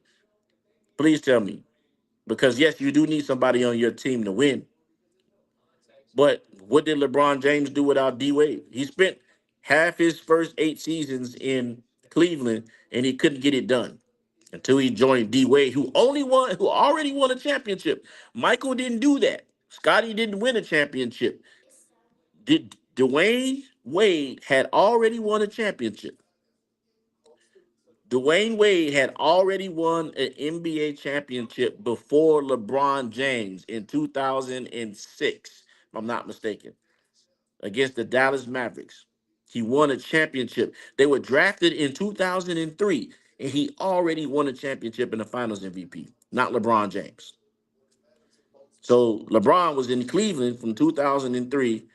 Please tell me. Because yes, you do need somebody on your team to win. But what did LeBron James do without D Wade? He spent half his first 8 seasons in Cleveland and he couldn't get it done until he joined D Wade, who already won a championship. Michael didn't do that. Scotty didn't win a championship. Dwayne Wade had already won a championship. Dwayne Wade had already won an NBA championship before LeBron James in 2006, if I'm not mistaken, against the Dallas Mavericks. He won a championship. They were drafted in 2003, and he already won a championship in the Finals MVP, not LeBron James. So LeBron was in Cleveland from 2003,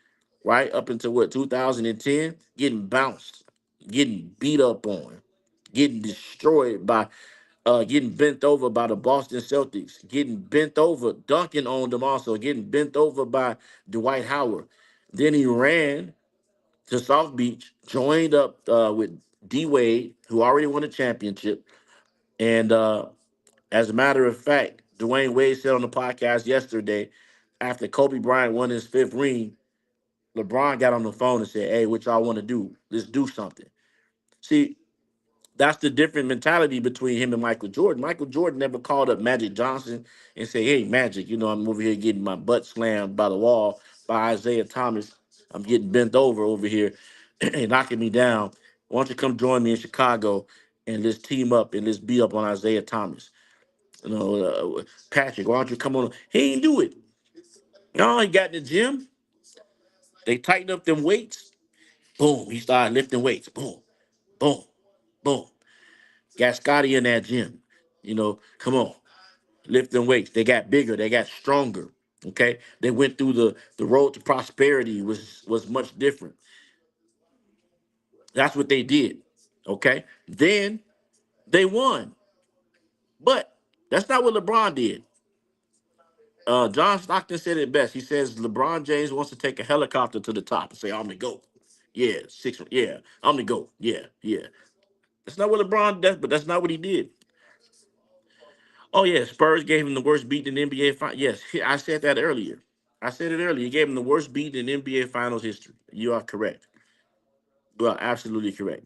right up until what 2010, getting bounced, getting beat up on, getting destroyed by, getting bent over by the Boston Celtics, getting bent over, dunking on them also, getting bent over by Dwight Howard. Then he ran to South Beach, joined up with D Wade, who already won a championship, and as a matter of fact, Dwayne Wade said on the podcast yesterday, after Kobe Bryant won his fifth ring, LeBron got on the phone and said, "Hey, what y'all want to do? Let's do something." See, that's the different mentality between him and Michael Jordan. Michael Jordan never called up Magic Johnson and said, "Hey, Magic, I'm over here getting my butt slammed by the wall by Isaiah Thomas. I'm getting bent over here and knocking me down. Why don't you come join me in Chicago and let's team up and let's beat up on Isaiah Thomas? Patrick, why don't you come on?" He ain't do it. No, he got in the gym. They tightened up them weights. Boom, he started lifting weights. Boom, boom, boom. Got Scotty in that gym. Come on, lifting weights. They got bigger. They got stronger. Okay, they went through the road to prosperity was much different. That's what they did. Okay, then they won, but that's not what LeBron did. John Stockton said it best. He says LeBron James wants to take a helicopter to the top and say, "I'm the GOAT." Yeah, six. Yeah, I'm the GOAT. Yeah, yeah. That's not what LeBron does, but that's not what he did. Oh yeah, Spurs gave him the worst beat in NBA. Yes, I said that earlier. I said it earlier. He gave him the worst beat in NBA Finals history. You are correct. You are absolutely correct.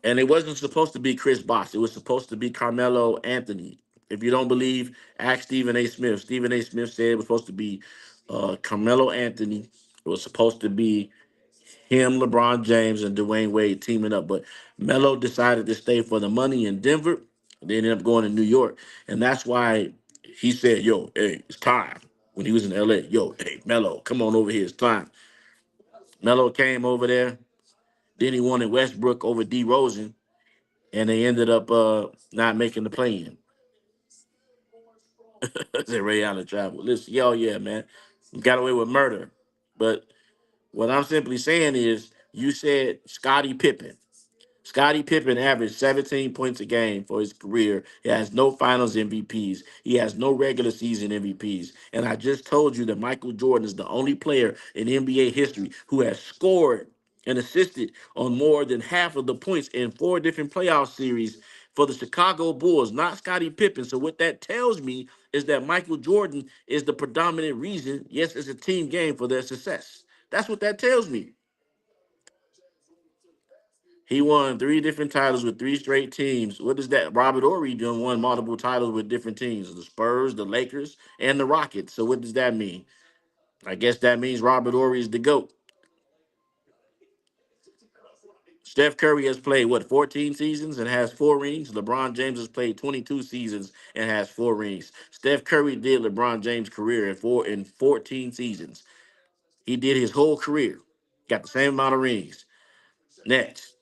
And it wasn't supposed to be Chris Bosh. It was supposed to be Carmelo Anthony. If you don't believe, ask Stephen A. Smith. Stephen A. Smith said it was supposed to be Carmelo Anthony. It was supposed to be him, LeBron James, and Dwayne Wade teaming up. But Melo decided to stay for the money in Denver. They ended up going to New York. And that's why he said, "Yo, hey, it's time." When he was in LA, "Yo, hey, Melo, come on over here. It's time." Melo came over there. Then he wanted Westbrook over D. Rosen. And they ended up not making the play in. Said Ray Allen travel. Listen, yo, yeah, man. Got away with murder. But what I'm simply saying is, you said Scottie Pippen. Scottie Pippen averaged 17 points a game for his career. He has no finals MVPs. He has no regular season MVPs. And I just told you that Michael Jordan is the only player in NBA history who has scored and assisted on more than half of the points in 4 different playoff series for the Chicago Bulls, not Scottie Pippen. So what that tells me is that Michael Jordan is the predominant reason, yes, it's a team game, for their success. That's what that tells me. He won 3 different titles with 3 straight teams. What is that? Robert Ory done won multiple titles with different teams: the Spurs, the Lakers, and the Rockets. So what does that mean? I guess that means Robert Ory is the GOAT. Steph Curry has played, what, 14 seasons and has 4 rings. LeBron James has played 22 seasons and has 4 rings. Steph Curry did LeBron James' career in 14 seasons. He did his whole career. Got the same amount of rings. Next.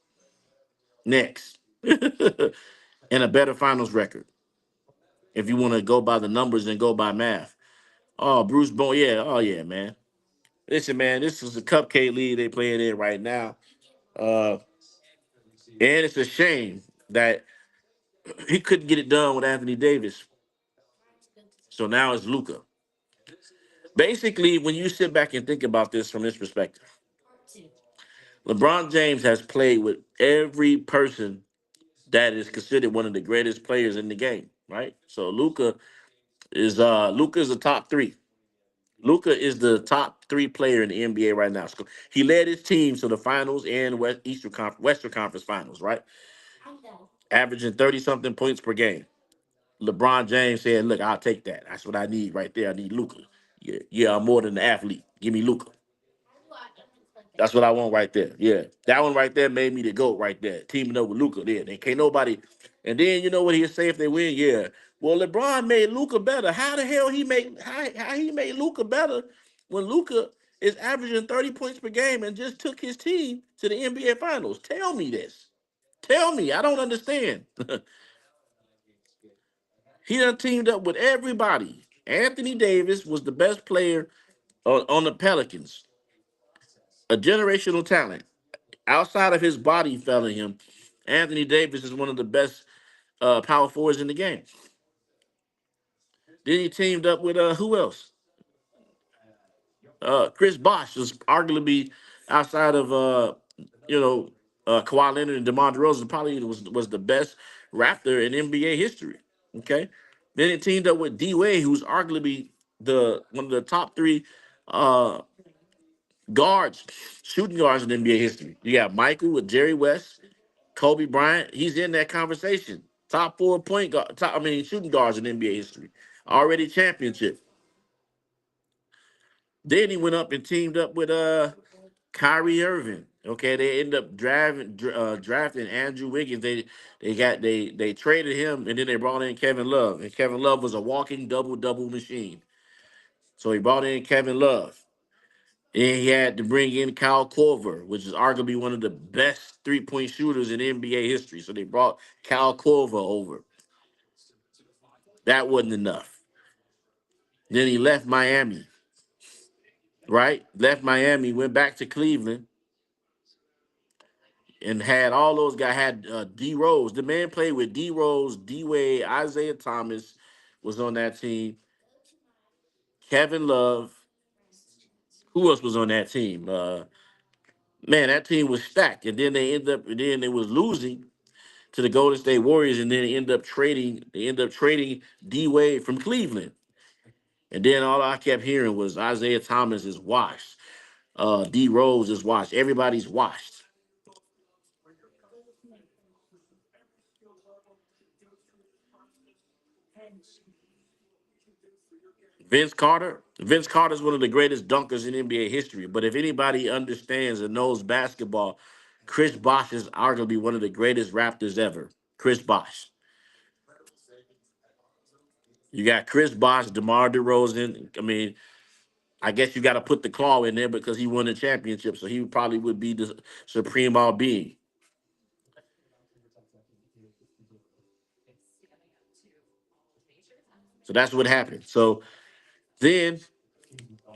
Next. And a better finals record, if you want to go by the numbers and go by math. Oh, Bruce Bowen, yeah, oh yeah, man. Listen, man, this is a cupcake league they playing in right now. Uh, and it's a shame that he couldn't get it done with Anthony Davis. So now it's Luca. Basically, when you sit back and think about this from this perspective, LeBron James has played with every person that is considered one of the greatest players in the game, right? So Luca is the top three. Luca is the top 3 player in the NBA right now. So he led his team to the finals and Western Conference finals, right? Averaging 30 something points per game. LeBron James said, "Look, I'll take that. That's what I need right there. I need Luca. Yeah, yeah, I'm more than an athlete. Give me Luca. That's what I want right there. Yeah, that one right there made me the GOAT right there. Teaming up with Luca there. They can't nobody. And then you know what he'll say if they win? Yeah. Well, LeBron made Luca better. How the hell how he made Luca better when Luca is averaging 30 points per game and just took his team to the NBA Finals? Tell me this. Tell me. I don't understand. He done teamed up with everybody. Anthony Davis was the best player on the Pelicans, a generational talent. Outside of his body failing him, Anthony Davis is one of the best power forwards in the game. Then he teamed up with who else? Chris Bosh was arguably, outside of you know Kawhi Leonard and DeMar DeRozan, probably was the best Raptor in NBA history. Okay, then it teamed up with D Wade, who's arguably the one of the top 3 uh, guards, shooting guards in NBA history. You got Michael with Jerry West, Kobe Bryant. He's in that conversation. Top 4 point guard, shooting guards in NBA history. Already championship. Then he went up and teamed up with Kyrie Irving. Okay, they end up drafting Andrew Wiggins. They traded him, and then they brought in Kevin Love. And Kevin Love was a walking double machine. So he brought in Kevin Love. And he had to bring in Kyle Korver, which is arguably one of the best 3-point shooters in NBA history. So they brought Kyle Korver over. That wasn't enough. Then he left Miami, right? Left Miami, went back to Cleveland, and had all those guys. Had D Rose. The man played with D Rose, D Wade, Isaiah Thomas was on that team. Kevin Love. Who else was on that team? Man, that team was stacked. And then they was losing to the Golden State Warriors, and then they end up trading D Wade from Cleveland. And then all I kept hearing was Isaiah Thomas is washed. D Rose is washed. Everybody's washed. Vince Carter. Vince Carter is one of the greatest dunkers in NBA history. But if anybody understands and knows basketball, Chris Bosh is arguably one of the greatest Raptors ever. Chris Bosh. You got Chris Bosh, DeMar DeRozan. I guess you got to put the claw in there because he won the championship, so he probably would be the supreme all being. So that's what happened. So then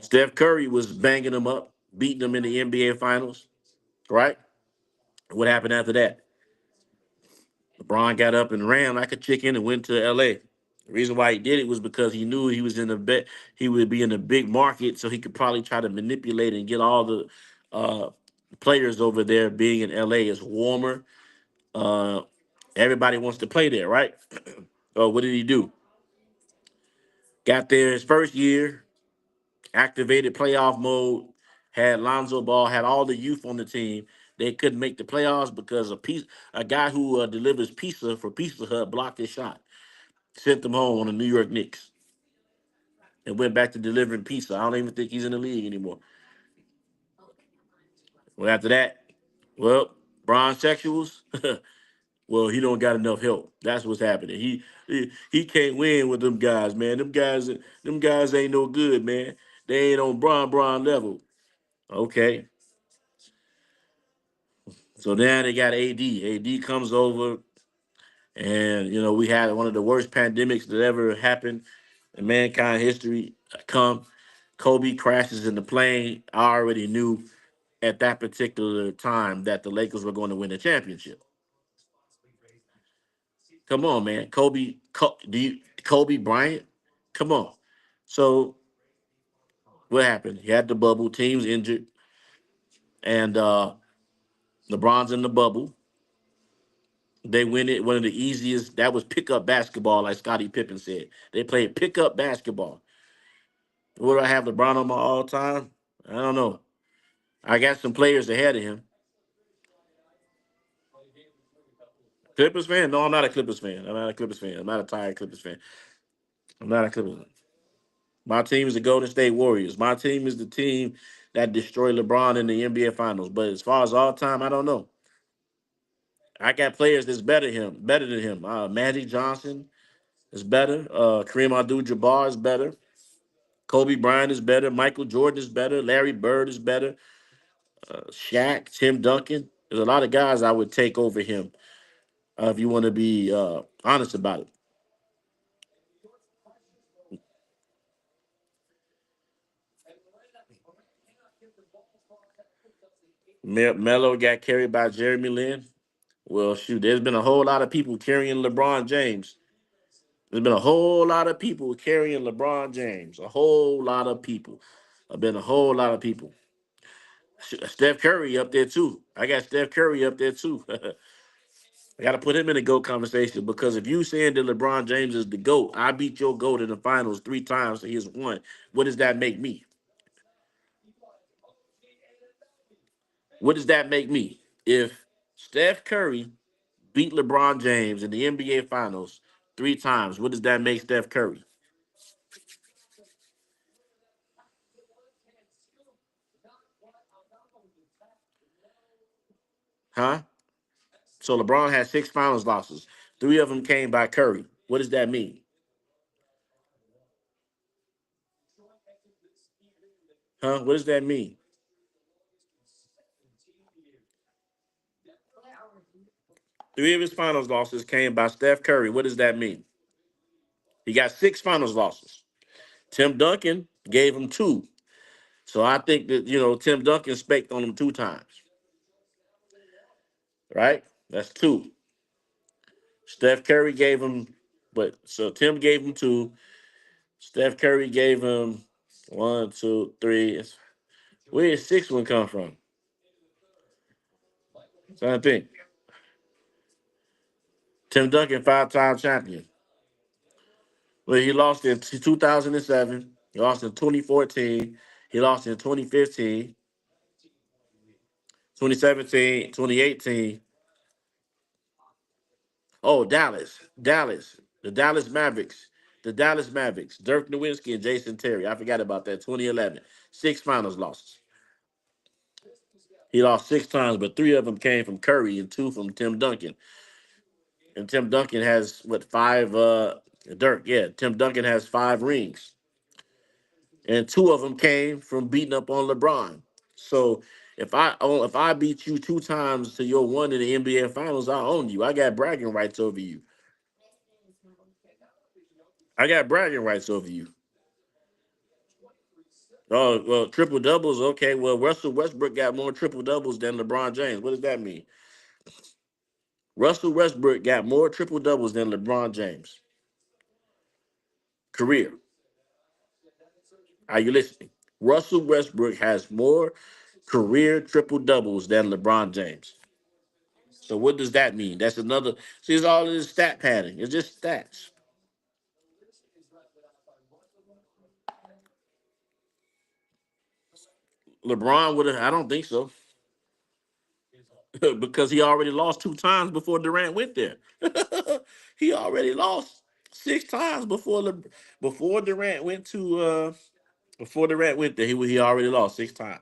Steph Curry was banging them up, beating them in the NBA Finals, right? What happened after that? LeBron got up and ran like a chicken and went to LA. The reason why he did it was because he knew he was in the bet he would be in a big market, so he could probably try to manipulate and get all the uh, players over there. Being in LA is warmer. Uh, Everybody wants to play there, right? So what did he do? Got there his first year, activated playoff mode, had Lonzo Ball, had all the youth on the team. They couldn't make the playoffs because a guy who delivers pizza for Pizza Hut blocked his shot, sent them home on the New York Knicks, and went back to delivering pizza. I don't even think he's in the league anymore. Well, after that, well, Bron sexuals. Well, he don't got enough help. That's what's happening. He can't win with them guys, man. Them guys ain't no good, man. They ain't on Bron level. Okay. So now they got AD. AD comes over, and we had one of the worst pandemics that ever happened in mankind history. Come, Kobe crashes in the plane. I already knew at that particular time that the Lakers were going to win the championship. Come on, man. Kobe Bryant? Come on. So what happened? He had the bubble, teams injured, and LeBron's in the bubble. They win it. One of the easiest. That was pickup basketball, like Scottie Pippen said. They played pickup basketball. Would I have LeBron on my all time? I don't know. I got some players ahead of him. Clippers fan? No, I'm not a Clippers fan. I'm not a Clippers fan. I'm not a tired Clippers fan. I'm not a Clippers. My team is the Golden State Warriors. My team is the team that destroyed LeBron in the NBA Finals. But as far as all time, I don't know. I got players that's better than him. Magic Johnson is better. Kareem Abdul-Jabbar is better. Kobe Bryant is better. Michael Jordan is better. Larry Bird is better. Shaq, Tim Duncan. There's a lot of guys I would take over him if you want to be honest about it. Melo got carried by Jeremy Lin. Well, shoot, there's been a whole lot of people carrying LeBron James. There's been a whole lot of people carrying LeBron James. A whole lot of people. I've been a whole lot of people. Steph Curry up there too. I got Steph Curry up there too. I got to put him in the GOAT conversation because if you saying that LeBron James is the GOAT, I beat your GOAT in the finals 3 times, so he's won. What does that make me? What does that make me? If Steph Curry beat LeBron James in the NBA finals 3 times, what does that make Steph Curry? Huh? So LeBron had 6 finals losses. 3 of them came by Curry. What does that mean? Huh? What does that mean? 3 of his finals losses came by Steph Curry. What does that mean? He got 6 finals losses. Tim Duncan gave him 2. So I think that, Tim Duncan spec on him 2 times, right? That's 2. Steph Curry gave him, but so Tim gave him 2. Steph Curry gave him one, two, three. Where did 6 one come from? So I think Tim Duncan 5-time champion. Well, he lost in 2007. He lost in 2014. He lost in 2015, 2017, 2018. Oh, Dallas, the Dallas Mavericks, Dirk Nowitzki and Jason Terry. I forgot about that. 2011, 6 finals losses. He lost 6 times, but 3 of them came from Curry and 2 from Tim Duncan. And Tim Duncan has what 5? Dirk, yeah. Tim Duncan has 5 rings, and 2 of them came from beating up on LeBron. So if I beat you 2 times to your one in the NBA Finals, I own you. I got bragging rights over you. I got bragging rights over you. Oh, well, triple doubles. Okay, well, Russell Westbrook got more triple doubles than LeBron James. What does that mean? Russell Westbrook got more triple doubles than LeBron James. Career. Are you listening? Russell Westbrook has more career triple doubles than LeBron James. So what does that mean? That's another. See, it's all this stat padding. It's just stats. LeBron would have. I don't think so, because he already lost 2 times before Durant went there. He already lost 6 times before Durant went to before Durant went there. He already lost 6 times.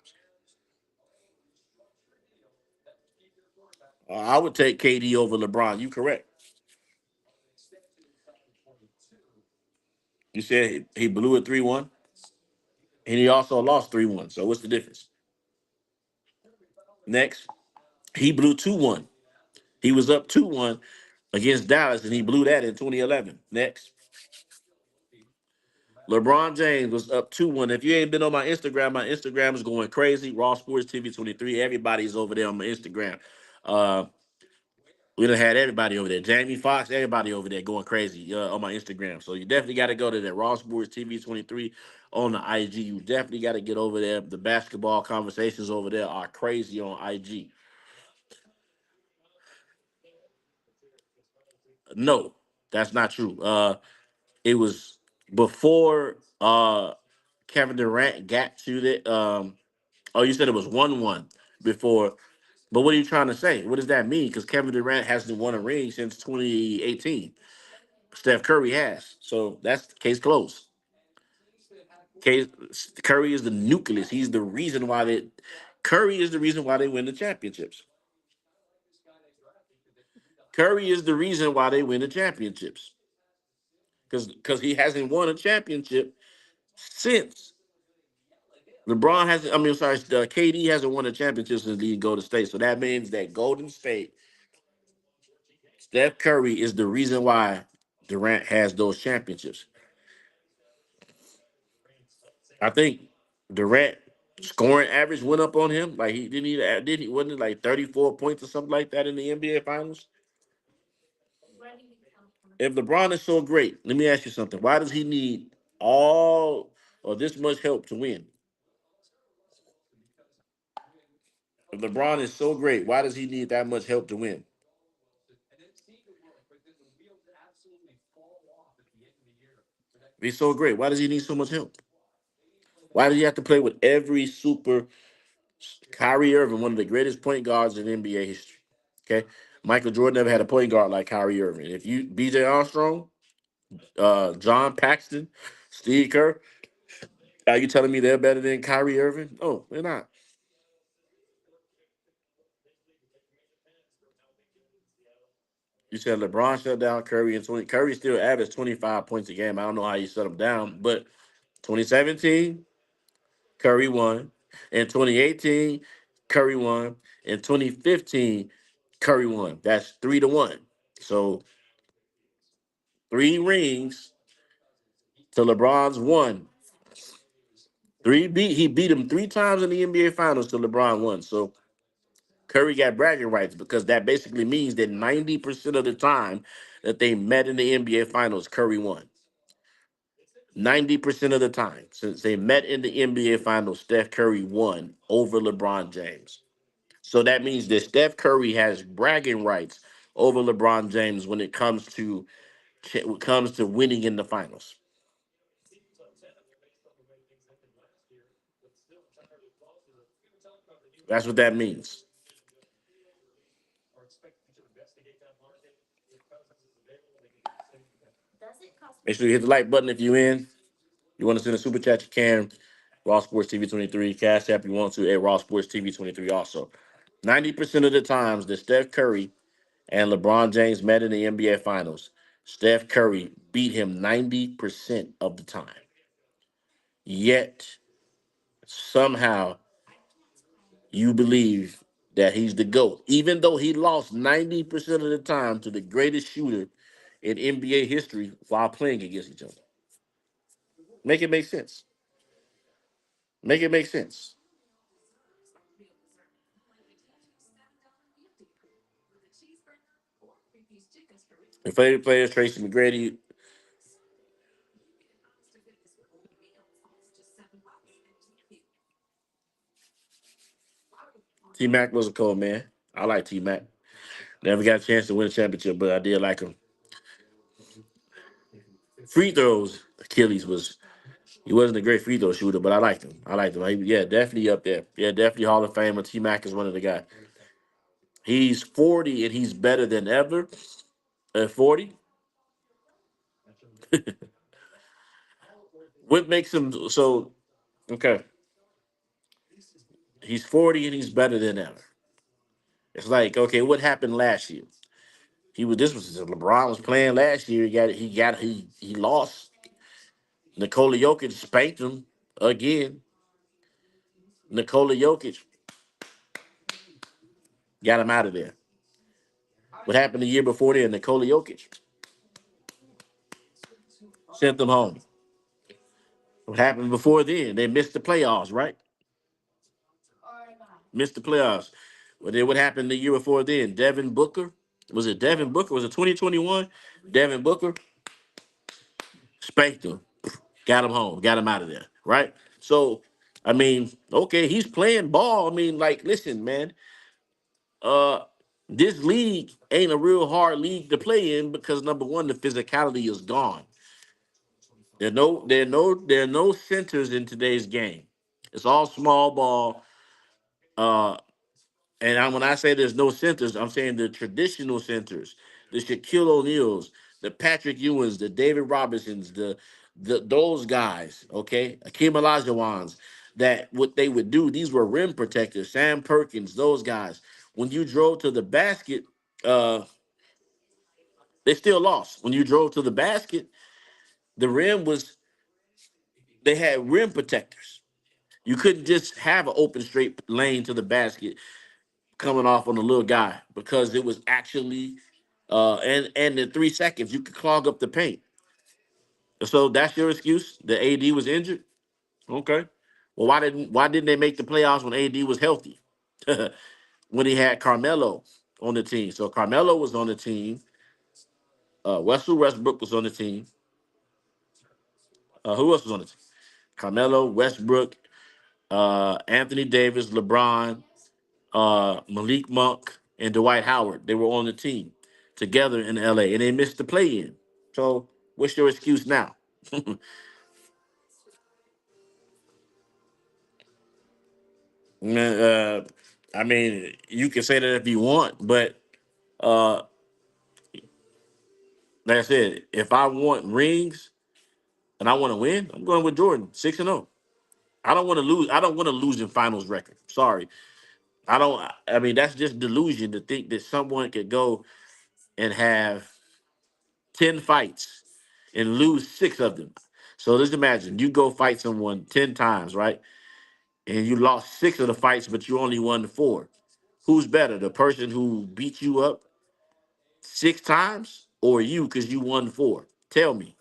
I would take KD over LeBron. You correct. You said he blew it 3-1, and he also lost 3-1. So what's the difference? Next, he blew 2-1. He was up 2-1 against Dallas, and he blew that in 2011. Next, LeBron James was up 2-1. If you ain't been on my Instagram is going crazy. Raw Sports TV 23. Everybody's over there on my Instagram. Uh, we done had everybody over there. Jamie Foxx, everybody over there going crazy on my Instagram. So you definitely got to go to that Raw Sports TV 23 on the IG. You definitely got to get over there. The basketball conversations over there are crazy on IG. No, that's not true. It was before Kevin Durant got to the. Oh, you said it was 1-1 before. But what are you trying to say? What does that mean? Because Kevin Durant hasn't won a ring since 2018. Steph Curry has. So that's case closed. Case, Curry is the nucleus. He's the reason why they. Curry is the reason why they win the championships. Curry is the reason why they win the championships. Because he hasn't won a championship since LeBron hasn't. I mean, sorry, KD hasn't won a championship since leading Golden State. So that means that Golden State, Steph Curry is the reason why Durant has those championships. I think Durant scoring average went up on him. Like he did he wasn't it like 34 points or something like that in the NBA Finals. If LeBron is so great, let me ask you something. Why does he need all or this much help to win? If LeBron is so great, why does he need that much help to win? If he's so great, why does he need so much help? Why does he have to play with every super Kyrie Irving, one of the greatest point guards in NBA history? Okay. Michael Jordan never had a point guard like Kyrie Irving. If you BJ Armstrong, John Paxton, Steve Kerr, are you telling me they're better than Kyrie Irving? No, they're not. You said LeBron shut down Curry and 20. Curry still averaged 25 points a game. I don't know how you shut him down, but 2017, Curry won. In 2018, Curry won. In 2015, Curry won. That's 3-1. So 3 rings to LeBron's one. He beat him 3 times in the NBA Finals to LeBron won. So Curry got bragging rights because that basically means that 90% of the time that they met in the NBA Finals, Curry won. 90% of the time since they met in the NBA Finals, Steph Curry won over LeBron James. So that means that Steph Curry has bragging rights over LeBron James when it comes to winning in the finals. That's what that means. Make sure you hit the like button if you're in. You want to send a super chat, you can. Raw Sports TV 23. Cash app you want to at Raw Sports TV 23 also. 90% of the times that Steph Curry and LeBron James met in the NBA Finals, Steph Curry beat him 90% of the time. Yet, somehow, you believe that he's the GOAT, even though he lost 90% of the time to the greatest shooter in NBA history while playing against each other. Make it make sense. Make it make sense. Your favorite player is Tracy McGrady. T Mac was a cold man. I like T Mac. Never got a chance to win a championship, but I did like him. Free throws, Achilles was he wasn't a great free throw shooter, but I liked him. I liked him. Yeah, definitely up there. Yeah, definitely Hall of Famer. T Mac is one of the guys. He's 40 and he's better than ever at 40. What makes him so okay? He's 40 and he's better than ever. It's like, okay, what happened last year? He was this was LeBron was playing last year. He lost. Nikola Jokic spanked him again. Nikola Jokic got him out of there. What happened the year before there? Nikola Jokic sent them home. What happened before then? They missed the playoffs, right? Missed the playoffs. Well, then what happened the year before then? Devin Booker. Was it Devin Booker? Was it 2021? Devin Booker spanked him, got him home, got him out of there, right? So, I mean, okay, he's playing ball. I mean, like, listen, man, uh, this league ain't a real hard league to play in because number one, the physicality is gone. There are no centers in today's game. It's all small ball. Uh, when I say there's no centers, I'm saying the traditional centers, the Shaquille O'Neals, the Patrick Ewings, the David Robinsons, the those guys, okay, Akeem Olajuwons, that what they would do, these were rim protectors, Sam Perkins, those guys. When you drove to the basket, uh, they still lost. When you drove to the basket, the rim was they had rim protectors. You couldn't just have an open straight lane to the basket coming off on the little guy because it was actually and in 3 seconds you could clog up the paint. So that's your excuse. The AD was injured. Okay. Well, why didn't they make the playoffs when AD was healthy? When he had Carmelo on the team. So Carmelo was on the team. Russell Westbrook was on the team. Who else was on the team? Carmelo, Westbrook, Anthony Davis, LeBron, Malik Monk, and Dwight Howard. They were on the team together in LA, and they missed the play-in. So, what's your excuse now? Man, I mean, you can say that if you want, but uh, like I said, if I want rings and I want to win, I'm going with Jordan, 6-0. I don't want to lose. I don't want to lose in finals record. Sorry, I don't. I mean, that's just delusion to think that someone could go and have 10 fights and lose 6 of them. So just imagine you go fight someone 10 times, right? And you lost 6 of the fights, but you only won 4. Who's better, the person who beat you up 6 times or you because you won 4? Tell me.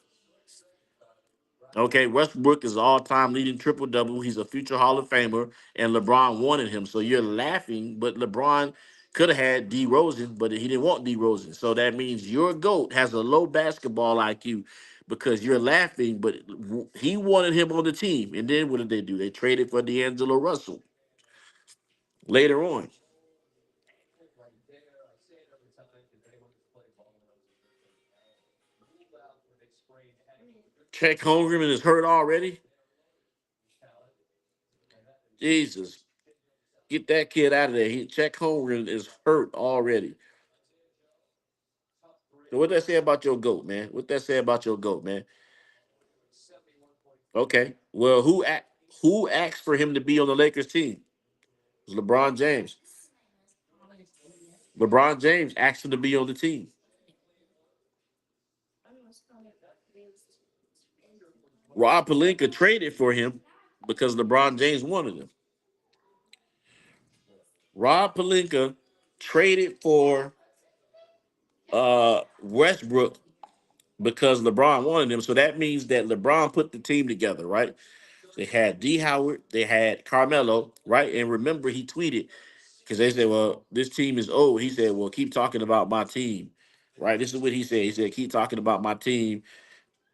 Okay, Westbrook is all-time leading triple-double. He's a future Hall of Famer, and LeBron wanted him. So you're laughing, but LeBron could have had D. Rosen, but he didn't want D. Rosen. So that means your GOAT has a low basketball IQ because you're laughing, but he wanted him on the team. And then what did they do? They traded for D'Angelo Russell later on. Chet Holmgren is hurt already. Jesus, get that kid out of there. Chet Holmgren is hurt already. So what that say about your goat, man? What that say about your goat, man? Okay. Well, who asked for him to be on the Lakers team? It was LeBron James. LeBron James asked him to be on the team. Rob Pelinka traded for him because LeBron James wanted him. Rob Pelinka traded for Westbrook because LeBron wanted him. So that means that LeBron put the team together, right? They had D Howard. They had Carmelo, right? And remember, he tweeted because they said, "Well, this team is old." He said, "Well, keep talking about my team." Right? This is what he said. He said, "Keep talking about my team,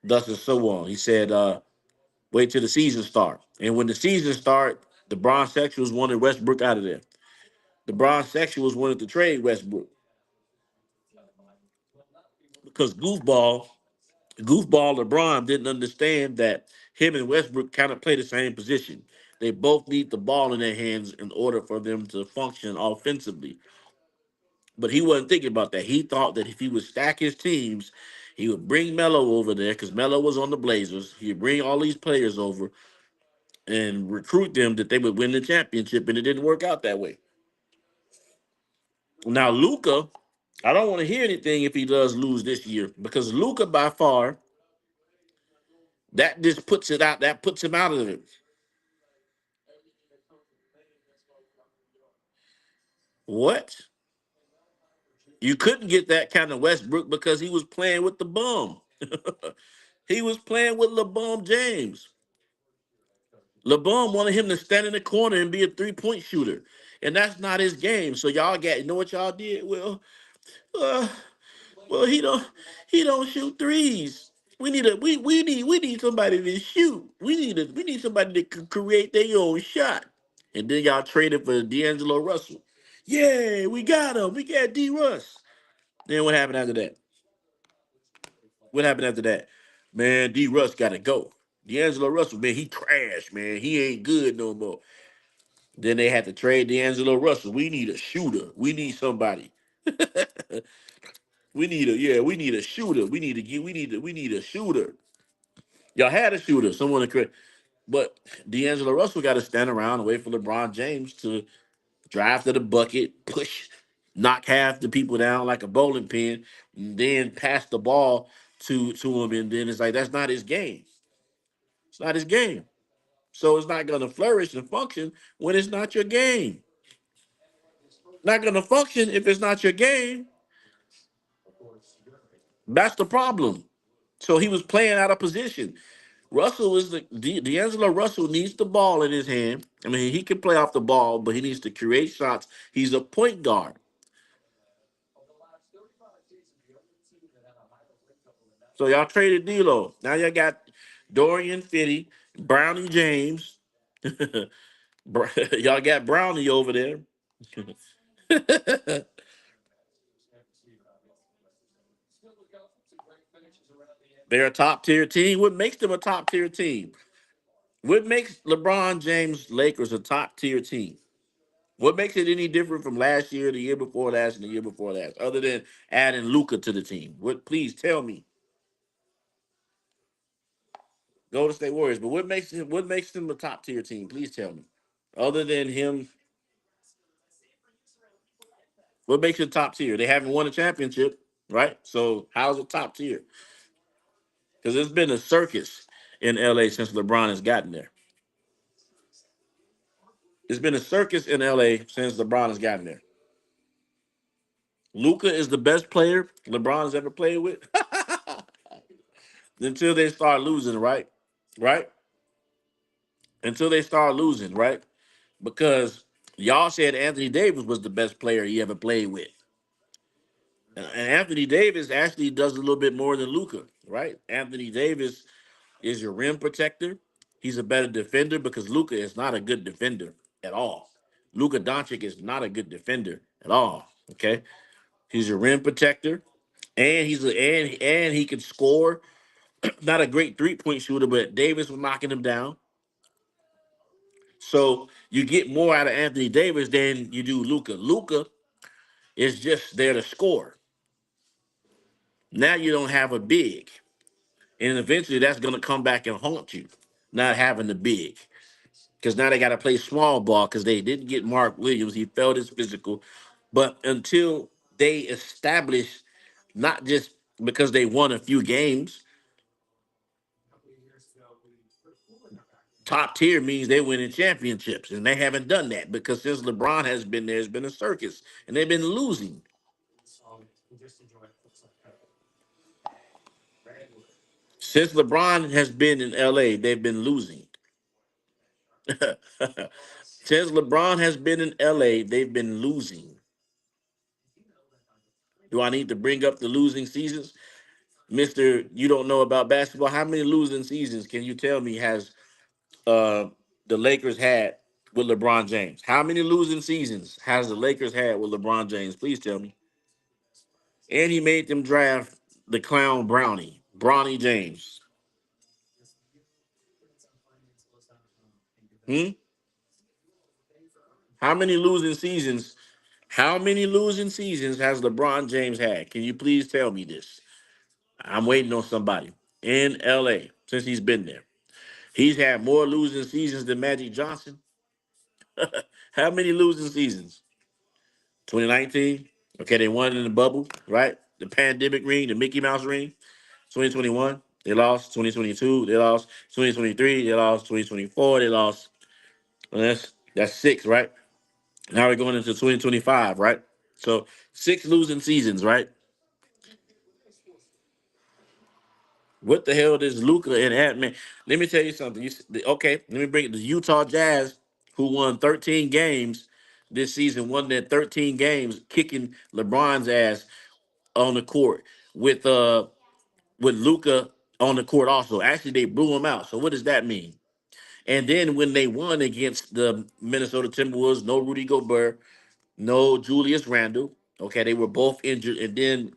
thus and so on." He said, "Wait till the season start." And when the season start, the Bron Sexuals wanted Westbrook out of there. The Bron Sexuals wanted to trade Westbrook because goofball LeBron didn't understand that him and Westbrook kind of play the same position. They both need the ball in their hands in order for them to function offensively. But he wasn't thinking about that. He thought that if he would stack his teams, he would bring Melo over there because Melo was on the Blazers. He'd bring all these players over and recruit them that they would win the championship, and it didn't work out that way. Now, Luca, I don't want to hear anything if he does lose this year because Luca, by far, that just puts it out. That puts him out of it. What? You couldn't get that kind of Westbrook because he was playing with the bum. He was playing with LeBron James. LeBron wanted him to stand in the corner and be a three-point shooter, and that's not his game. So y'all got, you know what y'all did? Uh, well, he don't shoot threes. We need somebody to shoot. We need somebody that can create their own shot. And then y'all traded for D'Angelo Russell. Yeah, we got him. We got D Russ. Then what happened after that? What happened after that? Man, D Russ gotta go. D'Angelo Russell, man, he trashed, man. He ain't good no more. Then they had to trade D'Angelo Russell. We need a shooter. We need somebody. We need a shooter. We need a shooter. Y'all had a shooter, someone to create. But D'Angelo Russell got to stand around and wait for LeBron James to drive to the bucket, push, knock half the people down like a bowling pin, and then pass the ball to him. And then it's like that's not his game. It's not his game. So it's not gonna flourish and function when it's not your game. Not gonna function if it's not your game. That's the problem. So he was playing out of position. Russell is D'Angelo Russell needs the ball in his hand. I mean, he can play off the ball, but he needs to create shots. He's a point guard. So y'all traded D'Lo. Now y'all got Dorian Finney, Brownie James. Y'all got Brownie over there. They're a top tier team. What makes them a top tier team? What makes LeBron James Lakers a top tier team? What makes it any different from last year, the year before last, and the year before last, other than adding Luca to the team? What? Please tell me. Golden State Warriors. But what makes them a top tier team? Please tell me. Other than him, what makes it top tier? They haven't won a championship, right? So how's it top tier? Because it's been a circus in LA since LeBron has gotten there. It's been a circus in LA since LeBron has gotten there. Luca is the best player LeBron has ever played with until they start losing, right? Right? Until they start losing, right? Because y'all said Anthony Davis was the best player he ever played with. And Anthony Davis actually does a little bit more than Luca, right? Anthony Davis is your rim protector. He's a better defender because Luca is not a good defender at all. Luka Doncic is not a good defender at all. Okay, he's a rim protector, and and he can score. Not a great 3-point shooter, but Davis was knocking him down. So you get more out of Anthony Davis than you do Luca. Luca is just there to score. Now you don't have a big, and eventually that's going to come back and haunt you, not having the big. Because now they got to play small ball because they didn't get Mark Williams. He felt his physical. But until they establish, not just because they won a few games, top tier means they winning championships. And they haven't done that because since LeBron has been there, it's been a circus. And they've been losing. Since LeBron has been in LA, they've been losing. Since LeBron has been in LA, they've been losing. Do I need to bring up the losing seasons? Mister, you don't know about basketball. How many losing seasons can you tell me has uh the Lakers had with LeBron James? How many losing seasons has the Lakers had with LeBron James? Please tell me. And he made them draft the clown Brownie, Bronny James. Hmm? How many losing seasons? How many losing seasons has LeBron James had? Can you please tell me this? I'm waiting on somebody in LA since he's been there. He's had more losing seasons than Magic Johnson. How many losing seasons? 2019. Okay, they won in the bubble, right? The pandemic ring, the Mickey Mouse ring. 2021, they lost. 2022, they lost. 2023, they lost. 2024, they lost. Well, that's six, right? Now we're going into 2025, right? So six losing seasons, right? What the hell does Luca and Ant Man? Let me tell you something. Okay, let me bring it. The Utah Jazz, who won 13 games this season, won their 13 games, kicking LeBron's ass on the court with Luca on the court also. Actually, they blew him out. So what does that mean? And then when they won against the Minnesota Timberwolves, no Rudy Gobert, no Julius Randle. Okay, they were both injured, and then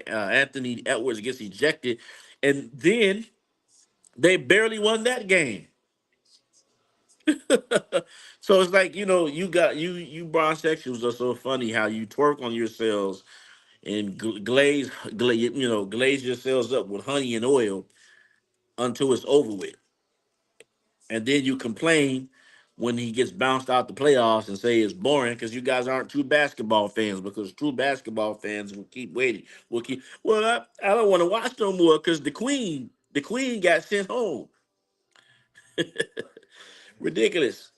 Anthony Edwards gets ejected, and then they barely won that game. So it's like you got you bisexuals are so funny how you twerk on yourselves and glaze yourselves up with honey and oil until it's over with, and then you complain when he gets bounced out the playoffs and say it's boring because you guys aren't true basketball fans. Because true basketball fans will keep waiting. Will keep. Well, I don't want to watch no more because the queen got sent home. Ridiculous.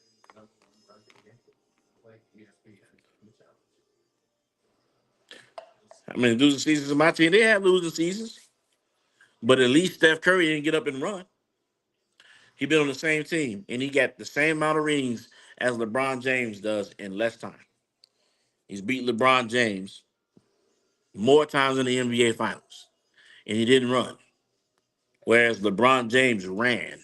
I mean, losing seasons of my team, they have losing seasons, but at least Steph Curry didn't get up and run. He been on the same team, and he got the same amount of rings as LeBron James does in less time. He's beat LeBron James more times in the NBA Finals, and he didn't run. Whereas LeBron James ran.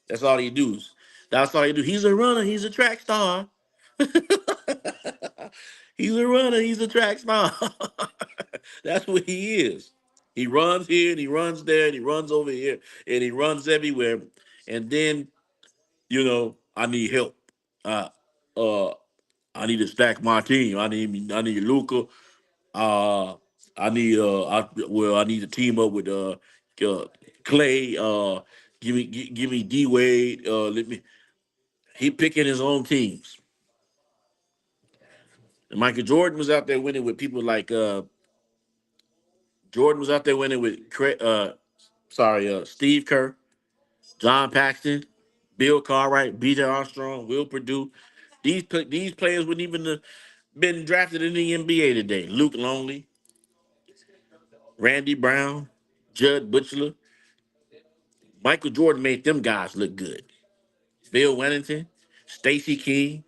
That's all he does. That's all he do. He's a runner. He's a track star. He's a runner. He's a track star. That's what he is. He runs here and he runs there and he runs over here and he runs everywhere. And then, I need help. Uh, uh, I need to stack my team. I need Luca. Uh, I need to team up with uh Clay. Give me D Wade. Let me. He picking his own teams. And Michael Jordan was out there winning with people like Jordan was out there winning with Steve Kerr, John Paxton, Bill Cartwright, B.J. Armstrong, Will Purdue. These players wouldn't even have been drafted in the NBA today. Luke Longley, Randy Brown, Judd Butchler. Michael Jordan made them guys look good. Bill Wennington, Stacy King.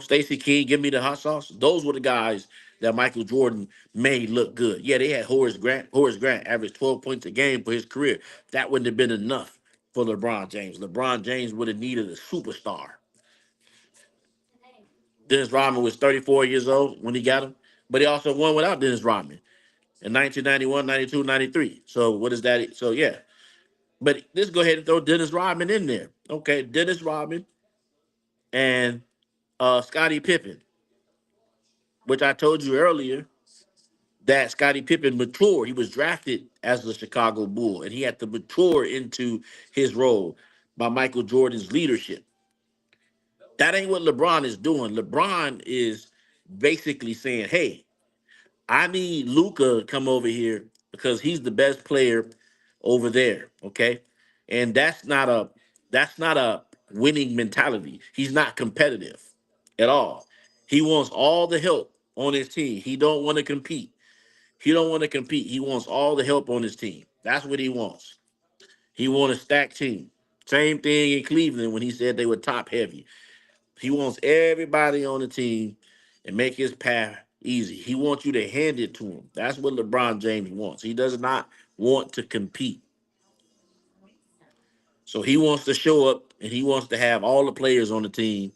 Stacey King, give me the hot sauce. Those were the guys that Michael Jordan made look good. Yeah, they had Horace Grant. Horace Grant averaged 12 points a game for his career. That wouldn't have been enough for LeBron James. LeBron James would have needed a superstar. Dennis Rodman was 34 years old when he got him, but he also won without Dennis Rodman in 1991, 92, 93. So what is that? So yeah, but let's go ahead and throw Dennis Rodman in there. Okay, Dennis Rodman and Scottie Pippen, which I told you earlier that Scottie Pippen matured. He was drafted as a Chicago Bull, and he had to mature into his role by Michael Jordan's leadership. That ain't what LeBron is doing. LeBron is basically saying, "Hey, I need Luca to come over here because he's the best player over there." Okay, and that's not a winning mentality. He's not competitive at all. He wants all the help on his team. He don't want to compete. He don't want to compete. He wants all the help on his team. That's what he wants. He wants a stacked team. Same thing in Cleveland when he said they were top heavy. He wants everybody on the team and make his path easy. He wants you to hand it to him. That's what LeBron James wants. He does not want to compete. So he wants to show up and he wants to have all the players on the team.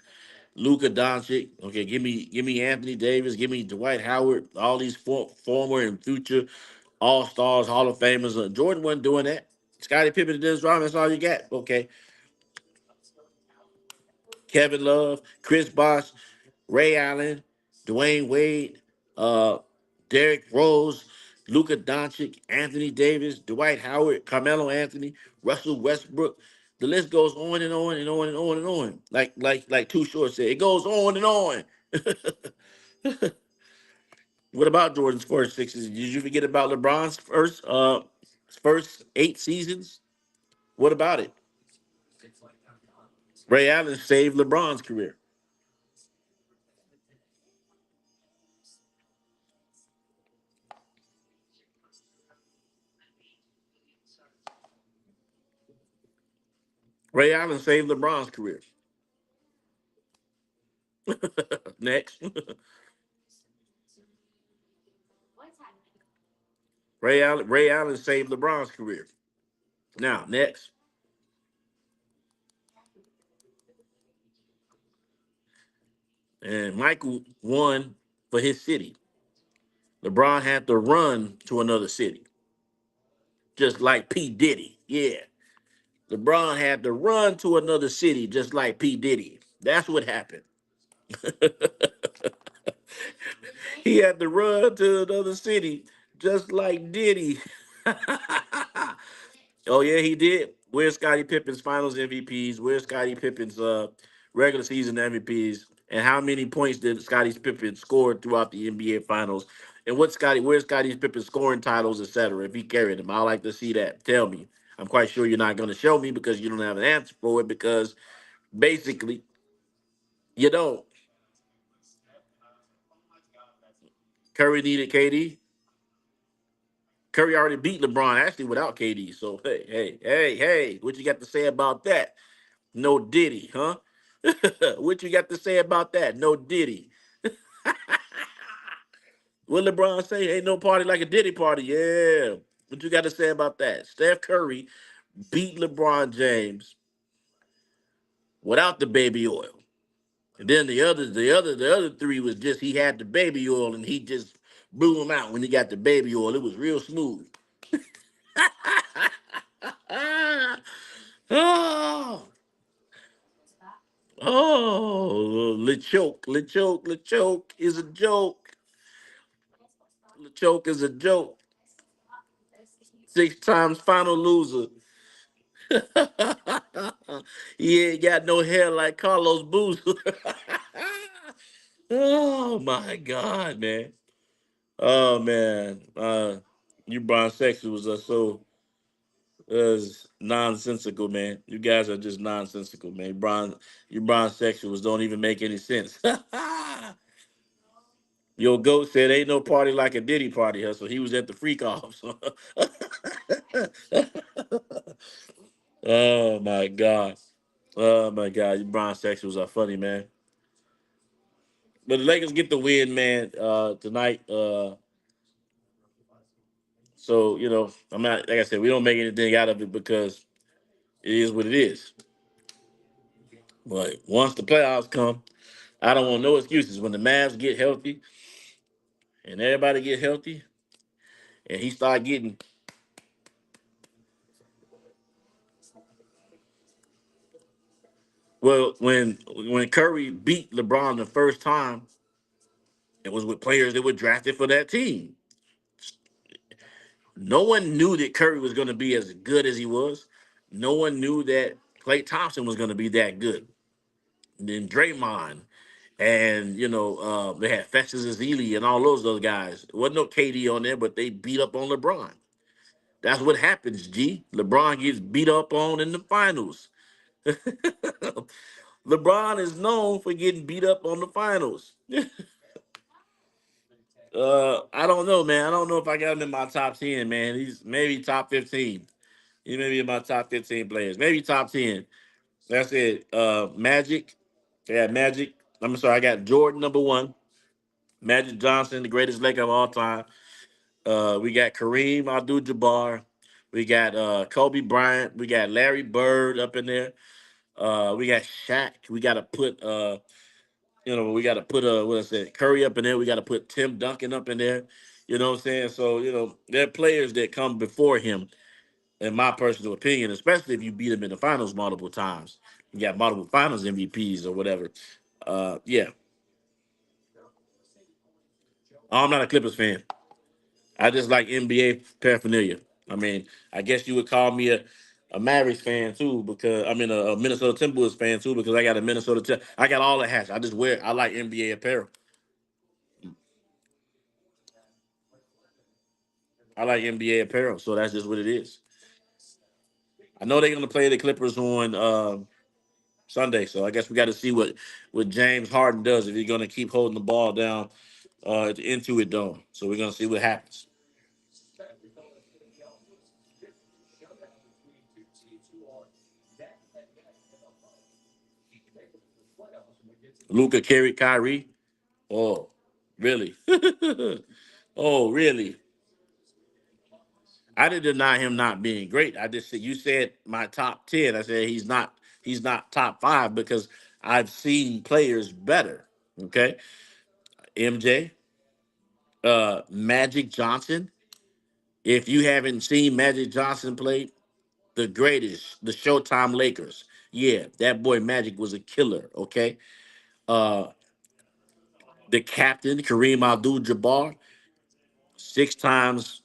Luka Doncic, okay, give me Anthony Davis, give me Dwight Howard, all these former and future All Stars, Hall of Famers. Jordan wasn't doing that. Scottie Pippen did his wrong. That's all you got. Okay, Kevin Love, Chris Bosh, Ray Allen, Dwayne Wade, uh, Derrick Rose, Luka Doncic, Anthony Davis, Dwight Howard, Carmelo Anthony, Russell Westbrook. The list goes on and on and on and on and on. Like Too Short said, it goes on and on. What about Jordan's first sixes? Did you forget about LeBron's first 8 seasons? What about it? Ray Allen saved LeBron's career. Ray Allen saved LeBron's career. Next. Ray Allen saved LeBron's career. Now, next. And Michael won for his city. LeBron had to run to another city, just like P. Diddy. Yeah. LeBron had to run to another city, just like P. Diddy. That's what happened. He had to run to another city, just like Diddy. Oh yeah, he did. Where's Scottie Pippen's Finals MVPs? Where's Scottie Pippen's regular season MVPs? And how many points did Scottie Pippen score throughout the NBA Finals? And where's Scottie Pippen's scoring titles, etc. If he carried them, I like to see that. Tell me. I'm quite sure you're not going to show me because you don't have an answer for it. Because basically, you don't. Curry needed KD. Curry already beat LeBron actually without KD. So hey, what you got to say about that? No Diddy, huh? What you got to say about that? No Diddy. What LeBron say? Ain't no party like a Diddy party. Yeah. What you got to say about that? Steph Curry beat LeBron James without the baby oil. And then the other three was just he had the baby oil and he just blew them out when he got the baby oil. It was real smooth. Oh, LeChoke is a joke. LeChoke is a joke. 6 times final loser. He ain't got no hair like Carlos Boozer. Oh my God, man. Oh man. You bisexuals are so nonsensical, man. You guys are just nonsensical, man. You bisexuals don't even make any sense. Your goat said ain't no party like a Diddy party hustle. He was at the freak offs. Oh my God. Oh my God. You bisexuals are funny, man. But the Lakers get the win, man, tonight. So, I'm not like I said, we don't make anything out of it because it is what it is. But once the playoffs come, I don't want no excuses. When the Mavs get healthy and everybody get healthy, and he start getting well, when Curry beat LeBron the first time, it was with players that were drafted for that team. No one knew that Curry was going to be as good as he was. No one knew that Klay Thompson was going to be that good. And then Draymond, and they had Festus Ezeli and all those other guys. There wasn't no KD on there, but they beat up on LeBron. That's what happens, G. LeBron gets beat up on in the finals. LeBron is known for getting beat up on the finals. I don't know, man. I don't know if I got him in my top 10, man. He's maybe top 15. He may be in my top 15 players, maybe top 10. That's it. Magic. Yeah, Magic. I'm sorry, I got Jordan number one. Magic Johnson, the greatest Laker of all time. We got Kareem Abdul-Jabbar. We got Kobe Bryant. We got Larry Bird up in there. We got Shaq. We got to put we got to put what is it, Curry up in there. We got to put Tim Duncan up in there. You know what I'm saying? So there are players that come before him, in my personal opinion, especially if you beat him in the finals multiple times. You got multiple finals MVPs or whatever. Yeah, I'm not a Clippers fan. I just like NBA paraphernalia. I mean, I guess you would call me a Mavericks fan too, because I mean a Minnesota Timberwolves fan too, because I got a I got all the hats. I just wear. I like NBA apparel. I like NBA apparel, so that's just what it is. I know they're gonna play the Clippers on Sunday, so I guess we got to see what James Harden does if he's gonna keep holding the ball down into it dome. So we're gonna see what happens. Luca carried Kyrie. Oh, really? Oh, really? I didn't deny him not being great. I just said you said my top 10. I said he's not top five because I've seen players better. Okay. MJ, Magic Johnson. If you haven't seen Magic Johnson play, the greatest, the Showtime Lakers. Yeah, that boy Magic was a killer. Okay. Uh the captain, Kareem Abdul Jabbar, 6 times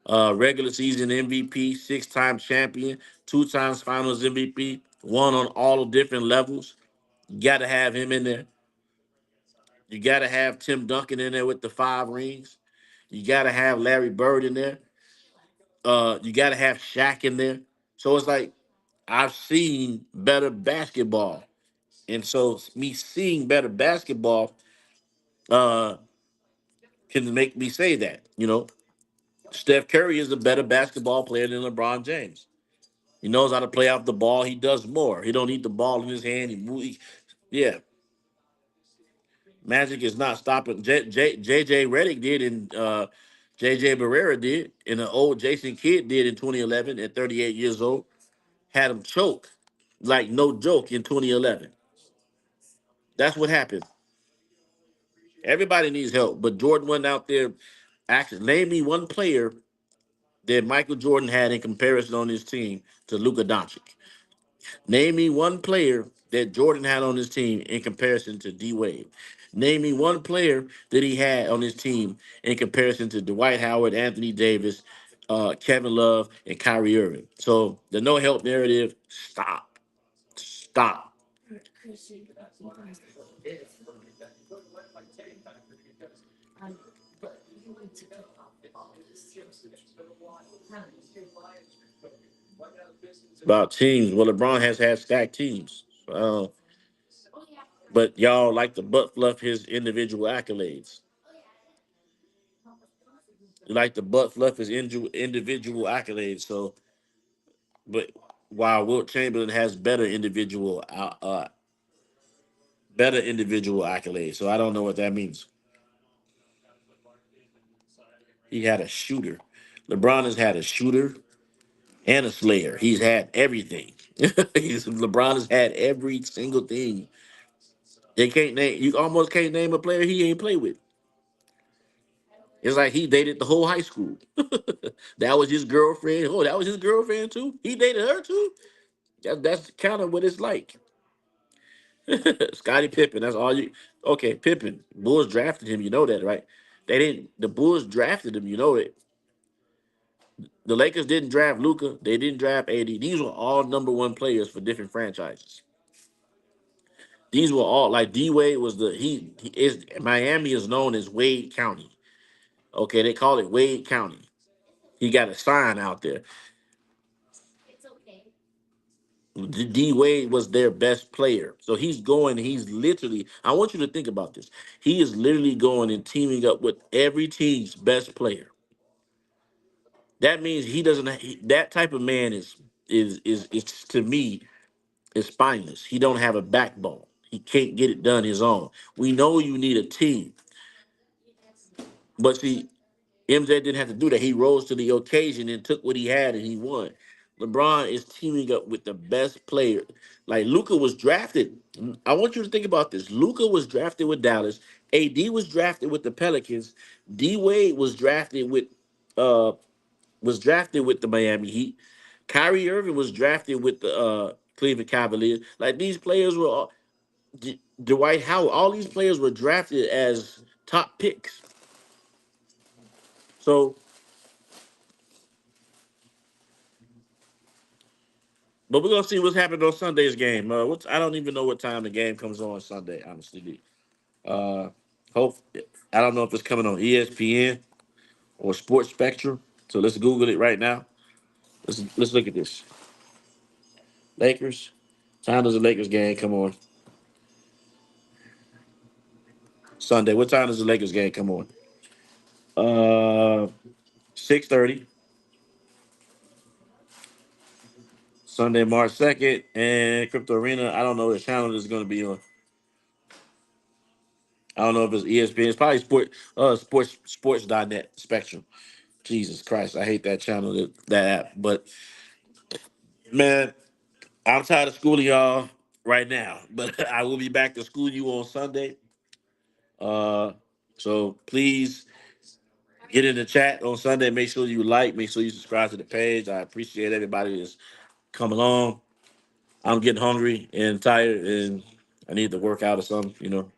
regular season MVP, 6 time champion, 2 times finals MVP, won on all the different levels. You got to have him in there. You got to have Tim Duncan in there with the 5 rings. You got to have Larry Bird in there. You got to have Shaq in there. So it's like I've seen better basketball, and so me seeing better basketball uh, can make me say that. Steph Curry is a better basketball player than LeBron James. He knows how to play off the ball. He does more. He don't need the ball in his hand. Yeah. Magic is not stopping. JJ Redick did, and JJ Barrera did, and the old Jason Kidd did in 2011 at 38 years old. Had him choke, like no joke, in 2011. That's what happened. Everybody needs help, but Jordan went out there. Actually, name me one player that Michael Jordan had in comparison on his team to Luka Doncic. Name me one player that Jordan had on his team in comparison to D Wade. Name me one player that he had on his team in comparison to Dwight Howard, Anthony Davis, Kevin Love, and Kyrie Irving. So the no help narrative, stop. Stop. About teams. Well, LeBron has had stacked teams. But y'all like to butt fluff his individual accolades. You like to butt fluff his individual accolades. So, but while Wilt Chamberlain has better individual accolades. So I don't know what that means. He had a shooter. LeBron has had a shooter and a slayer. He's had everything. LeBron has had every single thing. They can't name. You almost can't name a player he ain't played with. It's like he dated the whole high school. That was his girlfriend. Oh, that was his girlfriend too. He dated her too. That's kind of what it's like. Scottie Pippen. That's all you. Okay, Pippen. Bulls drafted him. You know that, right? They didn't. The Bulls drafted him. You know it. The Lakers didn't draft Luca. They didn't draft AD. These were all number one players for different franchises. These were all like D Wade was he is Miami is known as Wade County. Okay, they call it Wade County. He got a sign out there. D Wade was their best player. So he's going, he's literally, I want you to think about this. He is literally going and teaming up with every team's best player. That means he doesn't, that type of man is is to me is spineless. He don't have a backbone. He can't get it done his own. We know you need a team, but see, MJ didn't have to do that. He rose to the occasion and took what he had and he won. LeBron is teaming up with the best player. Like Luca was drafted. I want you to think about this. Luca was drafted with Dallas. AD was drafted with the Pelicans. D Wade uh was drafted with the Miami Heat. Kyrie Irving was drafted with the Cleveland Cavaliers. Like these players were all, Dwight Howard. All these players were drafted as top picks. So, but we're gonna see what's happening on Sunday's game. I don't even know what time the game comes on Sunday. Honestly, hope I don't know if it's coming on ESPN or Sports Spectrum. So let's Google it right now. Let's look at this. Lakers. Time does the Lakers game come on Sunday? What time does the Lakers game come on? 6:30 Sunday, March 2nd, and Crypto Arena. I don't know the channel is going to be on. I don't know if it's ESPN. It's probably sports.net Spectrum. Jesus Christ, I hate that channel, that app. But man, I'm tired of schooling y'all right now. But I will be back to school you on Sunday. Uh, so please get in the chat on Sunday. Make sure you like. Make sure you subscribe to the page. I appreciate everybody that's come along. I'm getting hungry and tired, and I need to work out or something.